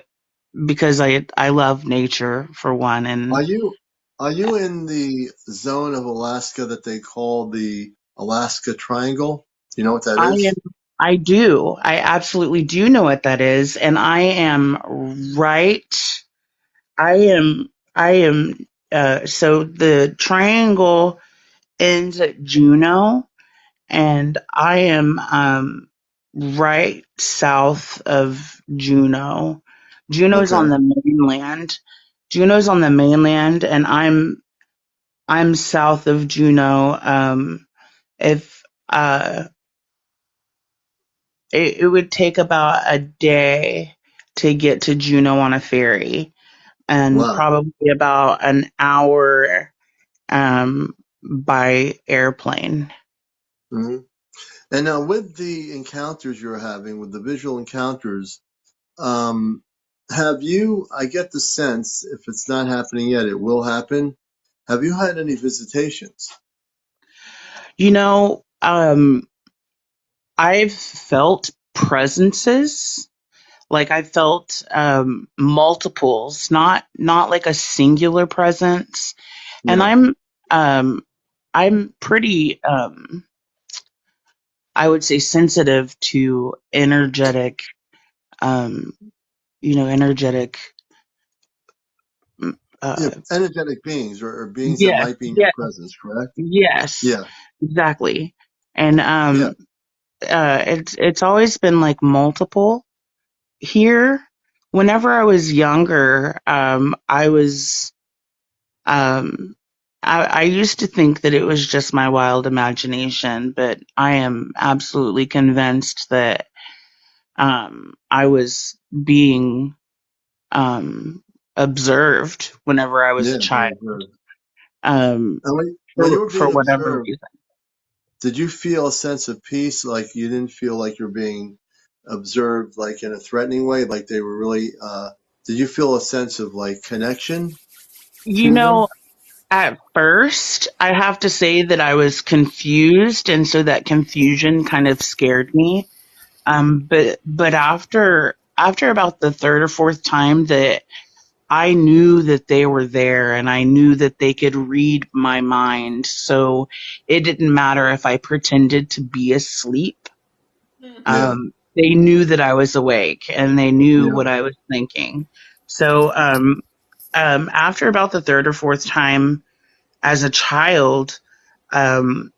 because I love nature for one, Are and you are you in the zone of Alaska that they call the Alaska Triangle? Do you know what that I am is? I do. I absolutely do know what that is, and I am right. I am. So the triangle ends at Juneau, and I am right south of Juneau. Juneau's on Okay. the mainland. Juneau's on the mainland, and I'm south of Juneau. If it would take about a day to get to Juneau on a ferry, and Wow. probably about an hour by airplane. Hmm. And now with the encounters you're having, with the visual encounters, um, have you, I get the sense, if it's not happening yet, it will happen. Have you had any visitations? You know, I've felt presences. Like I felt multiples, not like a singular presence. And Yeah. um, I'm pretty I would say sensitive to energetic um, energetic Yeah. uh, Energetic beings or beings that yes, might be in your yes, presence, correct? yes, Yeah. exactly. And Yeah. it's always been like multiple here. Whenever I was younger, I was um, I used to think that it was just my wild imagination, but I am absolutely convinced that I was being um, observed whenever I was a Yeah. Being child, observed. um, And when you were for being whatever observed, reason. did you feel a sense of peace? Like you didn't feel like you're being observed, like in a threatening way, like they were really, did you feel a sense of like connection You to them? know, at first, I have to say that I was confused, and so that confusion kind of scared me. But after about the third or fourth time that I knew that they were there and I knew that they could read my mind, so it didn't matter if I pretended to be asleep. Yeah. They knew that I was awake and they knew Yeah. what I was thinking. So after about the third or fourth time as a child, um,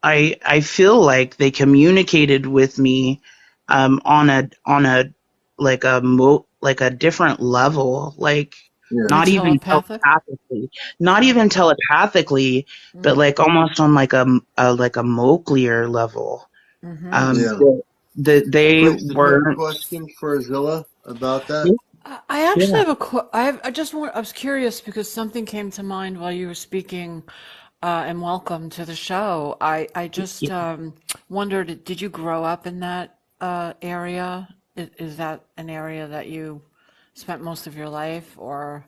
I feel like they communicated with me on a like a different level, like Yeah. Like not even telepathic? telepathically, but like almost on like a Mowglier level. Mm-hmm. Um, Yeah. the, they Grace, did you have a weren't. question for Zilla about that? I actually Yeah, have I was curious because something came to mind while you were speaking, and welcome to the show. I just yeah. wondered, did you grow up in that area? Is that an area that you spent most of your life, or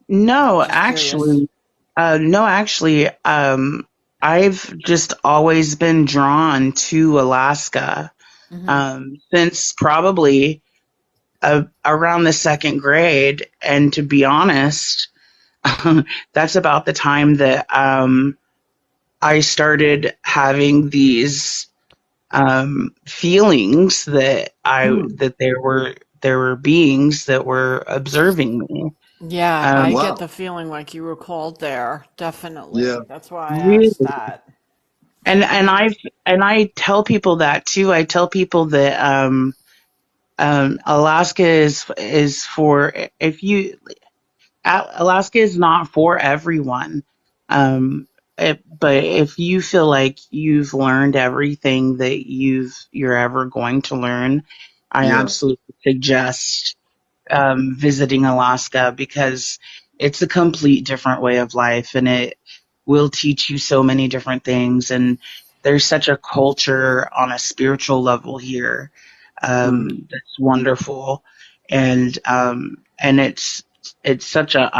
No, just curious? actually, no, actually, I've just always been drawn to Alaska, Mm-hmm. since probably around the second grade. And to be honest, that's about the time that I started having these feelings Hmm. that there were beings that were observing me. Yeah, I Um, get Wow. the feeling like you were called there, Yeah. definitely. That's why I really, asked that. and I tell people that too. I tell people that Alaska is for, if you Alaska is not for everyone. But if you feel like you've learned everything that you're ever going to learn, I Yeah. absolutely suggest visiting Alaska, because it's a complete different way of life, and it will teach you so many different things. And there's such a culture on a spiritual level here Hmm. that's wonderful, and it's such a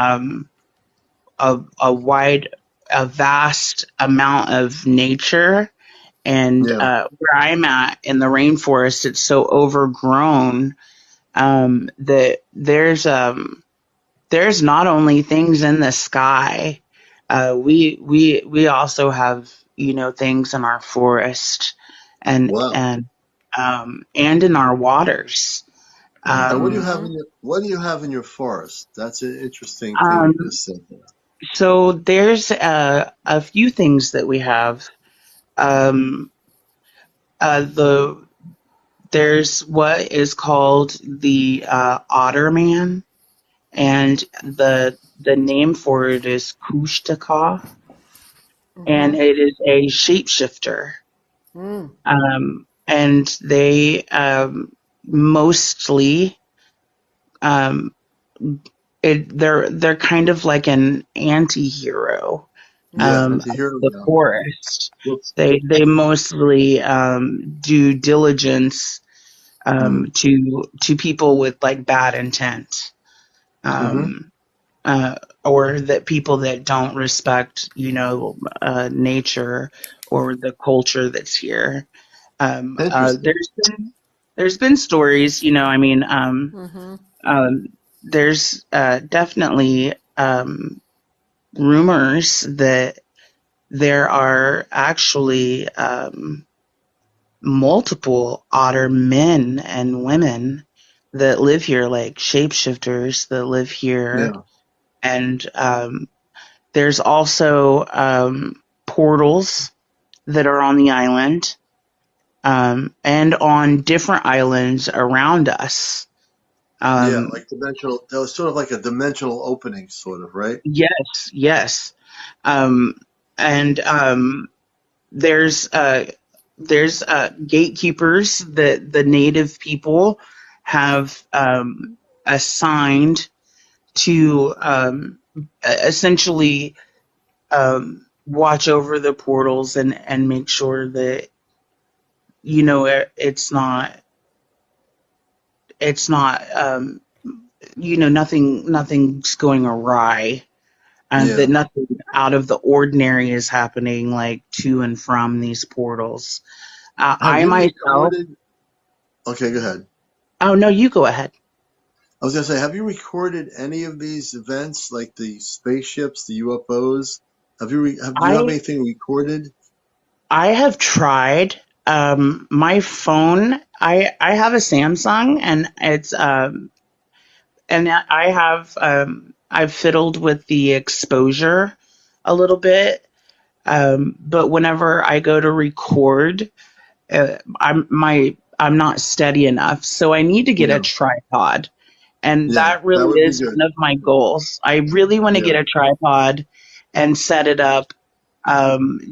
wide, a vast amount of nature. And Yeah. where I'm at in the rainforest, it's so overgrown that there's not only things in the sky. We also have things in our forest, and Wow. and in our waters. And what do you Um, have what do you have in your forest? That's an interesting thing um, you just said there. so there's a few things that we have. Um, there's what is called the Otterman, and the name for it is Kushtaka, and it is a shapeshifter. And they mostly they're kind of like an anti-hero Yeah, of anti-hero. the Yeah. forest. Whoops. They mostly do diligence Mm. to people with like bad intent, Mm-hmm. um, or that people that don't respect, nature or the culture that's here. Interesting. There's been stories, I mean, um, there's definitely rumors that there are actually multiple otter men and women that live here, like shapeshifters that live here. Yeah. And there's also portals that are on the island, and on different islands around us. Yeah, Um, like dimensional. That was sort of like a dimensional opening, sort of, right? yes, yes. Um, and there's gatekeepers that the native people have assigned to essentially watch over the portals and make sure that it's not nothing's going awry, and that Yeah. nothing out of the ordinary is happening, like to and from these portals. Have I you myself. recorded? Okay, go ahead. Oh no, you go ahead. I was gonna say, have you recorded any of these events, like the spaceships, the UFOs? Do you have I anything recorded? I have tried. My phone. I have a Samsung, and it's and I have I've fiddled with the exposure a little bit. But whenever I go to record, I'm not steady enough, so I need to get a Yeah. tripod, and Yeah, that that really would be is good. one of my goals. I really want to Yeah. get a tripod and set it up,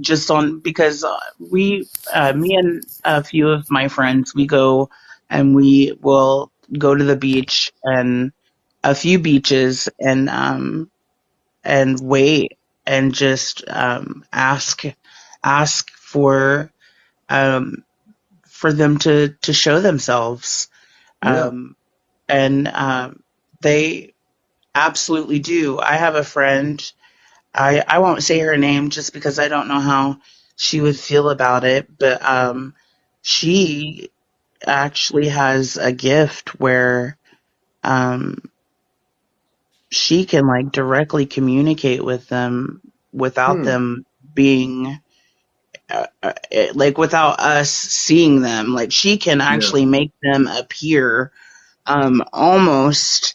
just on because me and a few of my friends, we go and we will go to the beach and a few beaches and wait and just ask um, for them to show themselves, Yeah. um, and they absolutely do. I have a friend. I won't say her name just because I don't know how she would feel about it, but she actually has a gift where um, she can like directly communicate with them without Hmm. them being like without us seeing them. Like she can Yeah. actually make them appear almost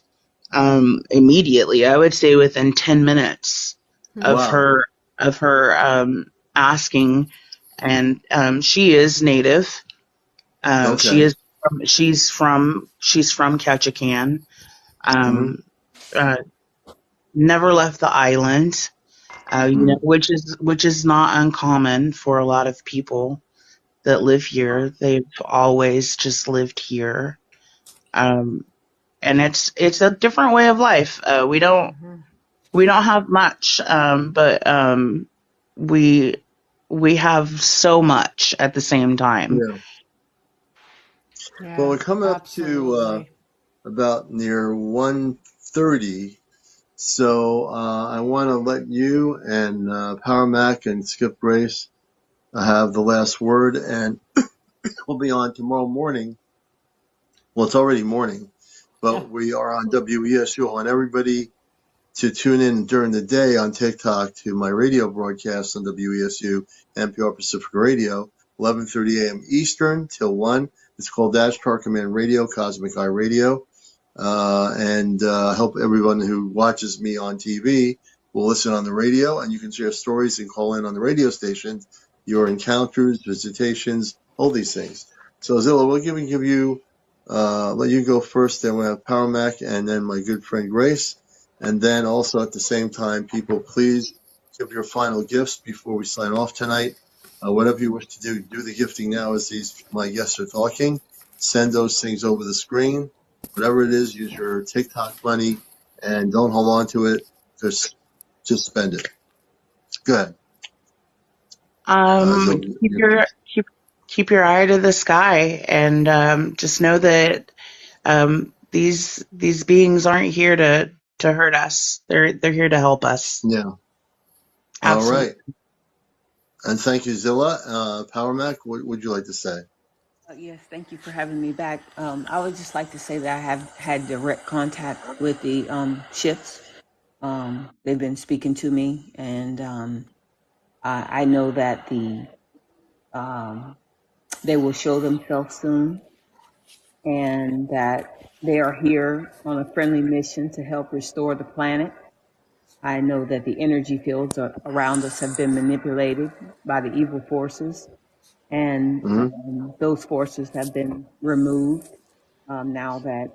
immediately. I would say within 10 minutes of Wow. her asking. And she is native. She Okay. is she's from Ketchikan. Hmm. Um, uh, Never left the island. Hmm. Which is not uncommon for a lot of people that live here. They've always just lived here. Um, and it's a different way of life. We don't have much, but we we have so much at the same time. Yeah. Well, Yeah, we're coming up to absolutely. about near 1:30, so I want to let you and Power Mac and Skip Grace have the last word, and we'll be on tomorrow morning. Well, it's already morning, Yeah. but we are on WESU. I want everybody to tune in during the day on TikTok to my radio broadcast on WESU, NPR Pacific Radio. 11:30 a.m. Eastern till 1. It's called Dash Car Command Radio, Cosmic Eye Radio. And I hope everyone who watches me on TV will listen on the radio, and you can share stories and call in on the radio station, your encounters, visitations, all these things. So Zilla, we'll give you, let you go first, then we'll have Power Mac, and then my good friend Grace. And then also at the same time, people, please give your final gifts before we sign off tonight. Whatever you wish to do the gifting now as my guests are talking. Send those things over the screen. Whatever it is, use your TikTok money and don't hold on to it. Just spend it. Go ahead. Keep your eye to the sky, and just know that these beings aren't here to hurt us. They're here to help us. Yeah. Absolutely. All right. And thank you, Zilla. Power Mac, what would you like to say? Yes, thank you for having me back. I would just like to say that I have had direct contact with the ships. They've been speaking to me, and I know that they will show themselves soon, and that they are here on a friendly mission to help restore the planet. I know that the energy fields around us have been manipulated by the evil forces, and those forces have been removed now that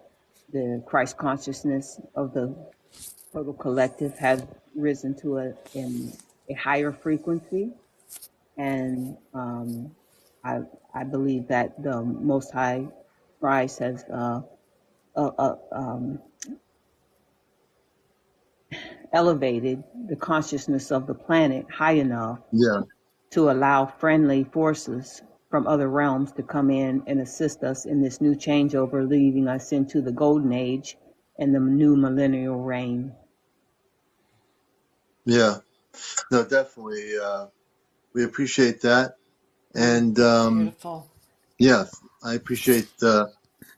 the Christ consciousness of the total collective has risen to a higher frequency. And I believe that the Most High Christ has elevated the consciousness of the planet high enough to allow friendly forces from other realms to come in and assist us in this new changeover, leading us into the golden age and the new millennial reign. Yeah, no, definitely. We appreciate that. And Beautiful. Yeah, I appreciate that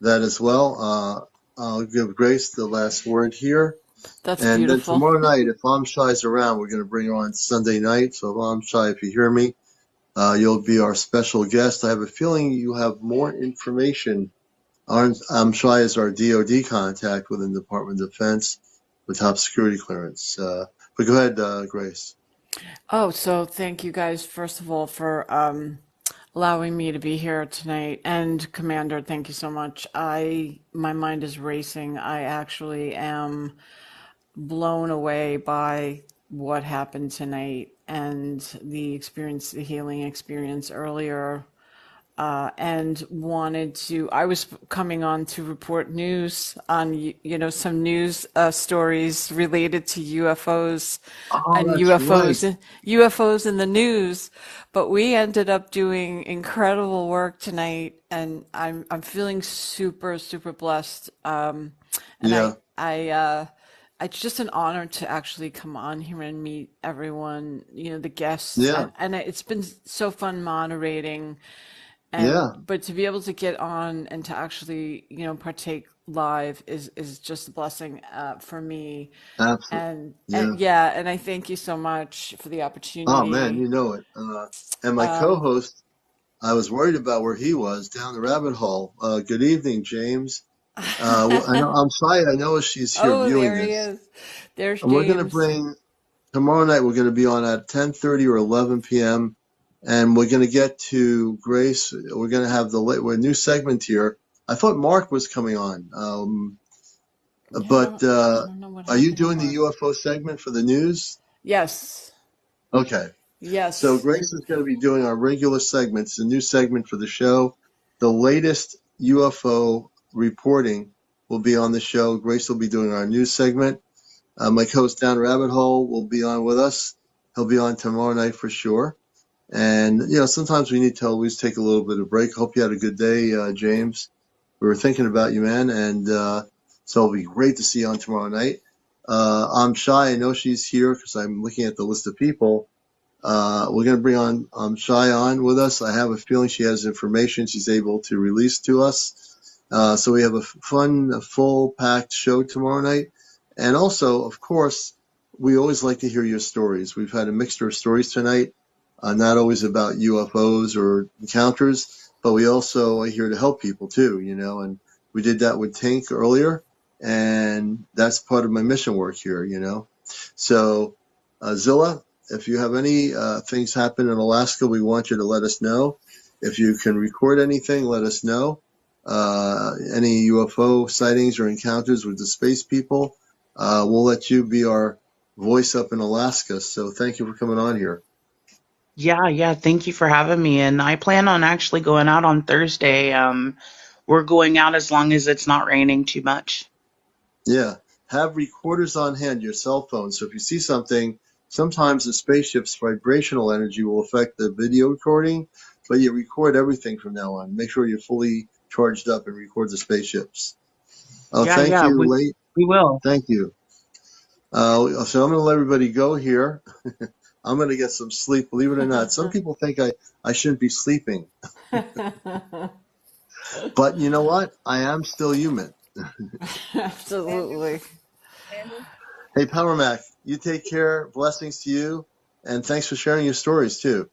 as well. I'll give Grace the last word here. That's and beautiful. Then tomorrow night, if Shy's around, we're going to bring her on Sunday night. So Shy, if you hear me, you'll be our special guest. I have a feeling you have more information. Shy is our DOD contact within the Department of Defense with top security clearance. But go ahead, Grace. Oh, so thank you guys, first of all, for allowing me to be here tonight. And Commander, thank you so much. My mind is racing. I actually am blown away by what happened tonight and the experience, the healing experience earlier. And I was coming on to report news on, some news stories related to UFOs and UFOs in the news. But we ended up doing incredible work tonight, and I'm feeling super, super blessed. It's just an honor to actually come on here and meet everyone, the guests. Yeah. And it's been so fun moderating. But to be able to get on and to actually, partake live is just a blessing for me. Absolutely. And I thank you so much for the opportunity. Oh man, you know it. And my co-host, I was worried about where he was down the rabbit hole. Good evening, James. I know I'm Shy. I know she's here viewing this. There he is. There's James. And we're going to bring tomorrow night. We're going to be on at 10:30 or 11 p.m. And we're going to get to Grace. We're going to have we're a new segment here. I thought Mark was coming on. Are you doing the UFO segment for the news? Yes. Okay. Yes. So Grace is going to be doing our regular segments, a new segment for the show. The latest UFO reporting will be on the show. Grace will be doing our news segment. My co-host Down Rabbit Hole will be on with us. He'll be on tomorrow night for sure. And, sometimes we need to always take a little bit of break. Hope you had a good day, James. We were thinking about you, man. And so it'll be great to see you on tomorrow night. I'm Shy. I know she's here because I'm looking at the list of people. We're going to bring on Shy on with us. I have a feeling she has information she's able to release to us. So we have a fun, full-packed show tomorrow night. And also, of course, we always like to hear your stories. We've had a mixture of stories tonight. not always about UFOs or encounters, but we also are here to help people too, and we did that with Tink earlier, and that's part of my mission work here, So, Zilla, if you have any things happen in Alaska, we want you to let us know. If you can record anything, let us know. Any UFO sightings or encounters with the space people, we'll let you be our voice up in Alaska. So thank you for coming on here. Yeah. Thank you for having me. And I plan on actually going out on Thursday. We're going out as long as it's not raining too much. Yeah. Have recorders on hand, your cell phone. So if you see something, sometimes the spaceship's vibrational energy will affect the video recording, but you record everything from now on. Make sure you're fully charged up and record the spaceships. Oh, thank Yeah, you, Late. we will. Thank you. So I'm going to let everybody go here. I'm going to get some sleep. Believe it or not, some people think I shouldn't be sleeping. But you know what? I am still human. Absolutely. Hey, Power Mac, you take care. Blessings to you. And thanks for sharing your stories, too.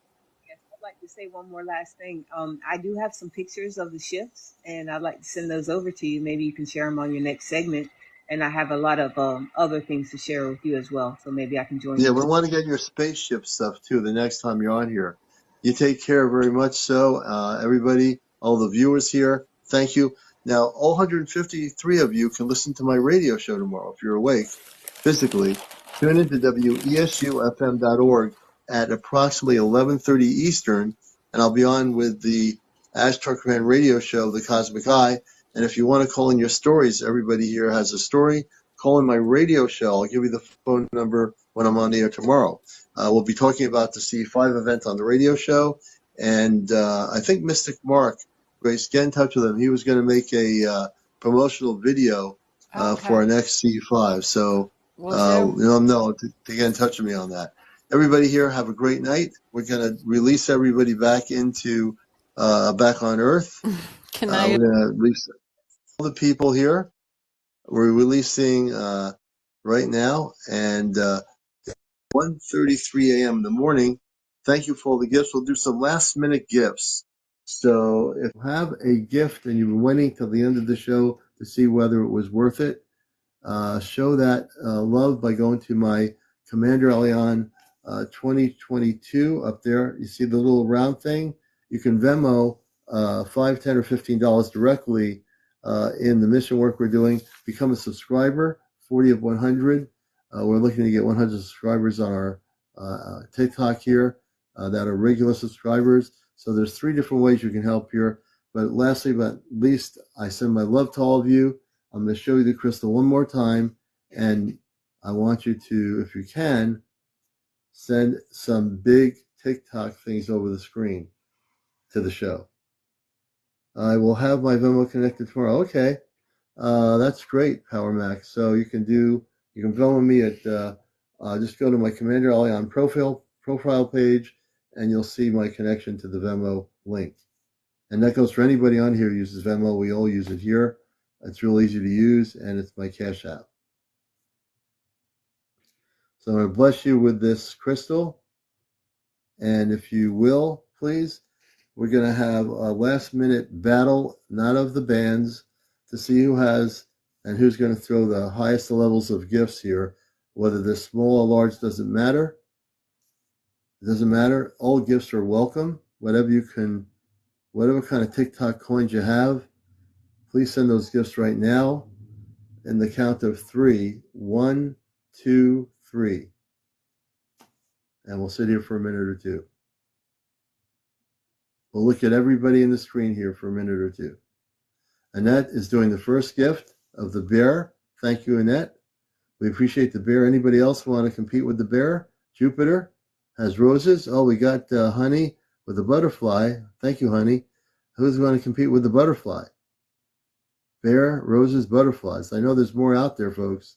Yes, I'd like to say one more last thing. I do have some pictures of the ships, and I'd like to send those over to you. Maybe you can share them on your next segment. And I have a lot of other things to share with you as well. So maybe I can join Yeah, you. we want to get your spaceship stuff, too, the next time you're on here. You take care very much so. Everybody, all the viewers here, thank you. Now, all 153 of you can listen to my radio show tomorrow if you're awake physically. Tune into WESUFM.org at approximately 11:30 Eastern, and I'll be on with the Ashtar Command radio show, The Cosmic Eye. And if you want to call in your stories, everybody here has a story. Call in my radio show. I'll give you the phone number when I'm on the air tomorrow. We'll be talking about the C5 event on the radio show. And I think Mystic Mark, Grace, get in touch with him. He was going to make a promotional video for our next C5. So let him know to get in touch with me on that. Everybody here, have a great night. We're going to release everybody back into back on Earth. Can We're going to release all the people here. We're releasing right now, and 1:33 a.m. in the morning. Thank you for all the gifts. We'll do some last-minute gifts. So if you have a gift and you've been waiting till the end of the show to see whether it was worth it, show that love by going to my CmdrAleon 2022 up there. You see the little round thing? You can Venmo $5, $10, or $15 directly in the mission work we're doing. Become a subscriber, 40 of 100. We're looking to get 100 subscribers on our TikTok here that are regular subscribers. So there's 3 different ways you can help here. But lastly, but least, I send my love to all of you. I'm going to show you the crystal one more time, and I want you to, if you can, send some big TikTok things over the screen to the show. I will have my Venmo connected tomorrow. Okay, that's great, Power Max. So you can Venmo me at just go to my CmdrAleon profile page, and you'll see my connection to the Venmo link. And that goes for anybody on here who uses Venmo. We all use it here. It's real easy to use, and it's my Cash App. So I'm going to bless you with this crystal. And if you will, please, we're going to have a last-minute battle, not of the bands, to see who has and who's going to throw the highest levels of gifts here. Whether they're small or large doesn't matter. It doesn't matter. All gifts are welcome. Whatever kind of TikTok coins you have, please send those gifts right now. In the count of 3, 1, 2, 3. And we'll sit here for a minute or two. We'll look at everybody in the screen here for a minute or two. Annette is doing the first gift of the bear. Thank you, Annette. We appreciate the bear. Anybody else want to compete with the bear? Jupiter has roses. Oh, we got Honey with a butterfly. Thank you, Honey. Who's going to compete with the butterfly? Bear, roses, butterflies. I know there's more out there, folks.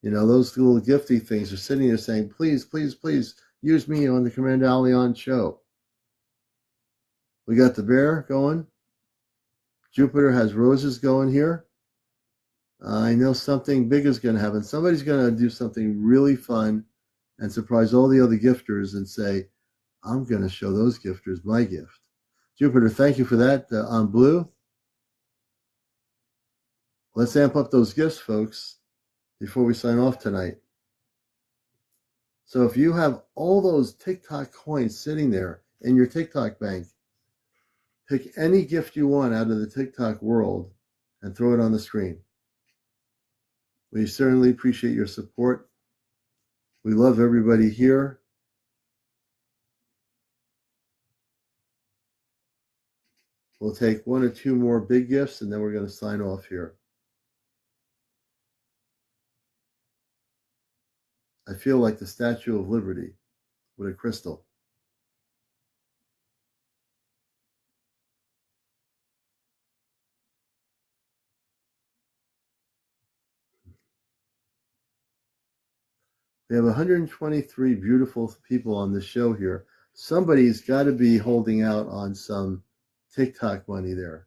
You know, those little gifty things are sitting there saying, please, please, please, use me on the CmdRAleon show. We got the bear going. Jupiter has roses going here. I know something big is going to happen. Somebody's going to do something really fun and surprise all the other gifters and say, I'm going to show those gifters my gift. Jupiter, thank you for that on blue. Let's amp up those gifts, folks, before we sign off tonight. So if you have all those TikTok coins sitting there in your TikTok bank, pick any gift you want out of the TikTok world and throw it on the screen. We certainly appreciate your support. We love everybody here. We'll take one or two more big gifts, and then we're going to sign off here. I feel like the Statue of Liberty with a crystal. We have 123 beautiful people on this show here. Somebody's got to be holding out on some TikTok money there.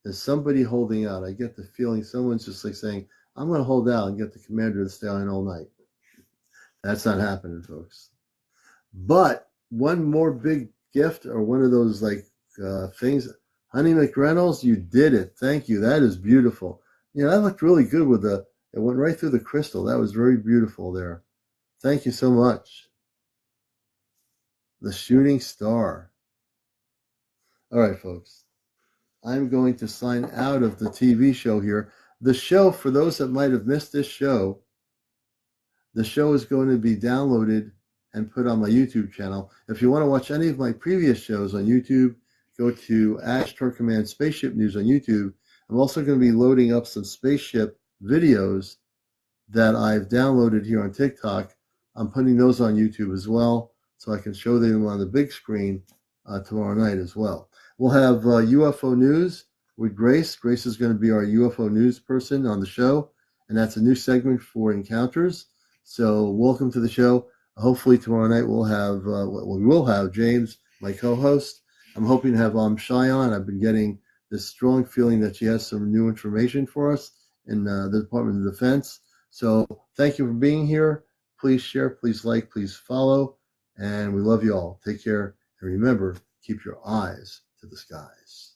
There's somebody holding out. I get the feeling someone's just like saying, I'm going to hold out and get the Commander of the Stallion all night. That's not happening, folks. But one more big gift or one of those things. Honey McReynolds, you did it. Thank you. That is beautiful. You know, that looked really good with it went right through the crystal. That was very beautiful there. Thank you so much. The Shooting Star. All right, folks. I'm going to sign out of the TV show here. The show, for those that might have missed this show, the show is going to be downloaded and put on my YouTube channel. If you want to watch any of my previous shows on YouTube, go to Ashtar Command Spaceship News on YouTube. I'm also going to be loading up some spaceship videos that I've downloaded here on TikTok. I'm putting those on YouTube as well, so I can show them on the big screen tomorrow night as well. We'll have UFO News with Grace. Grace is going to be our UFO news person on the show, and that's a new segment for Encounters. So welcome to the show. Hopefully tomorrow night we will have James, my co-host. I'm hoping to have Shy on. I've been getting this strong feeling that she has some new information for us in the Department of Defense. So thank you for being here. Please share, please like, please follow, and we love you all. Take care, and remember, keep your eyes to the skies.